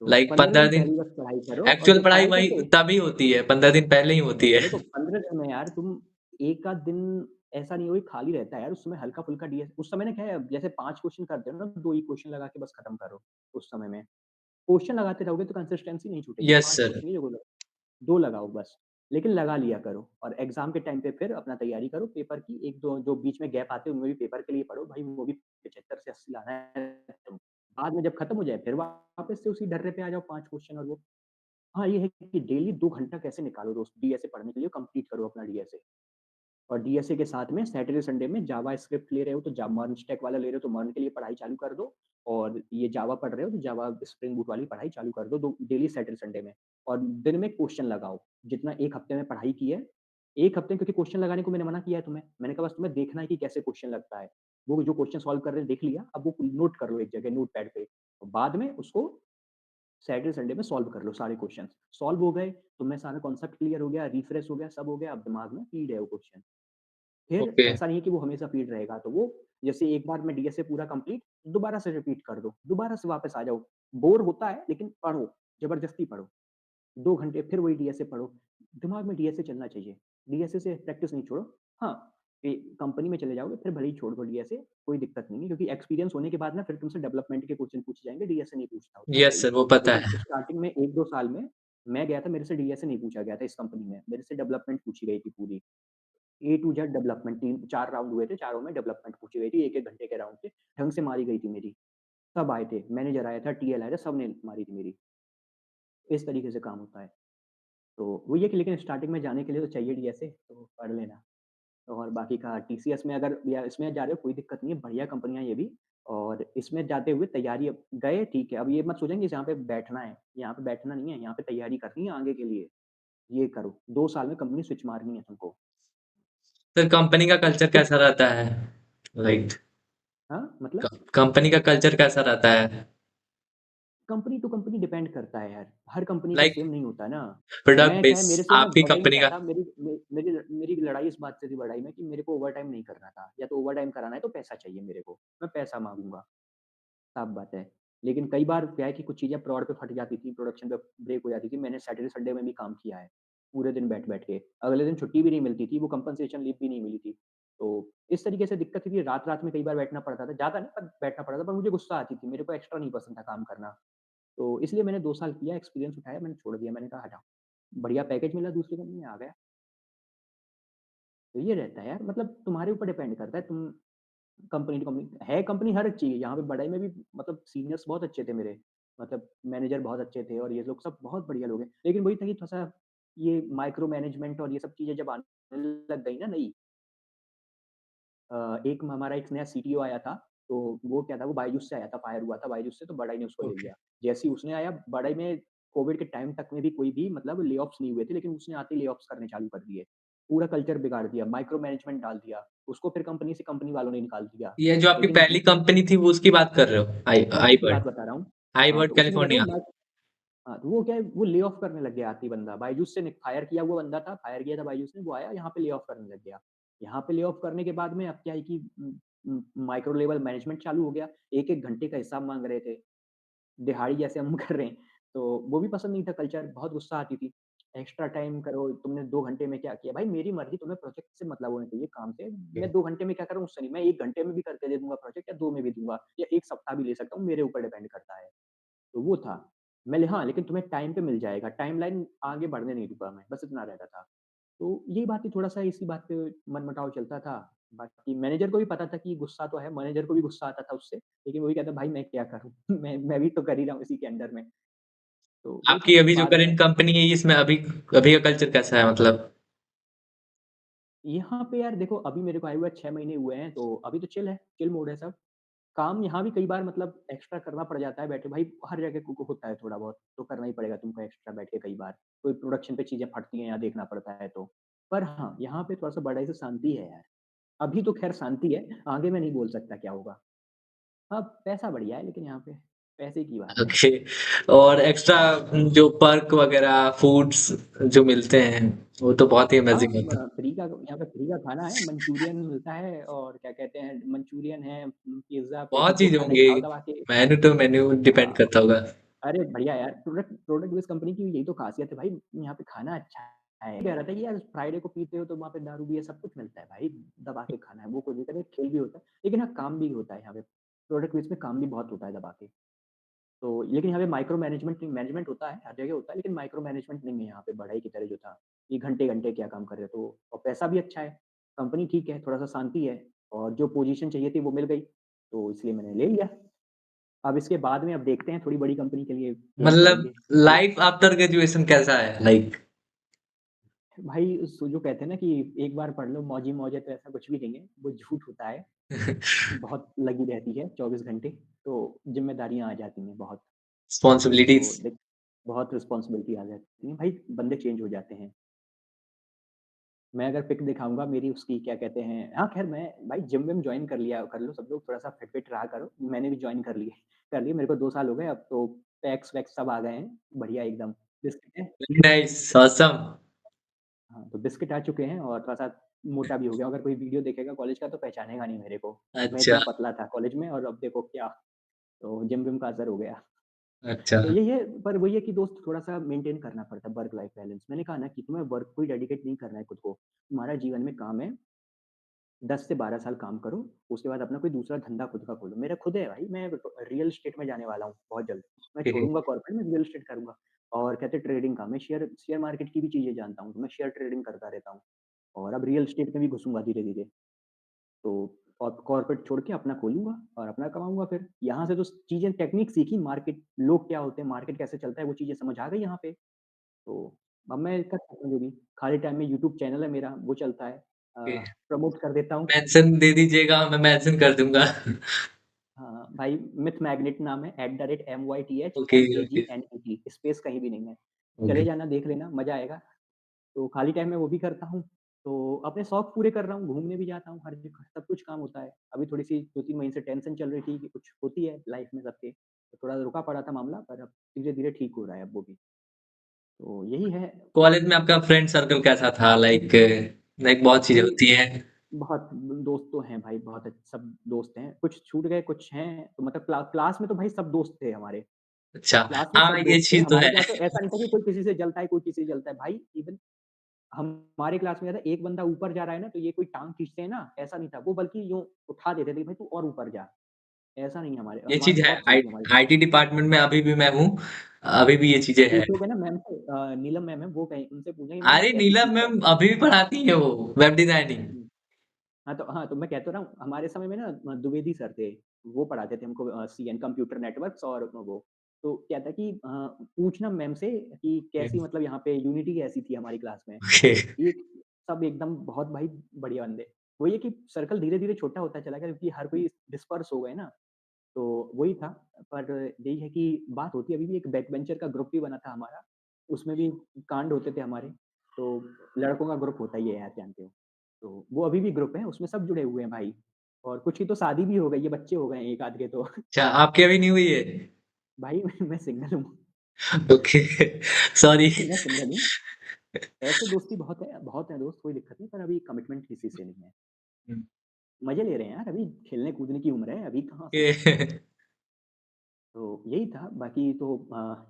Speaker 4: तो
Speaker 3: लाइक
Speaker 4: 15 दिन
Speaker 3: 15 दिन
Speaker 4: पहले बस पढ़ाई करो, और
Speaker 3: एक्चुअल
Speaker 4: जब
Speaker 3: पढ़ाई
Speaker 4: पढ़ाई
Speaker 3: वही
Speaker 4: करते
Speaker 3: तभी होती है, 15 दिन पहले ही होती है।
Speaker 4: देखो 15 दिन में यार तुम एक आध दिन ऐसा नहीं हो कि खाली रहता है यार, उस समय हल्का फुल्का डीएस, उस समय ना क्या है, जैसे 5 क्वेश्चन करते हो ना, 2 ही क्वेश्चन लगा के बस खत्म करो। उस समय में क्वेश्चन लगाते रहोगे तो कंसिस्टेंसी नहीं छूटेगी।
Speaker 3: Yes
Speaker 4: 5
Speaker 3: sir.
Speaker 4: क्वेश्चन की जगह 2 लगाओ बस, लेकिन लगा लिया करो। और एग्जाम के टाइम पे फिर अपना तैयारी करो पेपर की। 1-2 जो बीच में गैप आते हैं उनमें भी पेपर के लिए पढ़ो भाई, वो भी 75 से 80 लाना है तुम। बाद में जब खत्म हो जाए फिर वापस से उसी ढर्रे पे आ जाओ, 5 क्वेश्चन और वो। हाँ, ये है कि डेली 2 घंटा कैसे निकालो रोज़ डीएसए पढ़ने के लिए, कंप्लीट करो अपना डीएसए। और डीएसए के साथ में सैटरडे संडे में जावा स्क्रिप्ट ले रहे हो तो मर्न स्टैक वाला ले रहे हो तो मर्न के लिए पढ़ाई चालू कर दो। और ये जावा पढ़ रहे हो तो जावा स्प्रिंग बूट वाली पढ़ाई चालू कर दो, डेली सैटरडे संडे में। और दिन में क्वेश्चन लगाओ, जितना एक हफ्ते में पढ़ाई की है। एक हफ्ते में, क्योंकि क्वेश्चन लगाने को मैंने मना किया है तुम्हें, मैंने कहा बस तुम्हें देखना है कि कैसे क्वेश्चन लगता है। वो जो क्वेश्चन सॉल्व कर रहे हैं देख लिया, अब वो नोट कर लो एक जगह नोट पैड पे। और बाद में उसको सैटरडे संडे में सॉल्व कर लो सारे क्वेश्चन। सॉल्व हो गए, तुम्हें सारा कॉन्सेप्ट क्लियर हो गया, रिफ्रेश हो गया, सब हो गया, अब दिमाग में फीड है वो क्वेश्चन। फिर
Speaker 3: ओके।
Speaker 4: ऐसा नहीं है कि वो हमेशा फीड रहेगा, तो वो जैसे एक बार में डीएसए पूरा कंप्लीट, दोबारा से रिपीट कर दो, दोबारा से वापस आ जाओ। बोर होता है लेकिन पढ़ो, जबरदस्ती पढ़ो। 2 घंटे फिर वही डीएसए पढ़ो। दिमाग में डीएसए चलना चाहिए। डीएसए से प्रैक्टिस नहीं छोड़ो। हाँ, कंपनी में चले जाओगे फिर भले ही छोड़ दो डीएसए, कोई दिक्कत नहीं है, क्योंकि एक्सपीरियंस होने के बाद ना फिर तुमसे डेवलपमेंट के क्वेश्चन पूछे जाएंगे, डीएसए नहीं पूछता उतना
Speaker 3: यस
Speaker 4: कोई।
Speaker 3: सर, वो पता
Speaker 4: लेकिन
Speaker 3: है।
Speaker 4: स्टार्टिंग में 1-2 साल में मैं गया था, मेरे से डीएसए नहीं पूछा गया था इस कंपनी में, मेरे से डेवलपमेंट पूछी गई थी पूरी। ए टू जेड डेवलपमेंट, 3-4 राउंड हुए थे, चारों में डेवलपमेंट पूछी गई थी, 1-1 घंटे के राउंड थे, ढंग से मारी गई थी मेरी। सब आए थे, मैनेजर आया था, टीएल आया था, सबने मारी थी मेरी। इस तरीके से काम होता है। तो वो ये कि लेकिन स्टार्टिंग में जाने के लिए तो चाहिए डीएसए, तो पढ़ लेना। और बाकी का टीसीएस में अगर या इसमें जा रहे हो कोई दिक्कत नहीं है, बढ़िया कंपनियाँ ये भी। और इसमें जाते हुए तैयारी अब गए ठीक है, अब ये मत सोचेंगे यहाँ पे बैठना है, यहाँ पे बैठना नहीं है, यहाँ पे तैयारी करनी है आगे के लिए। ये करो, 2 साल में कंपनी स्विच मारनी है तुमको।
Speaker 3: सर कंपनी का कल्चर
Speaker 4: फिर
Speaker 3: कैसा रहता है? लाइक
Speaker 4: हाँ, मतलब
Speaker 3: कंपनी का कल्चर कैसा रहता है?
Speaker 4: कंपनी टू कंपनी डिपेंड करता है यार, हर कंपनी का
Speaker 3: लाइक
Speaker 4: सेम नहीं होता ना।
Speaker 3: प्रोडक्ट
Speaker 4: मैं क्या है,
Speaker 3: बेस
Speaker 4: मेरे से ना
Speaker 3: आपकी
Speaker 4: बड़ाई में
Speaker 3: कंपनी
Speaker 4: क्या
Speaker 3: का।
Speaker 4: था, मेरी लड़ाई इस बात से थी बड़ाई में कि मेरे को ओवरटाइम नहीं करना था, या तो ओवरटाइम कराना है तो पैसा चाहिए मेरे को, मैं पैसा माँगूँगा, साफ बात है। लेकिन कई बार क्या है कि कुछ चीज़ें प्रोड पे फट जाती थी, प्रोडक्शन पे ब्रेक हो जाती थी, मैंने सैटरडे संडे में भी काम किया है, पूरे दिन बैठ-बैठ के। अगले दिन छुट्टी भी नहीं मिलती थी, वो कंपनसेशन लीव भी नहीं मिली थी। तो इस तरीके से दिक्कत थी कि रात-रात में कई बार बैठना पड़ता था, ज़्यादा नहीं पर बैठना पड़ता था, पर मुझे गुस्सा आती थी, मेरे को एक्स्ट्रा नहीं पसंद था काम करना। तो इसलिए मैंने 2 साल किया, एक्सपीरियंस उठाया, मैंने छोड़ दिया, मैंने कहा हटाओ। बढ़िया पैकेज मिला दूसरी कंपनी में, आ गया। तो ये रहता है यार, मतलब तुम्हारे ऊपर डिपेंड करता है, तुम कंपनी टू कंपनी है, कंपनी हर एक चीज़ यहाँ पे बड़ाई में भी, मतलब सीनियर्स बहुत अच्छे थे मेरे, मतलब मैनेजर बहुत अच्छे थे और ये लोग सब बहुत बढ़िया लोग हैं। लेकिन वही था कि थोड़ा-सा ये माइक्रो मैनेजमेंट और ये सब चीज़ें जब आने लग गई ना नई, एक हमारा एक नया सीटीओ आया था, तो वो क्या था, वो बायजूस से आया था, फायर हुआ था बायजूस से, तो बड़ाई ने उसको ले
Speaker 3: ओके।
Speaker 4: लिया। जैसे ही उसने आया, बड़ाई में कोविड के टाइम तक में भी कोई भी मतलब ले-ऑफ्स नहीं हुए थे, लेकिन उसने आते ही ले-ऑफ्स करने चालू कर दिए। पूरा कल्चर बिगाड़ दिया, माइक्रो मैनेजमेंट डाल दिया। उसको फिर कंपनी से कंपनी वालों ने निकाल दिया।
Speaker 3: ये जो आपकी
Speaker 4: लेकिन
Speaker 3: पहली कंपनी थी वो उसकी बात कर रहे हो? आई
Speaker 4: मैं
Speaker 3: आई
Speaker 4: उसी की बात
Speaker 3: बर्ड।
Speaker 4: बता रहा हूँ।
Speaker 3: आई
Speaker 4: हाँ,
Speaker 3: बर्ड
Speaker 4: तो उसने क्या था, वो
Speaker 3: कैलिफोर्निया।
Speaker 4: हाँ, तो वो क्या है, वो ले ऑफ करने लग गया आते ही बंदा। बायजूस से फायर किया हुआ बंदा था, फायर किया था बायजूस ने, वो आया यहाँ पे ले ऑफ करने लग गया। यहाँ पे ले ऑफ करने के बाद में अब क्या है कि माइक्रो लेवल मैनेजमेंट चालू हो गया। 1-1 घंटे का हिसाब माँग रहे थे, दिहाड़ी जैसे हम कर रहे हैं। तो वो भी पसंद नहीं था कल्चर, बहुत गुस्सा आती थी। एक्स्ट्रा टाइम करो, तुमने 2 घंटे में क्या किया? भाई मेरी मर्ज़ी, तुम्हें प्रोजेक्ट से मतलब होना चाहिए, काम से। मैं 2 घंटे में क्या करूँ उससे नहीं, मैं 1 घंटे में भी करके दे दूँगा प्रोजेक्ट, या 2 में भी दूँगा, या 1 सप्ताह भी ले सकता हूँ, मेरे ऊपर डिपेंड करता है। तो वो था। हाँ, लेकिन तुम्हें टाइम पे मिल जाएगा, टाइमलाइन आगे बढ़ने नहीं दूँगा मैं, बस इतना रहता था। तो यही बात थी, थोड़ा-सा इसी बात पे मनमुटाव चलता था। बाकी मैनेजर को भी पता था कि गुस्सा तो है, मैनेजर को भी गुस्सा आता था उससे, लेकिन वो भी कहता भाई मैं क्या करूँ? मैं भी तो कर ही रहा हूँ इसी के अंडर में। तो वही था,
Speaker 3: आपकी अभी जो
Speaker 4: बाद में
Speaker 3: करंट कंपनी है इसमें अभी अभी का कल्चर कैसा है मतलब?
Speaker 4: यहाँ पे यार देखो, अभी मेरे को आए हुए 6 महीने हुए हैं, तो अभी तो चिल है, चिल मोड है सब। काम यहाँ भी कई बार मतलब एक्स्ट्रा करना पड़ जाता है बैठे भाई, हर जगह को होता है थोड़ा बहुत, तो करना ही पड़ेगा तुमको एक्स्ट्रा बैठ के कई बार। कोई प्रोडक्शन पे चीज़ें फटती हैं या देखना पड़ता है तो। पर हाँ, यहाँ पे थोड़ा-सा बड़े से शांति है यार। अभी तो ख़ैर शांति है, आगे मैं नहीं बोल सकता क्या होगा। हाँ, पैसा बढ़िया है लेकिन यहाँ पे, पैसे की बात है।
Speaker 3: ओके। और एक्स्ट्रा जो पर्क वगैरह फूड्स जो मिलते हैं वो तो बहुत ही
Speaker 4: हाँ,
Speaker 3: अमेजिंग होता है।
Speaker 4: फ्री का यहाँ पे फ्री का खाना है, मंचूरियन मिलता है और क्या कहते हैं मंचूरियन है, पिज़्ज़ा,
Speaker 3: बहुत
Speaker 4: जो
Speaker 3: चीज़
Speaker 4: खाना है
Speaker 3: होंगी।
Speaker 4: खाओ दबा के।
Speaker 3: मेनू टू मेन्यू डिपेंड
Speaker 4: हाँ,
Speaker 3: करता होगा।
Speaker 4: अरे बढ़िया यार, प्रोडक्ट प्रोडक्ट बेस्ड कंपनी की यही तो खासियत है भाई, यहाँ पे खाना अच्छा है। कह रहा था कि यार फ्राइडे को पीते हो तो वहाँ पे दारू भी है, सब कुछ मिलता है भाई, दबा के खाना है, वो कोई दिक्कत नहीं, खेल भी होता है। लेकिन हाँ, काम भी होता है यहाँ पे, प्रोडक्ट बेस्ड में काम भी बहुत होता है दबा के। तो लेकिन यहाँ पे माइक्रो मैनेजमेंट नहीं, मैनेजमेंट होता है, हर जगह होता है, लेकिन माइक्रो मैनेजमेंट नहीं है यहाँ पे बढ़ई की तरह जो था, कि घंटे-घंटे क्या काम कर रहे हो तो, और पैसा भी अच्छा है, कंपनी ठीक है, थोड़ा-सा शांति है और जो पोज़ीशन चाहिए थी वो मिल गई, तो इसलिए मैंने ले लिया। अब इसके बाद में अब देखते हैं थोड़ी बड़ी कंपनी के लिए जॉइन
Speaker 3: मतलब
Speaker 4: करेंगे। तो
Speaker 3: लाइफ आफ्टर ग्रेजुएशन कैसा है लाइक?
Speaker 4: भाई सो जो कहते हैं ना कि एक बार पढ़ लो मौज ही मौज है, तो ऐसा कुछ भी नहीं है, वो झूठ होता है। बहुत लगी रहती है 24 घंटे, तो ज़िम्मेदारियाँ आ जाती हैं बहुत। तो
Speaker 3: रिस्पॉन्सिबिलिटीज़।
Speaker 4: देख बहुत रिस्पॉन्सिबिलिटी आ जाती है, भाई बंदे चेंज हो जाते हैं। मैं अगर पिक दिखाऊँगा मेरी उसकी क्या कहते हैं, हाँ, ख़ैर मैं भाई जिम-विम जॉइन कर लो सब लोग, थोड़ा-सा फिट-विट रहा करो। मैंने भी जॉइन कर लिए मेरे को 2 साल हो गए, अब तो पैक्स-वैक्स सब आ गए हैं, बढ़िया एकदम। बिस्किट है,
Speaker 3: नाइस, ऑसम।
Speaker 4: हाँ, तो बिस्किट आ चुके हैं और थोड़ा-सा मोटा भी हो गया हूँ, अगर कोई वीडियो देखेगा कॉलेज का तो पहचानेगा नहीं मेरे को। मैं
Speaker 3: अच्छा,
Speaker 4: इतना पतला था कॉलेज में और अब देखो क्या, तो जिम-विम का असर हो गया।
Speaker 3: अच्छा।
Speaker 4: तो यही है, पर वही है कि दोस्त थोड़ा-सा मेंटेन करना पड़ता है वर्क लाइफ बैलेंस। मैंने कहा ना कि तुम्हें वर्क को ही डेडिकेट नहीं करना है खुद को। तुम्हारा जीवन में काम है, 10 से 12 साल काम करो, उसके बाद अपना कोई दूसरा धंधा खुद का खोलो। मेरा खुद है भाई, मैं रियल एस्टेट में जाने वाला हूँ बहुत जल्द। मैं
Speaker 3: ओके।
Speaker 4: छोड़ूँगा कॉर्पोरेट में, रियल एस्टेट करूँगा और कहते हैं ट्रेडिंग का, मैं शेयर शेयर मार्केट की भी चीज़ें जानता हूँ, तो मैं शेयर ट्रेडिंग करता रहता हूँ और अब रियल एस्टेट में भी घुसूँगा धीरे-धीरे। तो और कॉर्पोरेट छोड़ के अपना खोलूँगा और अपना कमाऊँगा फिर। यहाँ से तो चीज़ें टेक्निक सीखी, मार्केट लोग क्या होते हैं, मार्केट कैसे चलता है, वो चीज़ें समझ आ गई यहाँ पे। तो अब मैं कर सकता हूँ जो भी, खाली टाइम में यूट्यूब चैनल है मेरा, वो चलता है। प्रमोट कर देता हूँ।
Speaker 3: मेंशन दे दीजिएगा, मैं मेंशन कर दूँगा।
Speaker 4: हाँ, भाई मिथ मैग्नेट नाम है
Speaker 3: ओके, ओके,
Speaker 4: @mythmagneti, स्पेस कहीं भी नहीं है।
Speaker 3: ओके।
Speaker 4: चले जाना, देख लेना, मज़ा आएगा। तो खाली टाइम में वो भी करता हूँ। तो अपने शौक पूरे कर रहा हूँ, घूमने भी जाता हूँ, हर जगह सब कुछ काम होता है। अभी थोड़ी-सी 2-3 महीने से टेंशन चल रही थी कि कुछ होती है लाइफ में सबके, तो थोड़ा रुका पड़ा था मामला, पर अब धीरे-धीरे ठीक हो रहा है अब वो भी। तो यही है।
Speaker 3: कॉलेज में आपका फ्रेंड सर्कल कैसा था? लाइक लाइक बहुत चीज़ें
Speaker 4: भाई
Speaker 3: होती हैं।
Speaker 4: बहुत दोस्त तो हैं भाई, बहुत सब दोस्त हैं। कुछ छूट गए, कुछ हैं, तो मतलब क्लास में तो भाई सब दोस्त थे हमारे।
Speaker 3: अच्छा,
Speaker 4: क्लास में
Speaker 3: हाँ,
Speaker 4: सब
Speaker 3: ये
Speaker 4: दोस्त थे।
Speaker 3: चीज़ तो
Speaker 4: हमारे
Speaker 3: है।
Speaker 4: क्लास में ऐसा नहीं था कि कोई किसी से जलता है, कोई किसी से जलता है। भाई इवन हमारे क्लास में था, एक बंदा ऊपर जा रहा है ना, तो ये कोई टाँग खींचते हैं ना, ऐसा नहीं था। वो बल्कि यूँ उठा देते थे, भाई तू और ऊपर जा। ऐसा नहीं है हमारे,
Speaker 3: ये
Speaker 4: हमारे
Speaker 3: चीज़ है।
Speaker 4: बहुत सही थी हमारी
Speaker 3: आईटी
Speaker 4: दोस्ती।
Speaker 3: डिपार्टमेंट में अभी भी मैं हूँ, अभी भी ये चीज़ें हैं।
Speaker 4: पूछोगे ना मैम से, नीलम मैम है, वो कहीं उनसे पूछेंगे मैम ये
Speaker 3: अरे
Speaker 4: कैसी
Speaker 3: नीलम
Speaker 4: चीज़ है?
Speaker 3: मैम अभी भी पढ़ाती हैं वो, वेब डिज़ाइनिंग।
Speaker 4: हुँ। हाँ, तो मैं कह तो रहा हूँ, हमारे समय में ना द्विवेदी सर थे, वो पढ़ाते थे हमको सीएन कंप्यूटर नेटवर्क्स और वो। तो क्या था कि पूछना मैम से कि कैसी, मतलब यहाँ पे यूनिटी कैसी थी हमारी क्लास में।
Speaker 3: ओके।
Speaker 4: एक सब एकदम बहुत भाई बढ़िया बंदे। वही है कि सर्कल धीरे-धीरे छोटा होता चला गया क्योंकि हर कोई डिस्पर्स हो गए ना, तो वही था। पर यही है कि बात होती है, अभी भी एक बैक बेंचर का ग्रुप भी बना था हमारा, उसमें भी कांड होते थे हमारे। तो लड़कों का ग्रुप होता ही है यार, जानते हो। तो वो अभी भी ग्रुप है, उसमें सब जुड़े हुए हैं भाई। और कुछ की तो शादी भी हो गई है, बच्चे हो गए हैं एक आध के तो।
Speaker 3: अच्छा, आपकी अभी नहीं हुई है?
Speaker 4: भाई मैं सिंगल हूँ।
Speaker 3: Okay, sorry.
Speaker 4: मैं सिंगल हूँ। ऐसे दोस्ती बहुत है दोस्त, कोई दिक्कत नहीं, पर अभी कमिटमेंट किसी से नहीं है।
Speaker 3: हुँ,
Speaker 4: मज़े ले रहे हैं यार, अभी खेलने-कूदने की उम्र है, अभी कहाँ से।
Speaker 3: ओके।
Speaker 4: तो यही था, बाकी तो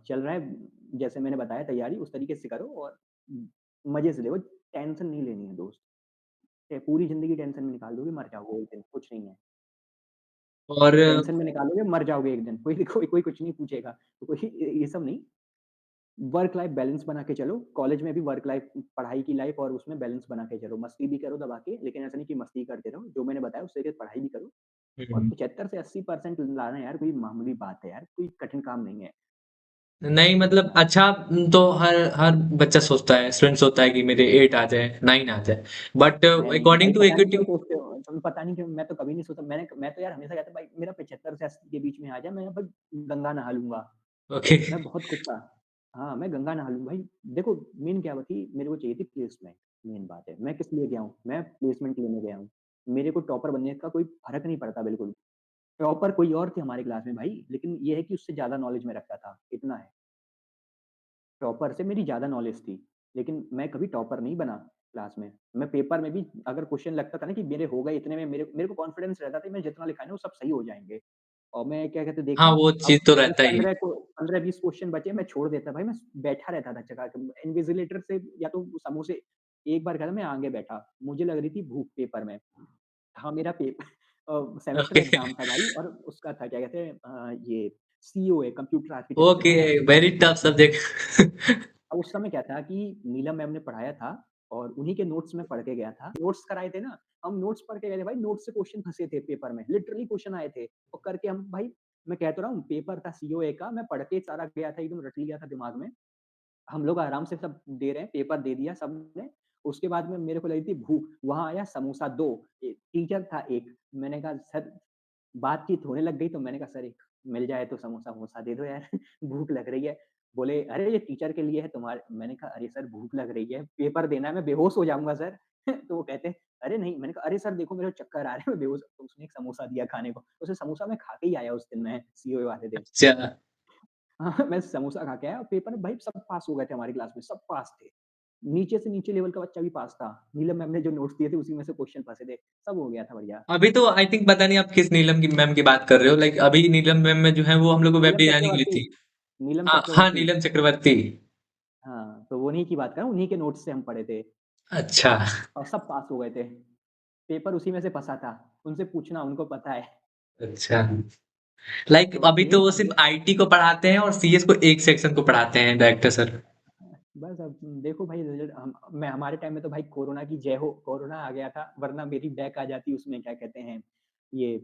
Speaker 4: चल रहा है, जैसे मैंने बताया तैयारी उस तरीके से करो और मज़े से देखो, टेंशन नहीं लेनी है दोस्त। पूरी ज़िंदगी टेंशन में निकाल दोगे, मर जाओगे एक दिन, कुछ नहीं है।
Speaker 3: और
Speaker 4: टेंशन में निकालोगे, मर जाओगे एक दिन, कोई कुछ नहीं पूछेगा। तो कोई ये सब नहीं, वर्क लाइफ बैलेंस बना के चलो, कॉलेज में भी वर्क लाइफ, पढ़ाई की लाइफ और उसमें बैलेंस बना के चलो। मस्ती भी करो दबा के, लेकिन ऐसा नहीं कि मस्ती करते रहो, जो मैंने बताया उससे पढ़ाई भी करो और
Speaker 3: हुँ,
Speaker 4: 75 से 80% लाना यार कोई मामूली बात है यार, कोई कठिन काम नहीं है।
Speaker 3: नहीं मतलब अच्छा तो हर हर बच्चा सोचता है, स्टूडेंट सोचता है कि मेरे 8 आ जाए, 9 आ जाए। बट
Speaker 4: नहीं भाई,
Speaker 3: अकॉर्डिंग टू
Speaker 4: पता नहीं क्यों
Speaker 3: इक्विटी
Speaker 4: सोचते हो तुम, पता नहीं क्यों, मैं तो कभी नहीं सोचा। मैं तो यार हमेशा कहता भाई मेरा 75 से 80 के बीच में आ जाए, मैं यहाँ पर गंगा नहा लूंगा।
Speaker 3: ओके।
Speaker 4: मैं बहुत खुश था। हाँ, मैं गंगा नहा लूँ भाई। देखो, मेन क्या हुआ थी, मेरे को चाहिए थी प्लेसमेंट। मेन बात है, मैं किस लिए गया हूँ, मैं प्लेसमेंट लेने गया हूँ। मेरे को टॉपर बनने का कोई फ़र्क नहीं पड़ता बिल्कुल। टॉपर कोई और थे हमारे क्लास में भाई, लेकिन ये है कि उससे ज़्यादा नॉलेज मैं रखता था, इतना है। टॉपर से मेरी ज़्यादा नॉलेज थी, लेकिन मैं कभी टॉपर नहीं बना क्लास में। मैं पेपर में भी अगर क्वेश्चन लगता था ना कि मेरे हो गए इतने में, मेरे मेरे को कॉन्फिडेंस रहता था कि मैंने जितना लिखा है ना वो सब सही हो जाएँगे। और मैं क्या कहते
Speaker 3: हाँ,
Speaker 4: देखता,
Speaker 3: वो
Speaker 4: अब
Speaker 3: चीज़ तो
Speaker 4: दस
Speaker 3: रहता ही है।
Speaker 4: 15 को 15-20 क्वेश्चन बचे, मैं छोड़ देता भाई, मैं बैठा रहता था चका के। इन्विजिलेटर से या तो समोसे, एक बार क्या था मैं आगे बैठा, मुझे लग रही थी भूख पेपर में। हाँ, मेरा सेमेस्टर
Speaker 3: ओके,
Speaker 4: एग्ज़ाम था भाई, और उसका था क्या कहते हैं ये सीओए, कंप्यूटर आर्किटेक्चर
Speaker 3: ओके,
Speaker 4: वाला।
Speaker 3: Very tough subject.
Speaker 4: अब उस समय क्या था कि नीलम मैम ने पढ़ाया था और उन्हीं के नोट्स मैं पढ़ के गया था। नोट्स कराए थे ना, हम नोट्स पढ़ के गए थे भाई, नोट्स से क्वेश्चन फँसे थे पेपर में, लिटरली क्वेश्चन आए थे और करके हम भाई, मैं कह तो रहा हूँ पेपर था सीओए का, मैं पढ़ के सारा गया था, एकदम रट लिया था दिमाग में। हम लोग आराम से सब दे रहे हैं, पेपर दे दिया सबने। उसके बाद में मेरे को लगी थी भूख, वहाँ आया समोसा 2, टीचर था 1। मैंने कहा सर, बातचीत होने लग गई तो मैंने कहा सर एक मिल जाए तो समोसा-वमोसा दे दो यार, भूख लग रही है। बोले अरे ये टीचर के लिए है तुम्हारे। मैंने कहा अरे सर भूख लग रही है, पेपर देना है, मैं बेहोश हो जाऊँगा सर। तो वो कहते हैं अरे नहीं, मैंने कहा अरे सर देखो मेरे को चक्कर आ रहे हैं, मैं बेहोश। तो उसने एक समोसा दिया खाने को, उसे समोसा मैं खा के ही आया उस दिन, मैं सीओए वाले दिन।
Speaker 3: अच्छा,
Speaker 4: हाँ, मैं समोसा खा के आया और पेपर में भाई सब पास हो गए थे हमारी क्लास में, सब पास थे। नीचे से नीचे लेवल का बच्चा भी पास था। नीलम मैम ने जो नोट्स दिए थे उसी में से क्वेश्चन फँसे थे। सब हो गया था बढ़िया।
Speaker 3: अभी तो आई थिंक पता नहीं आप किस नीलम की मैम की बात कर रहे हो। लाइक अभी नीलम मैम में जो है वो हम लोग को वेब
Speaker 4: नीलम
Speaker 3: डिजाइनिंग ली
Speaker 4: चक्रवर्ती,
Speaker 3: थी।
Speaker 4: नीलम
Speaker 3: हाँ, हाँ,
Speaker 4: चक्रवर्ती।
Speaker 3: नीलम चक्रवर्ती।
Speaker 4: हाँ, तो उन्हीं की बात कर रहा हूँ, उन्हीं के नोट्स से हम पढ़े थे
Speaker 3: अच्छा,
Speaker 4: और सब पास हो गए थे। पेपर उसी में से फँसा था। उनसे पूछना, उनको पता है।
Speaker 3: अच्छा। लाइक
Speaker 4: तो
Speaker 3: अभी तो
Speaker 4: यही
Speaker 3: वो
Speaker 4: था
Speaker 3: सिर्फ
Speaker 4: भैया।
Speaker 3: आईटी को पढ़ाते हैं और सीएस को एक सेक्शन को पढ़ाते हैं डायरेक्टर सर।
Speaker 4: बस अब देखो भाई, रिजल्ट मैं हमारे टाइम में तो भाई कोरोना की जय हो, कोरोना आ गया था, वरना मेरी बैक आ जाती उसमें, क्या कहते हैं ये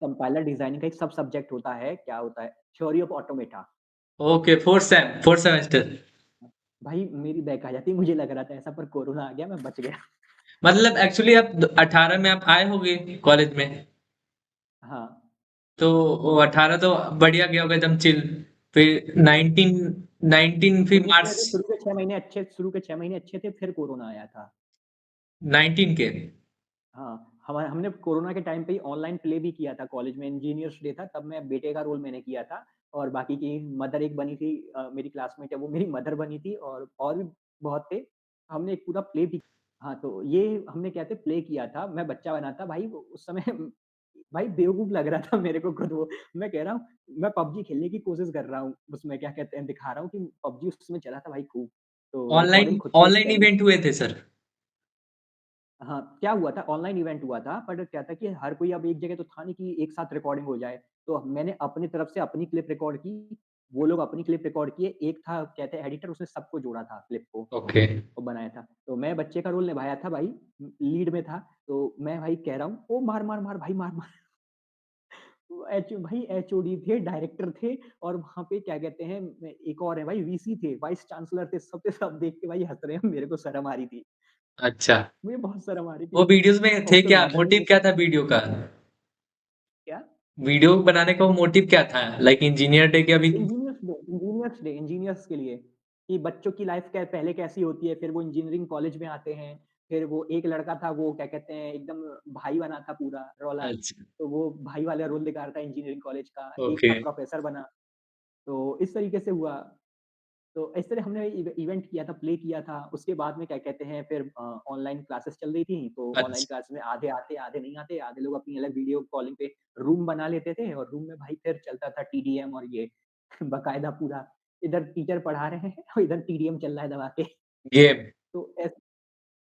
Speaker 4: कंपाइलर डिजाइनिंग का एक सब सब्जेक्ट होता है, क्या होता है? Theory of automata.
Speaker 3: Okay, fourth semester.
Speaker 4: भाई मेरी बैक आ जाती, मुझे लग रहा था ऐसा, पर कोरोना आ गया, मैं बच गया।
Speaker 3: मतलब एक्चुअली आप 18 में आप आए होगे कॉलेज में।
Speaker 4: हाँ,
Speaker 3: तो वो 18 तो बढ़िया गया होगा एकदम चिल। फिर 19 19 फिर
Speaker 4: शुरू
Speaker 3: मार्च
Speaker 4: में शुरू के 6 महीने अच्छे थे, फिर कोरोना आया था।
Speaker 3: 19 के।
Speaker 4: हाँ, हमने कोरोना के टाइम पे ही ऑनलाइन प्ले भी किया था कॉलेज में, इंजीनियर्स डे था, तब मैं बेटे का रोल मैंने किया था और बाकी की मदर एक बनी थी, मेरी क्लासमेट है, वो मेरी मदर बनी थी और भी बहुत थे। हमने एक पूरा प्ले भी, हाँ, तो ये हमने क्या थे प्ले किया था, मैं बच्चा बना था भाई, वो उस समय भाई बेवकूफ़ लग रहा था मेरे को खुद वो। मैं कह रहा हूँ, मैं पबजी खेलने की कोशिश कर रहा हूँ, उसमें क्या कहते हैं दिखा रहा हूँ कि पबजी उस समय चला था भाई खूब। तो
Speaker 3: ऑनलाइन
Speaker 4: रिकॉर्डिंग खुद से
Speaker 3: ऑनलाइन इवेंट हुए थे सर।
Speaker 4: हाँ, क्या हुआ था, ऑनलाइन इवेंट हुआ था, बट क्या था कि हर कोई अब एक जगह तो था नहीं कि एक साथ रिकॉर्डिंग हो जाए। तो मैंने अपनी तरफ से अपनी क्लिप रिकॉर्ड की, वो लोग अपनी क्लिप रिकॉर्ड किए, एक था कहते हैं एडिटर, उसने सबको जोड़ा था क्लिप को
Speaker 3: ओके।
Speaker 4: और बनाया था। तो मैं बच्चे का रोल निभाया था भाई, लीड में था, तो मैं भाई कह रहा हूँ, "ओ मार, मार, मार भाई मार, मार।" वो भाई एचओडी थे, डायरेक्टर थे और वहाँ पे क्या कहते हैं एक और है भाई, वीसी थे, वाइस चांसलर थे, सब के सब देख के भाई हँस रहे हैं, मेरे को शर्म आ रही थी।
Speaker 3: अच्छा,
Speaker 4: मुझे बहुत शर्म आ रही
Speaker 3: वो
Speaker 4: थी
Speaker 3: वीडियोस में
Speaker 4: और
Speaker 3: थे
Speaker 4: फिर
Speaker 3: क्या,
Speaker 4: मदर
Speaker 3: मोटिव
Speaker 4: ने
Speaker 3: क्या था वीडियो का?
Speaker 4: क्या?
Speaker 3: वीडियो बनाने का वो मोटिव क्या था? लाइक इंजीनियर डे के अभी।
Speaker 4: इंजीनियर्स के लिए कि बच्चों की लाइफ क्या पहले कैसी होती है, फिर वो इंजीनियरिंग कॉलेज में आते हैं, फिर वो एक लड़का था, वो क्या कहते हैं एकदम भाई बना था पूरा रौला,
Speaker 3: अच्छा।
Speaker 4: तो वो भाई वाला रोल दिखा रहा था इंजीनियरिंग कॉलेज का, एक
Speaker 3: ओके।
Speaker 4: था प्रोफेसर बना, तो इस तरीके से हुआ। तो इस तरह हमने इवेंट किया था, प्ले किया था, उसके बाद में क्या कहते हैं फिर ऑनलाइन क्लासेस चल रही थी, तो ऑनलाइन
Speaker 3: अच्छा।
Speaker 4: क्लास में आधे आते, आधे नहीं आते, आधे लोग अपनी अलग वीडियो कॉलिंग पे रूम बना लेते थे और रूम में भाई फिर चलता था टीडीएम और ये बाकायदा पूरा, इधर टीचर पढ़ा रहे हैं और इधर टीडीएम चल रहा है दबा के।
Speaker 3: गेम।
Speaker 4: तो ऐस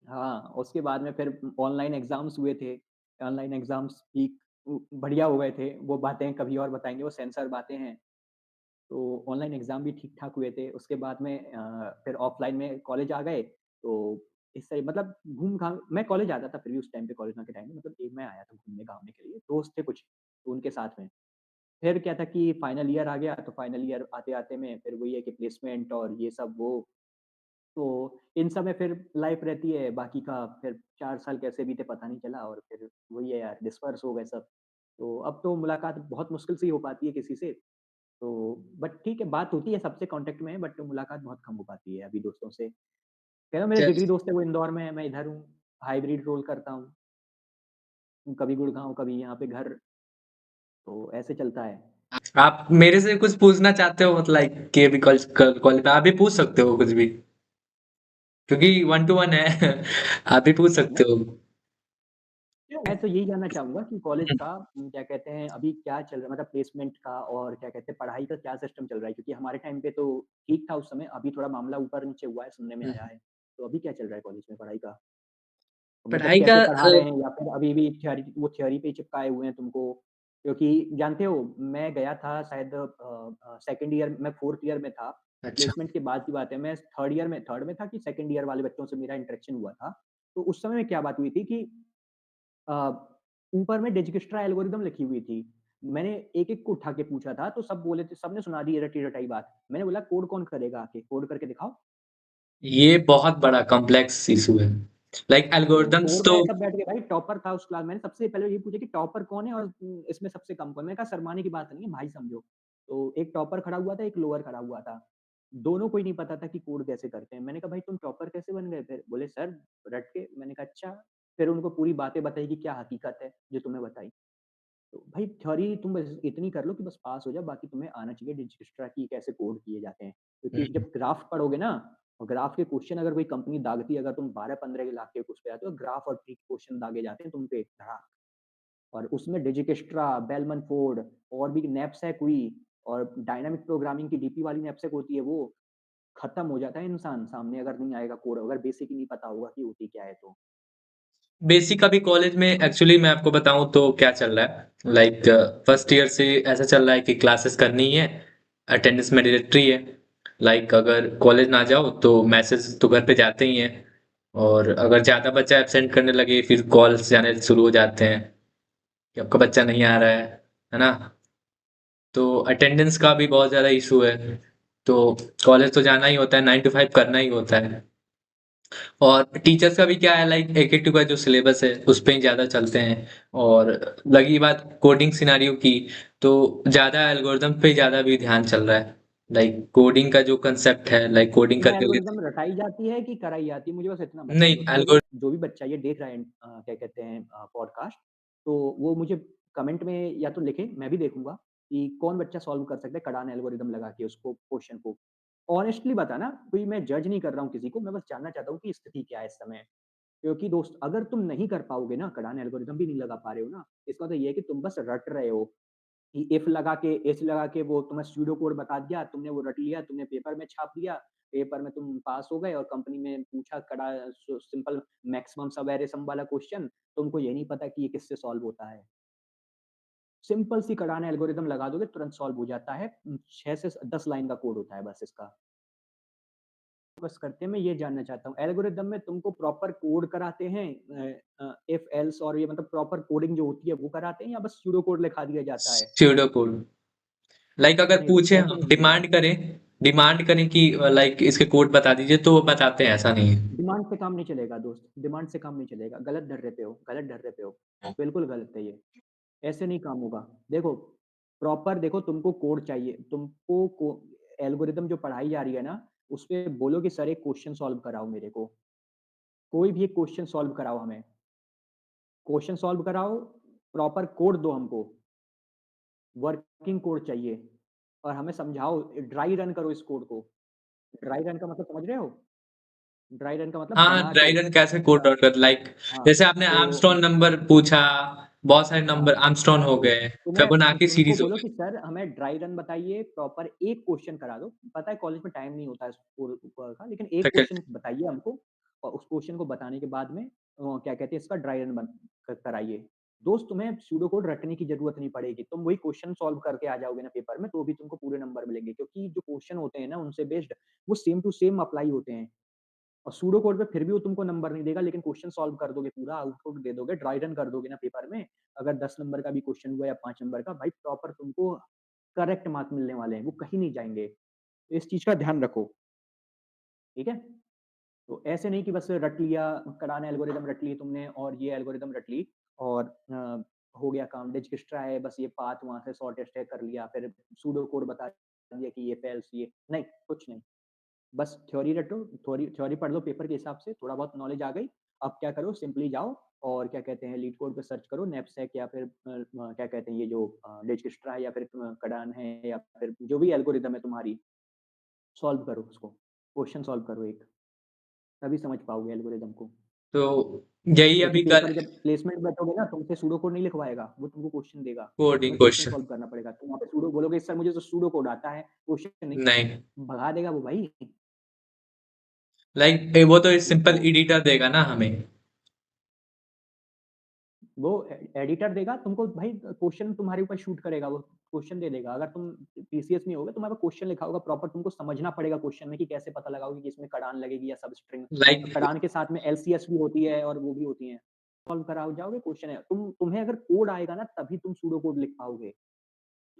Speaker 4: हाँ, उसके बाद में फिर ऑनलाइन एग्ज़ाम्स हुए थे। ऑनलाइन एग्ज़ाम्स भी बढ़िया हो गए थे। वो बातें कभी और बताएँगे, वो सेंसर बातें हैं। तो ऑनलाइन एग्ज़ाम भी ठीक-ठाक हुए थे। उसके बाद में फिर ऑफ़लाइन में कॉलेज आ गए, तो इससे मतलब घूम-घाम मैं कॉलेज आता था फिर भी उस टाइम पे कोरोना के टाइम में, मतलब एक मैं आया था घूमने-घामने के लिए, दोस्त थे कुछ, तो उनके साथ में। फिर क्या था कि फाइनल ईयर आ गया, तो फाइनल ईयर आते-आते में फिर वही है कि प्लेसमेंट और ये सब वो, तो इन सब में फिर लाइफ़ रहती है, बाकी का फिर 4 साल कैसे बीते पता नहीं चला और फिर वही है यार, डिस्पर्स हो गए सब। तो अब तो मुलाकात बहुत मुश्किल से ही हो पाती है किसी से, तो बट ठीक है, बात होती है, सबसे कॉन्टैक्ट में है, बट मुलाकात बहुत कम हो पाती है अभी दोस्तों से। कह रहा हूँ मेरे
Speaker 3: चल
Speaker 4: जिगरी दोस्त है वो इंदौर में है, मैं इधर हूँ, हाइब्रिड रोल करता हूँ, कभी गुड़गाँव, कभी यहाँ पे घर, तो ऐसे चलता है।
Speaker 3: आप मेरे से कुछ पूछना चाहते हो मतलब लाइक कि अभी कॉल पे आप भी पूछ सकते हो कुछ भी, क्योंकि 1 टू 1 है। आप भी पूछ सकते हो।
Speaker 4: मैं तो यही जानना चाहूँगा कि कॉलेज का क्या कहते हैं अभी क्या चल रहा है, मतलब प्लेसमेंट का और क्या कहते हैं पढ़ाई का क्या सिस्टम चल रहा है? क्योंकि हमारे टाइम पे तो ठीक था उस समय, अभी थोड़ा मामला ऊपर-नीचे हुआ है, सुनने में आया है। तो अभी क्या चल रहा है कॉलेज में पढ़ाई का? मतलब
Speaker 3: पढ़ाई का
Speaker 4: कैसे पढ़ा रहे हैं या फिर अभी भी थ्योरी पे ही चिपकाए हुए हैं तुमको? क्योंकि जानते हो मैं गया था शायद सेकंड ईयर मैं 4th ईयर में था,
Speaker 3: अच्छा।
Speaker 4: प्लेसमेंट के बाद की बात है, मैं थर्ड में था कि सेकंड ईयर वाले बच्चों से मेरा इंटरेक्शन हुआ था। तो उस समय में क्या बात हुई थी कि अ, ऊपर में डिजिकिस्ट्रा एल्गोरिदम लिखी हुई थी। मैंने एक-एक को उठा के पूछा था, तो सब बोले थे, सबने सुना दी रटी-रटाई बात। मैंने बोला कोड कौन करेगा आके? कोड करके दिखाओ।
Speaker 3: ये बहुत बड़ा कॉम्प्लेक्स इशू है। लाइक
Speaker 4: तो
Speaker 3: एल्गोरिदम्स
Speaker 4: कोड
Speaker 3: तो
Speaker 4: में सब बैठ के भाई टॉपर था उस क्लास, मैंने सबसे पहले ये पूछा कि टॉपर कौन है और इसमें सबसे कम कौन है? मैंने कहा शर्माने की बात नहीं है, भाई समझो। तो एक टॉपर खड़ा हुआ था, एक लोअर खड़ा हुआ था। दोनों को ही नहीं पता था कि कोड कैसे करते हैं। मैंने कहा भाई तुम टॉपर कैसे बन गए फिर? बोले सर रट के। मैंने कहा अच्छा। फिर उनको पूरी बातें बताई कि क्या हकीकत है जो तुम्हें बताई। तो भाई थ्योरी तुम बस इतनी कर लो कि बस पास हो जाओ, बाकी तुम्हें आना चाहिए डिजिक्स्ट्रा की कैसे कोड किए जाते हैं। क्योंकि
Speaker 3: हुँ,
Speaker 4: जब ग्राफ पढ़ोगे ना और ग्राफ के क्वेश्चन अगर कोई कंपनी दागती है, अगर तुम 12-15 लाख के उस पे आते हो, ग्राफ और ट्री क्वेश्चन दागे जाते हैं तुम पे धड़ाक। और उसमें डिजिक्स्ट्रा, बेलमन फोर्ड और भी नैपसैक हुई और डायनामिक प्रोग्रामिंग की डीपी वाली नैपसैक होती है वो, खत्म हो जाता है इंसान सामने अगर नहीं आएगा कोड, अगर बेसिक ही नहीं पता होगा कि होती क्या है तो।
Speaker 3: बेसिक अभी कॉलेज में एक्चुअली मैं आपको बताऊँ तो क्या चल रहा है, लाइक फर्स्ट ईयर से ऐसा चल रहा है कि क्लासेस करनी ही है, अटेंडेंस मैंडेटरी है। लाइक अगर कॉलेज ना जाओ तो मैसेज तो घर पे जाते ही हैं, और अगर ज़्यादा बच्चा एब्सेंट करने लगे फिर कॉल्स जाने शुरू हो जाते हैं कि आपका बच्चा नहीं आ रहा है ना? तो अटेंडेंस का भी बहुत ज़्यादा इशू है। तो कॉलेज तो जाना ही होता है, 9 टू 5 करना ही होता है। और टीचर्स का भी क्या है, लाइक एकेटिव का जो सिलेबस है उस पे ही ज़्यादा चलते हैं। और लगी बात कोडिंग सिनेरियो की, तो ज़्यादा एल्गोरिदम पे ज़्यादा भी ध्यान चल रहा है। लाइक कोडिंग का जो कंसेप्ट है, लाइक कोडिंग
Speaker 4: तुम्हें
Speaker 3: करके लेते
Speaker 4: एल्गोरिदम रटाई जाती है कि कराई जाती है? मुझे बस इतना बता
Speaker 3: नहीं
Speaker 4: दो। तो
Speaker 3: एल्गोर
Speaker 4: जो भी बच्चा ये देख रहा है क्या कहते हैं पॉडकास्ट, तो वो मुझे कमेंट में या तो लिखे, मैं भी देखूँगा कि कौन बच्चा सॉल्व कर सकता है कार्डान एल्गोरिदम लगा के उसको क्वेश्चन को। ऑनेस्टली बताना, कोई मैं जज नहीं कर रहा हूँ किसी को, मैं बस जानना चाहता हूँ कि स्थिति क्या है इस समय। क्योंकि दोस्त अगर तुम नहीं कर पाओगे ना, कार्डान एल्गोरिदम भी नहीं लगा पा रहे हो ना, इसका मतलब ये है कि तुम बस रट रहे हो। कि इफ लगा के एस लगा के वो तुम्हें सूडो कोड बता दिया, तुमने वो रट लिया, तुमने पेपर में छाप दिया, पेपर में तुम पास हो गए और कंपनी में पूछा कड़ा सिंपल मैक्सिमम सब एरे सम वाला क्वेश्चन, तुमको ये नहीं पता कि ये किससे सॉल्व होता है। सिंपल सी कार्डान एल्गोरिदम लगा दोगे तुरंत सॉल्व हो जाता है। 6 से 10 लाइन का कोड होता है बस इसका। बस करते हैं, मैं ये जानना चाहता हूँ एल्गोरिदम में तुमको प्रॉपर कोड कराते हैं इफ एल्स और ये मतलब प्रॉपर कोडिंग जो होती है वो कराते हैं या बस सूडो कोड लिखा दिया जाता है?
Speaker 3: Pseudo code. लाइक अगर
Speaker 4: नहीं दोस्त
Speaker 3: पूछे
Speaker 4: ऐसे
Speaker 3: हम
Speaker 4: नहीं होता।
Speaker 3: डिमांड करें कि लाइक इसके कोड बता दीजिए तो वो बताते हैं, ऐसा नहीं है।
Speaker 4: डिमांड से काम नहीं चलेगा दोस्त, डिमांड से काम नहीं चलेगा, गलत ढर्रे पे हो, गलत ढर्रे पे हो। बिल्कुल गलत है ये, ऐसे नहीं काम होगा। देखो, प्रॉपर देखो तुमको कोड चाहिए, तुमको को एल्गोरिदम जो पढ़ाई जा रही है ना, उसपे बोलो कि सर एक क्वेश्चन सॉल्व कराओ मेरे को। कोई भी एक क्वेश्चन सॉल्व कराओ हमें, क्वेश्चन सॉल्व कराओ, प्रॉपर कोड दो हमको, वर्किंग कोड चाहिए और हमें समझाओ, ड्राई रन करो इस कोड को। ड्राई रन का मतलब समझ रहे हो? ड्राई रन का मतलब
Speaker 3: हाँ,
Speaker 4: बना के
Speaker 3: ड्राई रन कैसे कोड
Speaker 4: अच्छा,
Speaker 3: आउट कर, लाइक
Speaker 4: हाँ,
Speaker 3: जैसे आपने
Speaker 4: तो
Speaker 3: आर्मस्ट्रॉन्ग नंबर पूछा, बहुत सारे नंबर
Speaker 4: हाँ।
Speaker 3: आर्मस्ट्रॉन्ग हो
Speaker 4: तो
Speaker 3: गए,
Speaker 4: तुम्हें
Speaker 3: फिबोनाची
Speaker 4: तुमको
Speaker 3: सीरीज हो
Speaker 4: बोलो
Speaker 3: गई।
Speaker 4: कि सर हमें ड्राई रन बताइए, प्रॉपर एक क्वेश्चन करा दो। पता है कॉलेज में टाइम नहीं होता है का, लेकिन एक क्वेश्चन
Speaker 3: सेकंड
Speaker 4: बताइए हमको और उस क्वेश्चन को बताने के बाद में क्या कहते हैं इसका ड्राई रन कराइए। दोस्त तुम्हें सूडो कोड रटने की जरूरत नहीं पड़ेगी, तुम वही क्वेश्चन सॉल्व करके आ जाओगे ना पेपर में, तो भी तुमको पूरे नंबर मिलेंगे क्योंकि जो क्वेश्चन होते हैं ना उनसे बेस्ड वो सेम टू सेम अप्लाई होते हैं। और सूडो कोड पे फिर भी वो तुमको नंबर नहीं देगा, लेकिन क्वेश्चन सॉल्व कर दोगे, पूरा आउटपुट दे दोगे, ड्राई रन कर दोगे ना पेपर में, अगर 10 नंबर का भी क्वेश्चन हुआ या 5 नंबर का, भाई प्रॉपर तुमको करेक्ट मार्क मिलने वाले हैं, वो कहीं नहीं जाएँगे। इस चीज़ का ध्यान रखो, ठीक है? तो ऐसे नहीं कि बस रट लिया, करान एल्गोरिदम रट ली तुमने और ये एल्गोरिदम रट ली और हो गया काम, डिजकिस्ट्रा है, बस ये पाथ वहाँ से सॉर्टेस्ट है कर लिया, फिर सूडो कोड बता दिया कि ये फेल्स ये नहीं, कुछ नहीं। बस थ्योरी रटो, थ्योरी थ्योरी पढ़ लो पेपर के हिसाब से, थोड़ा बहुत नॉलेज आ गई, अब क्या करो सिंपली जाओ और क्या कहते हैं लीड कोड पे सर्च करो, नैपसैक या फिर क्या कहते हैं ये जो डिजकिस्ट्रा है या फिर कडान है या फिर जो भी एल्गोरिदम है तुम्हारी, सॉल्व करो उसको, क्वेश्चन सॉल्व करो एक, तभी समझ पाओगे एल्गोरिदम को।
Speaker 3: तो यही
Speaker 4: क्योंकि
Speaker 3: अभी
Speaker 4: पेपर
Speaker 3: कल
Speaker 4: जब प्लेसमेंट बैठोगे ना, तुमसे सूडो कोड नहीं लिखवाएगा, वो तुमको क्वेश्चन देगा,
Speaker 3: कोडिंग
Speaker 4: तुम्हें क्वेश्चन
Speaker 3: क्वेश्चन
Speaker 4: सॉल्व करना पड़ेगा। तुम वहाँ पे सूडो बोलोगे सर मुझे तो सूडो कोड आता है, क्वेश्चन नहीं,
Speaker 3: नहीं,
Speaker 4: भगा देगा वो भाई।
Speaker 3: लाइक वो तो सिंपल
Speaker 4: तुमको
Speaker 3: एडिटर देगा ना हमें।
Speaker 4: वो एडिटर देगा तुमको भाई, क्वेश्चन तुम्हारे ऊपर शूट करेगा, वो क्वेश्चन दे देगा। अगर तुम पीसीएस में होगे, तुम्हारे क्वेश्चन लिखा होगा प्रॉपर, तुमको समझना पड़ेगा क्वेश्चन में कि कैसे पता लगाओगे कि इसमें कड़ान लगेगी या सब स्ट्रिंग।
Speaker 3: लाइक
Speaker 4: कड़ान के साथ में एलसीएस भी होती है और वो भी होती है, सॉल्व करा जाओगे क्वेश्चन है। तुम्हें अगर कोड आएगा ना तभी तुम सूडो कोड लिख पाओगे।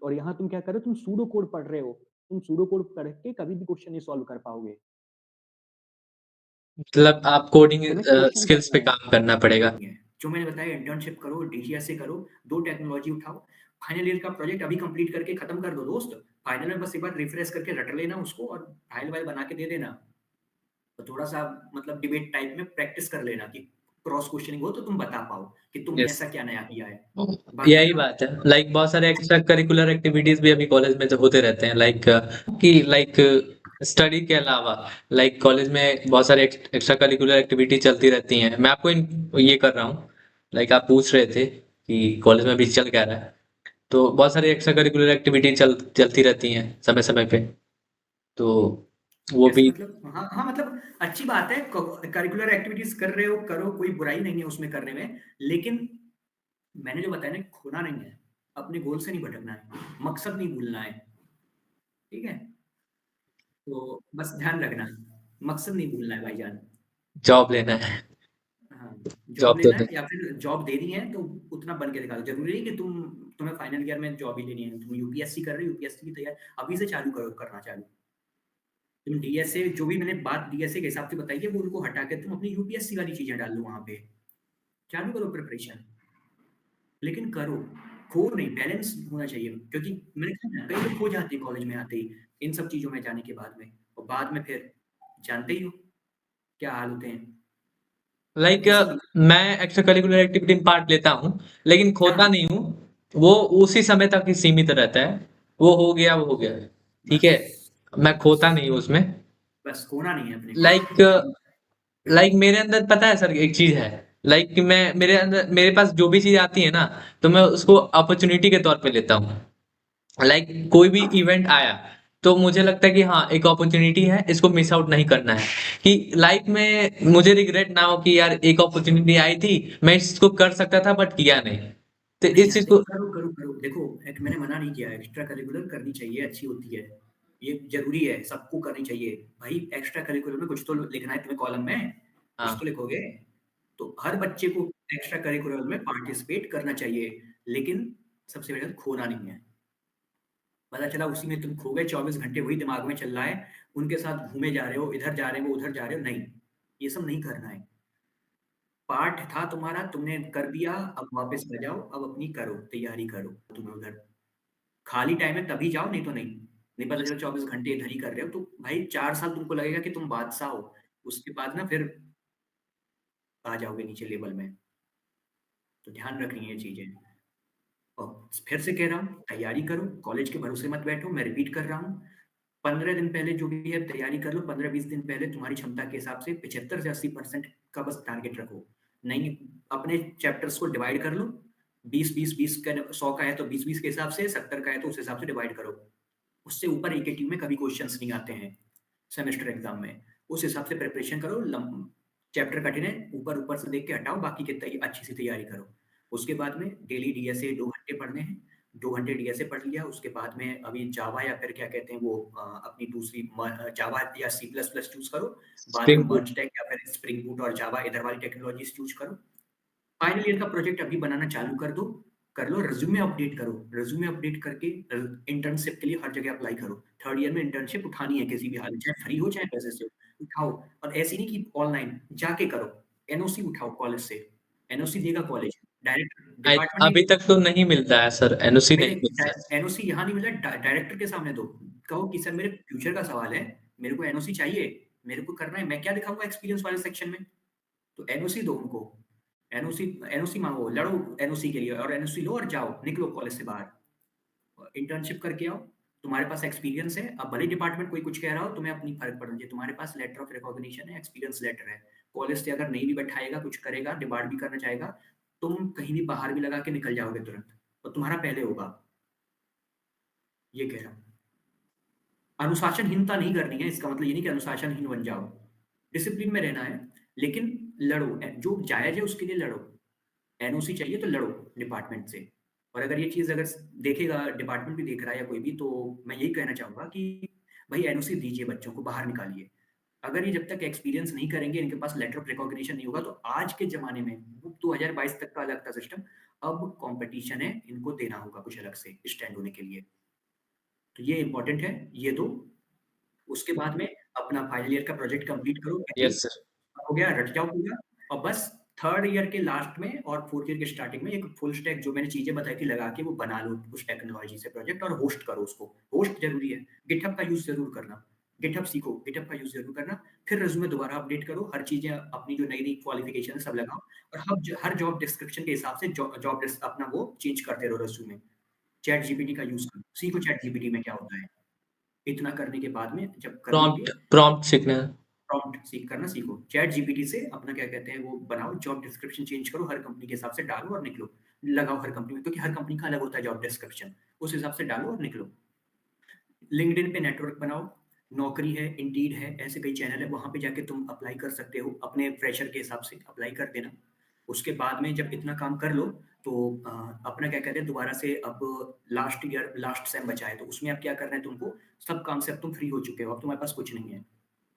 Speaker 4: और यहाँ तुम क्या कर रहे हो, तुम सूडो कोड पढ़ रहे हो, तुम सूडो कोड पढ़ के कभी भी क्वेश्चन नहीं सॉल्व कर पाओगे।
Speaker 3: मतलब आप कोडिंग
Speaker 4: तुम्हें क्वेश्चन
Speaker 3: स्किल्स पे
Speaker 4: करना है।
Speaker 3: काम करना पड़ेगा।
Speaker 2: है जो मैंने बताया, इंटर्नशिप करो, डीजीएस से करो, 2 टेक्नोलॉजी उठाओ, फाइनल ईयर का प्रोजेक्ट अभी कंप्लीट करके खत्म कर दो दोस्त। फाइनल में बस एक बार रिफ्रेश करके रट लेना उसको और फाइल वाइल बना के दे देना। तो थोड़ा-सा मतलब डिबेट टाइप में प्रैक्टिस कर लेना कि क्रॉस क्वेश्चनिंग हो तो तुम बता पाओ कि तुमने
Speaker 3: यस,
Speaker 2: ऐसा क्या नया किया है।
Speaker 3: तो
Speaker 2: बाकी
Speaker 3: यही
Speaker 2: बताओ।
Speaker 3: बात है। लाइक बहुत सारे एक्स्ट्रा करिकुलर एक्टिविटीज भी अभी कॉलेज में तो होते रहते हैं, लाइक कि लाइक स्टडी के अलावा लाइक कॉलेज में बहुत सारे एक्स्ट्रा करिकुलर एक्टिविटी चलती रहती हैं। मैं आपको ये कर रहा हूँ, लाइक आप पूछ रहे थे कि कॉलेज में अभी चल क्या रहा है, तो बहुत सारी एक्स्ट्रा करिकुलर एक्टिविटी चलती रहती हैं समय समय पे, तो वो
Speaker 2: यस
Speaker 3: भी।
Speaker 2: मतलब हाँ, हाँ मतलब अच्छी बात है, करिकुलर एक्टिविटीज़ कर रहे हो, करो, कोई बुराई नहीं है उसमें करने में। लेकिन मैंने जो बताया ना, खोना नहीं है, अपने गोल से नहीं भटकना है, मकसद नहीं भूलना है, ठीक है? तो बस ध्यान रखना, मकसद नहीं भूलना है भाईजान।
Speaker 3: जॉब लेना है।
Speaker 2: हाँ, जॉब
Speaker 3: जॉब तो
Speaker 2: लेना है या फिर जॉब देनी है तो उतना बन के दिखा दो। ज़रूरी नहीं कि तुम्हें फाइनल ईयर में जॉब ही लेनी है। तुम यूपीएससी कर रहे हो, यूपीएससी की तैयारी अभी से चालू करो, करना चालू। तुम डीएसए जो भी मैंने बात डीएसए के हिसाब से बताई है, वो उनको हटा के तुम अपनी यूपीएससी वाली चीज़ें डाल लो वहाँ पे। चालू करो प्रिपरेशन, लेकिन करो, खो नहीं, बैलेंस होना चाहिए। क्योंकि मैंने कहा ना, कई लोग खो जाते हैं कॉलेज में आते ही, इन सब चीज़ों में जाने के बाद में, और बाद में फिर जानते ही हो क्या हाल होते हैं।
Speaker 3: लाइक
Speaker 2: इसीलिए
Speaker 3: मैं एक्स्ट्रा करिकुलर एक्टिविटी में पार्ट लेता हूँ, लेकिन
Speaker 2: हाँ,
Speaker 3: खोता
Speaker 2: हाँ,
Speaker 3: नहीं हूँ। वो उसी समय तक ही सीमित रहता है। वो हो गया, वो हो गया। ठीक है,
Speaker 2: बस,
Speaker 3: मैं खोता
Speaker 2: बस,
Speaker 3: नहीं हूँ उसमें।
Speaker 2: बस खोना नहीं है अपने को।
Speaker 3: लाइक
Speaker 2: हम
Speaker 3: लाइक मेरे अंदर पता है सर एक चीज है, लाइक मैं मेरे अंदर मेरे पास जो भी चीज आती है ना, तो मैं उसको अपॉर्चुनिटी के तौर पे लेता हूँ। लाइक कोई भी इवेंट आया तो मुझे लगता है कि हाँ एक अपॉर्चुनिटी है, इसको मिस आउट नहीं करना है। कि लाइफ में मुझे रिग्रेट ना हो कि यार एक अपॉर्चुनिटी आई थी, मैं इसको कर सकता था बट किया नहीं। तो
Speaker 2: नहीं
Speaker 3: इस
Speaker 2: यार,
Speaker 3: चीज
Speaker 2: नहीं
Speaker 3: को।
Speaker 2: करो, करो, करो। देखो, एक मैंने मना नहीं किया है, एक्स्ट्रा करिकुलर करनी चाहिए, अच्छी होती है। ये ज़रूरी है, सबको करनी चाहिए। भाई एक्स्ट्रा करिकुलर में कुछ तो लिखना है तुम्हें कॉलम में, कुछ तो
Speaker 3: हाँ,
Speaker 2: लिखोगे। तो हर बच्चे को एक्स्ट्रा करिकुलर में पार्टिसिपेट करना चाहिए, लेकिन सबसे बड़ी बात खोना नहीं है। पता चला उसी में तुम खो गए, 24 घंटे वही दिमाग में चल रहा है, उनके साथ घूमे जा रहे हो, इधर जा रहे हो, उधर जा रहे हो, नहीं, ये सब नहीं करना है। पार्ट था तुम्हारा, तुमने कर दिया, अब वापस आ जाओ, अब अपनी करो, तैयारी करो। तुम्हें उधर खाली टाइम है तभी जाओ, नहीं तो नहीं। नहीं पता चला 24 घंटे इधर ही कर रहे हो, तो भाई 4 साल तुमको लगेगा कि तुम बादशाह हो, उसके बाद ना फिर आ जाओगे नीचे लेवल में। तो ध्यान रखनी है ये चीज़ें। और फिर से कह रहा हूँ, तैयारी करो, कॉलेज के भरोसे मत बैठो, मैं रिपीट कर रहा हूँ। 15 दिन पहले जो भी है तैयारी कर लो, 15-20 दिन पहले तुम्हारी क्षमता के हिसाब से 75 से 80% का बस टारगेट रखो। नहीं, अपने चैप्टर्स को डिवाइड कर लो, 20-20 का 100 का है तो 20-20 के हिसाब से, 70 का है तो उस हिसाब से डिवाइड करो। उससे ऊपर एकेटी में कभी क्वेश्चंस नहीं आते हैं सेमेस्टर एग्जाम में। उस हिसाब से प्रिपरेशन करो। चैप्टर कठिन है, ऊपर ऊपर से देख के हटाओ, बाकी की अच्छी सी तैयारी करो। उसके बाद में डेली डीएसए 2 घंटे पढ़ने हैं, 2 घंटे डीएसए पढ़ लिया, उसके बाद में अभी जावा या फिर क्या कहते हैं वो अपनी दूसरी जावा या सी प्लस प्लस चूज करो, बाद में
Speaker 3: स्प्रिंग बूट।
Speaker 2: मर्ज टेक या फिर स्प्रिंग बूट और जावा इधर वाली टेक्नोलॉजीज चूज करो। फाइनल ईयर का प्रोजेक्ट अभी बनाना चालू कर दो, कर लो, रिज्यूमे अपडेट करो, रिज्यूमे अपडेट करके इंटर्नशिप के लिए हर जगह अप्लाई करो। थर्ड ईयर में इंटर्नशिप उठानी है किसी भी हाल में, चाहे फ्री हो चाहे पैसे से हो, उठाओ। और ऐसी नहीं कि ऑनलाइन जाके करो, एनओसी उठाओ कॉलेज से, एनओसी देगा कॉलेज, डायरेक्ट डिपार्टमेंट नहीं
Speaker 3: अभी
Speaker 2: देगा।
Speaker 3: तक तो नहीं मिलता है सर, एनओसी नहीं
Speaker 2: पहले
Speaker 3: मिलता है।
Speaker 2: एनओसी यहाँ नहीं मिला, डायरेक्टर के सामने दो, कहो कि सर मेरे फ्यूचर का सवाल है, मेरे को एनओसी चाहिए, मेरे को करना है, मैं क्या दिखाऊंगा एक्सपीरियंस वाले सेक्शन में, तो एनओसी दो उनको, एनओसी एनओसी मांगो, लड़ो एनओसी के लिए, और एनओसी लो और जाओ, निकलो कॉलेज से बाहर, इंटर्नशिप करके आओ, तुम्हारे पास एक्सपीरियंस है। अब भले डिपार्टमेंट कोई कुछ कह रहा हो, तुम्हें अपनी फर्क पड़ना चाहिए, तुम्हारे पास लेटर ऑफ रिकॉग्निशन है, एक्सपीरियंस लेटर है, कॉलेज से अगर नहीं भी बैठाएगा, कुछ करेगा, डिपार्ट भी करना चाहेगा, तुम कहीं भी बाहर भी लगा के निकल जाओगे तुरंत, और तुम्हारा पहले होगा, ये कह रहा हूँ। अनुशासनहीनता नहीं करनी है, इसका मतलब ये नहीं कि अनुशासनहीन बन जाओ, डिसिप्लिन में रहना है, लेकिन लड़ो, जो जायज है उसके लिए लड़ो, एनओसी चाहिए तो लड़ो डिपार्टमेंट से। और अगर ये चीज़ अगर देखेगा, डिपार्टमेंट भी देख रहा है या कोई भी, तो मैं यही कहना चाहूँगा कि भाई एनओसी दीजिए, बच्चों को बाहर निकालिए। अगर ये जब तक एक्सपीरियंस नहीं करेंगे, इनके पास लेटर ऑफ रिकॉग्निशन नहीं होगा, तो आज के ज़माने में 2022 तक का अलग था सिस्टम, अब कॉम्पिटिशन है, इनको देना होगा कुछ अलग से स्टैंड होने के लिए। तो ये इम्पोर्टेंट है, ये दो। उसके बाद में अपना फाइनल ईयर का प्रोजेक्ट कंप्लीट करो,
Speaker 3: यस सर।
Speaker 2: हो गया, रट जाओ पूरा, और बस थर्ड ईयर के लास्ट में और फोर्थ ईयर के स्टार्टिंग में एक फुल स्टैक जो मैंने चीजें बताई थी लगा के वो बना लो उस टेक्नोलॉजी से प्रोजेक्ट, और होस्ट करो उसको, होस्ट जरूरी है, गिटहब का यूज जरूर करना, गिटहब सीखो, गिटहब का यूज जरूर करना, फिर रिज्यूमे दोबारा अपडेट करो, हर चीजें अपनी जो नई नई क्वालिफिकेशन सब लगाओ, और हर जॉब डिस्क्रिप्शन के हिसाब से जॉब अपना वो चेंज करते रहो रिज्यूमे। चैट जीपीटी का यूज करो, सीखो चैट जीपीटी में क्या होता है। इतना करने के बाद में जब कर लोगे,
Speaker 3: प्रॉम्प्ट सीखना है।
Speaker 2: प्रॉम्प्ट सीख करना सीखो, चैट जीपीटी से अपना क्या कहते हैं वो बनाओ, जॉब डिस्क्रिप्शन चेंज करो, हर कंपनी के हिसाब से डालो और निकलो, लगाओ हर कंपनी में, क्योंकि हर कंपनी का अलग होता है जॉब डिस्क्रिप्शन, उस हिसाब से डालो और निकलो। लिंक्डइन पे नेटवर्क बनाओ, नौकरी है, इंडीड है, ऐसे कई चैनल है, वहां पे जाके तुम अप्लाई कर सकते हो, अपने फ्रेशर के हिसाब से अप्लाई कर देना। उसके बाद में जब इतना काम कर लो, तो अपना क्या कहते हैं दोबारा से, अब लास्ट ईयर लास्ट सेम बचा है, तो उसमें अब क्या करना है तुमको, सब काम से अब तुम फ्री हो चुके हो, अब तुम्हारे पास कुछ नहीं है,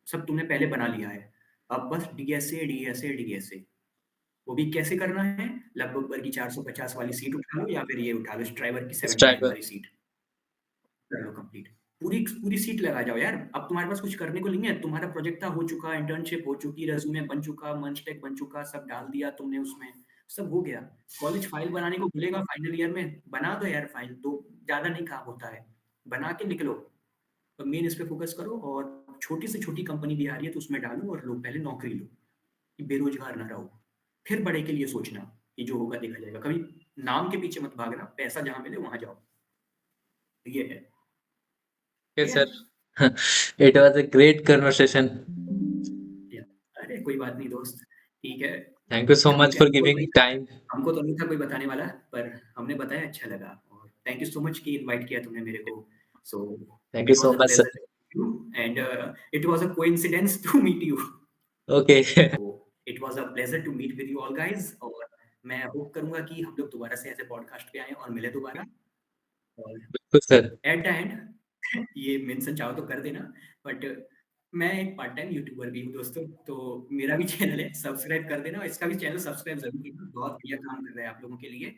Speaker 2: सब तुमने पहले बना लिया है, अब बस डीएसए डीएसए डीएसए। वो भी कैसे करना है, लगभग वर्ग की 450 वाली सीट उठा लो, या फिर ये उठा लो ड्राइवर की 79
Speaker 3: स्ट्राइवर।
Speaker 2: वाली सीट, कर लो कंप्लीट, पूरी पूरी सीट लगा जाओ यार, अब तुम्हारे पास कुछ करने को नहीं है, तुम्हारा प्रोजेक्ट था हो चुका, इंटर्नशिप हो चुकी, रेज्यूमे बन चुका, मंचटेक बन चुका, सब डाल दिया तुमने उसमें, सब हो गया। कॉलेज फाइल बनाने को भूलेगा फाइनल ईयर में, बना दो यार फाइल, तो ज्यादा नहीं काम होता है, बना के निकलो, तो मेन इस पे फोकस करो, और छोटी से छोटी कंपनी भी आ रही है तो उसमें डालो, और लो पहले नौकरी लो, कि बेरोजगार ना रहो, फिर बड़े के लिए सोचना, कि जो होगा देखा जाएगा, कभी नाम के पीछे मत भागना, पैसा जहां मिले वहां जाओ, ये है,
Speaker 3: ओके
Speaker 2: ठीक है।
Speaker 3: Sir. It was a great conversation.
Speaker 2: अरे कोई बात नहीं दोस्त, ठीक है,
Speaker 3: थैंक यू सो
Speaker 2: ठीक
Speaker 3: मच
Speaker 2: है,
Speaker 3: फॉर गिविंग टाइम।
Speaker 2: हमको तो नहीं था कोई बताने वाला, पर हमने बताया, अच्छा लगा, और थैंक यू सो मच कि इनवाइट किया तुमने मेरे को, so
Speaker 3: thank you
Speaker 2: it
Speaker 3: so
Speaker 2: was a
Speaker 3: much sir.
Speaker 2: Pleasure you, and it was a coincidence to meet you,
Speaker 3: okay.
Speaker 2: तो it was a pleasure to meet with you all guys, और मैं hope करूंगा कि हम लोग दोबारा से ऐसे पॉडकास्ट पे आए और मिले दोबारा, और
Speaker 3: बिल्कुल सर।
Speaker 2: एट द एंड ये मेंशन चाहो तो कर देना, बट मैं एक पार्ट टाइम यूट्यूबर भी हूँ दोस्तों, तो मेरा भी चैनल है, सब्सक्राइब कर देना, और इसका भी चैनल सब्सक्राइब जरूर करना, बहुत बढ़िया काम कर रहा है आप लोगों के लिए,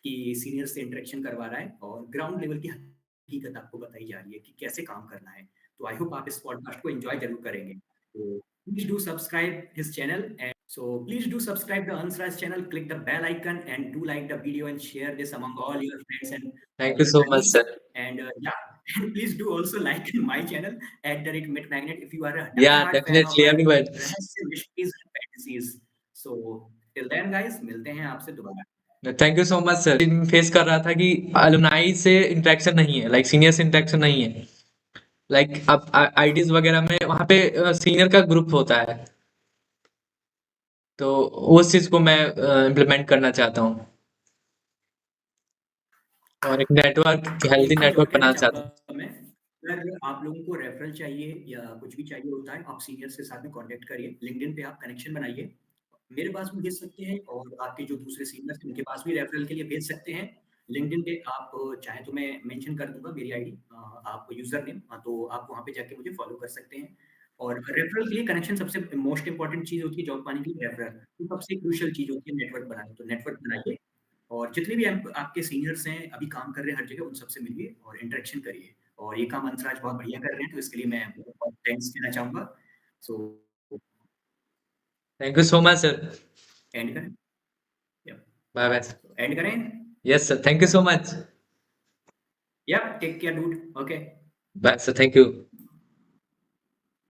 Speaker 2: कि सीनियर से इंटरेक्शन करवा रहा है, और ग्राउंड लेवल की हकीकत आपको बताई जा रही है कि कैसे काम करना है, तो आई होप आप इस पॉडकास्ट को एंजॉय जरूर करेंगे, तो please do subscribe his channel, and so please do subscribe the Ansraj channel, click the bell icon, and do like the video and share this among all your friends and
Speaker 3: thank you
Speaker 2: your
Speaker 3: so much
Speaker 2: colleagues,
Speaker 3: sir.
Speaker 2: and yeah, and please do also like my channel @MidMagnet if you are a
Speaker 3: या
Speaker 2: die-hard fan of
Speaker 3: definitely everyone.
Speaker 2: रहस्य mysteries and fantasies. So till then guys, मिलते हैं आपसे दोबारा।
Speaker 3: Thank you so much sir. Face कर रहा था कि अलुमनाई से इंटरेक्शन नहीं है, लाइक सीनियर से इंटरेक्शन नहीं है, लाइक अब आईडीज वगैरह में वहाँ पे सीनियर का ग्रुप होता है, तो उस चीज को मैं इम्प्लीमेंट करना चाहता हूँ, और एक नेटवर्क, हेल्दी
Speaker 2: एक चीज और
Speaker 3: नेटवर्क
Speaker 2: कहना
Speaker 3: बनाना चाहता हूँ।
Speaker 2: चाहूंगा मैं, अगर आप लोगों को रेफरल चाहिए या कुछ भी चाहिए होता है, आप सीनियर्स के साथ में कांटेक्ट करिए, लिंक्डइन पे आप कनेक्शन बनाइए, मेरे पास भी भेज सकते हैं, और आपके जो दूसरे सीनियर्स हैं उनके पास भी रेफरल के लिए भेज सकते हैं, लिंक्डइन पे आप चाहें तो मैं मेंशन कर दूँगा मेरी आईडी, आप यूज़र नेम, तो आप वहाँ पे जाके मुझे फॉलो कर सकते हैं। और रेफरल के लिए कनेक्शन सबसे मोस्ट इम्पोर्टेंट चीज़ होती है जॉब पाने के लिए, रेफरल। तो सबसे क्रूशियल चीज़ होती है नेटवर्क बनाना, तो नेटवर्क बनाइए और जितने भी आपके सीनियर्स हैं, अभी काम कर रहे हैं हर जगह, उन सबसे मिलिए और इंटरेक्शन करिए। और ये काम अंतराज बहुत बढ़िया कर रहे हैं, तो इसके लिए मैं बहुत थैंक्स कहना चाहूँगा। So
Speaker 3: thank you so much sir.
Speaker 2: End करें? या
Speaker 3: बाय बाय।
Speaker 2: सो एंड करें?
Speaker 3: Yes sir, thank you so much.
Speaker 2: Yeah take care dude, okay.
Speaker 3: Bye sir, thank you.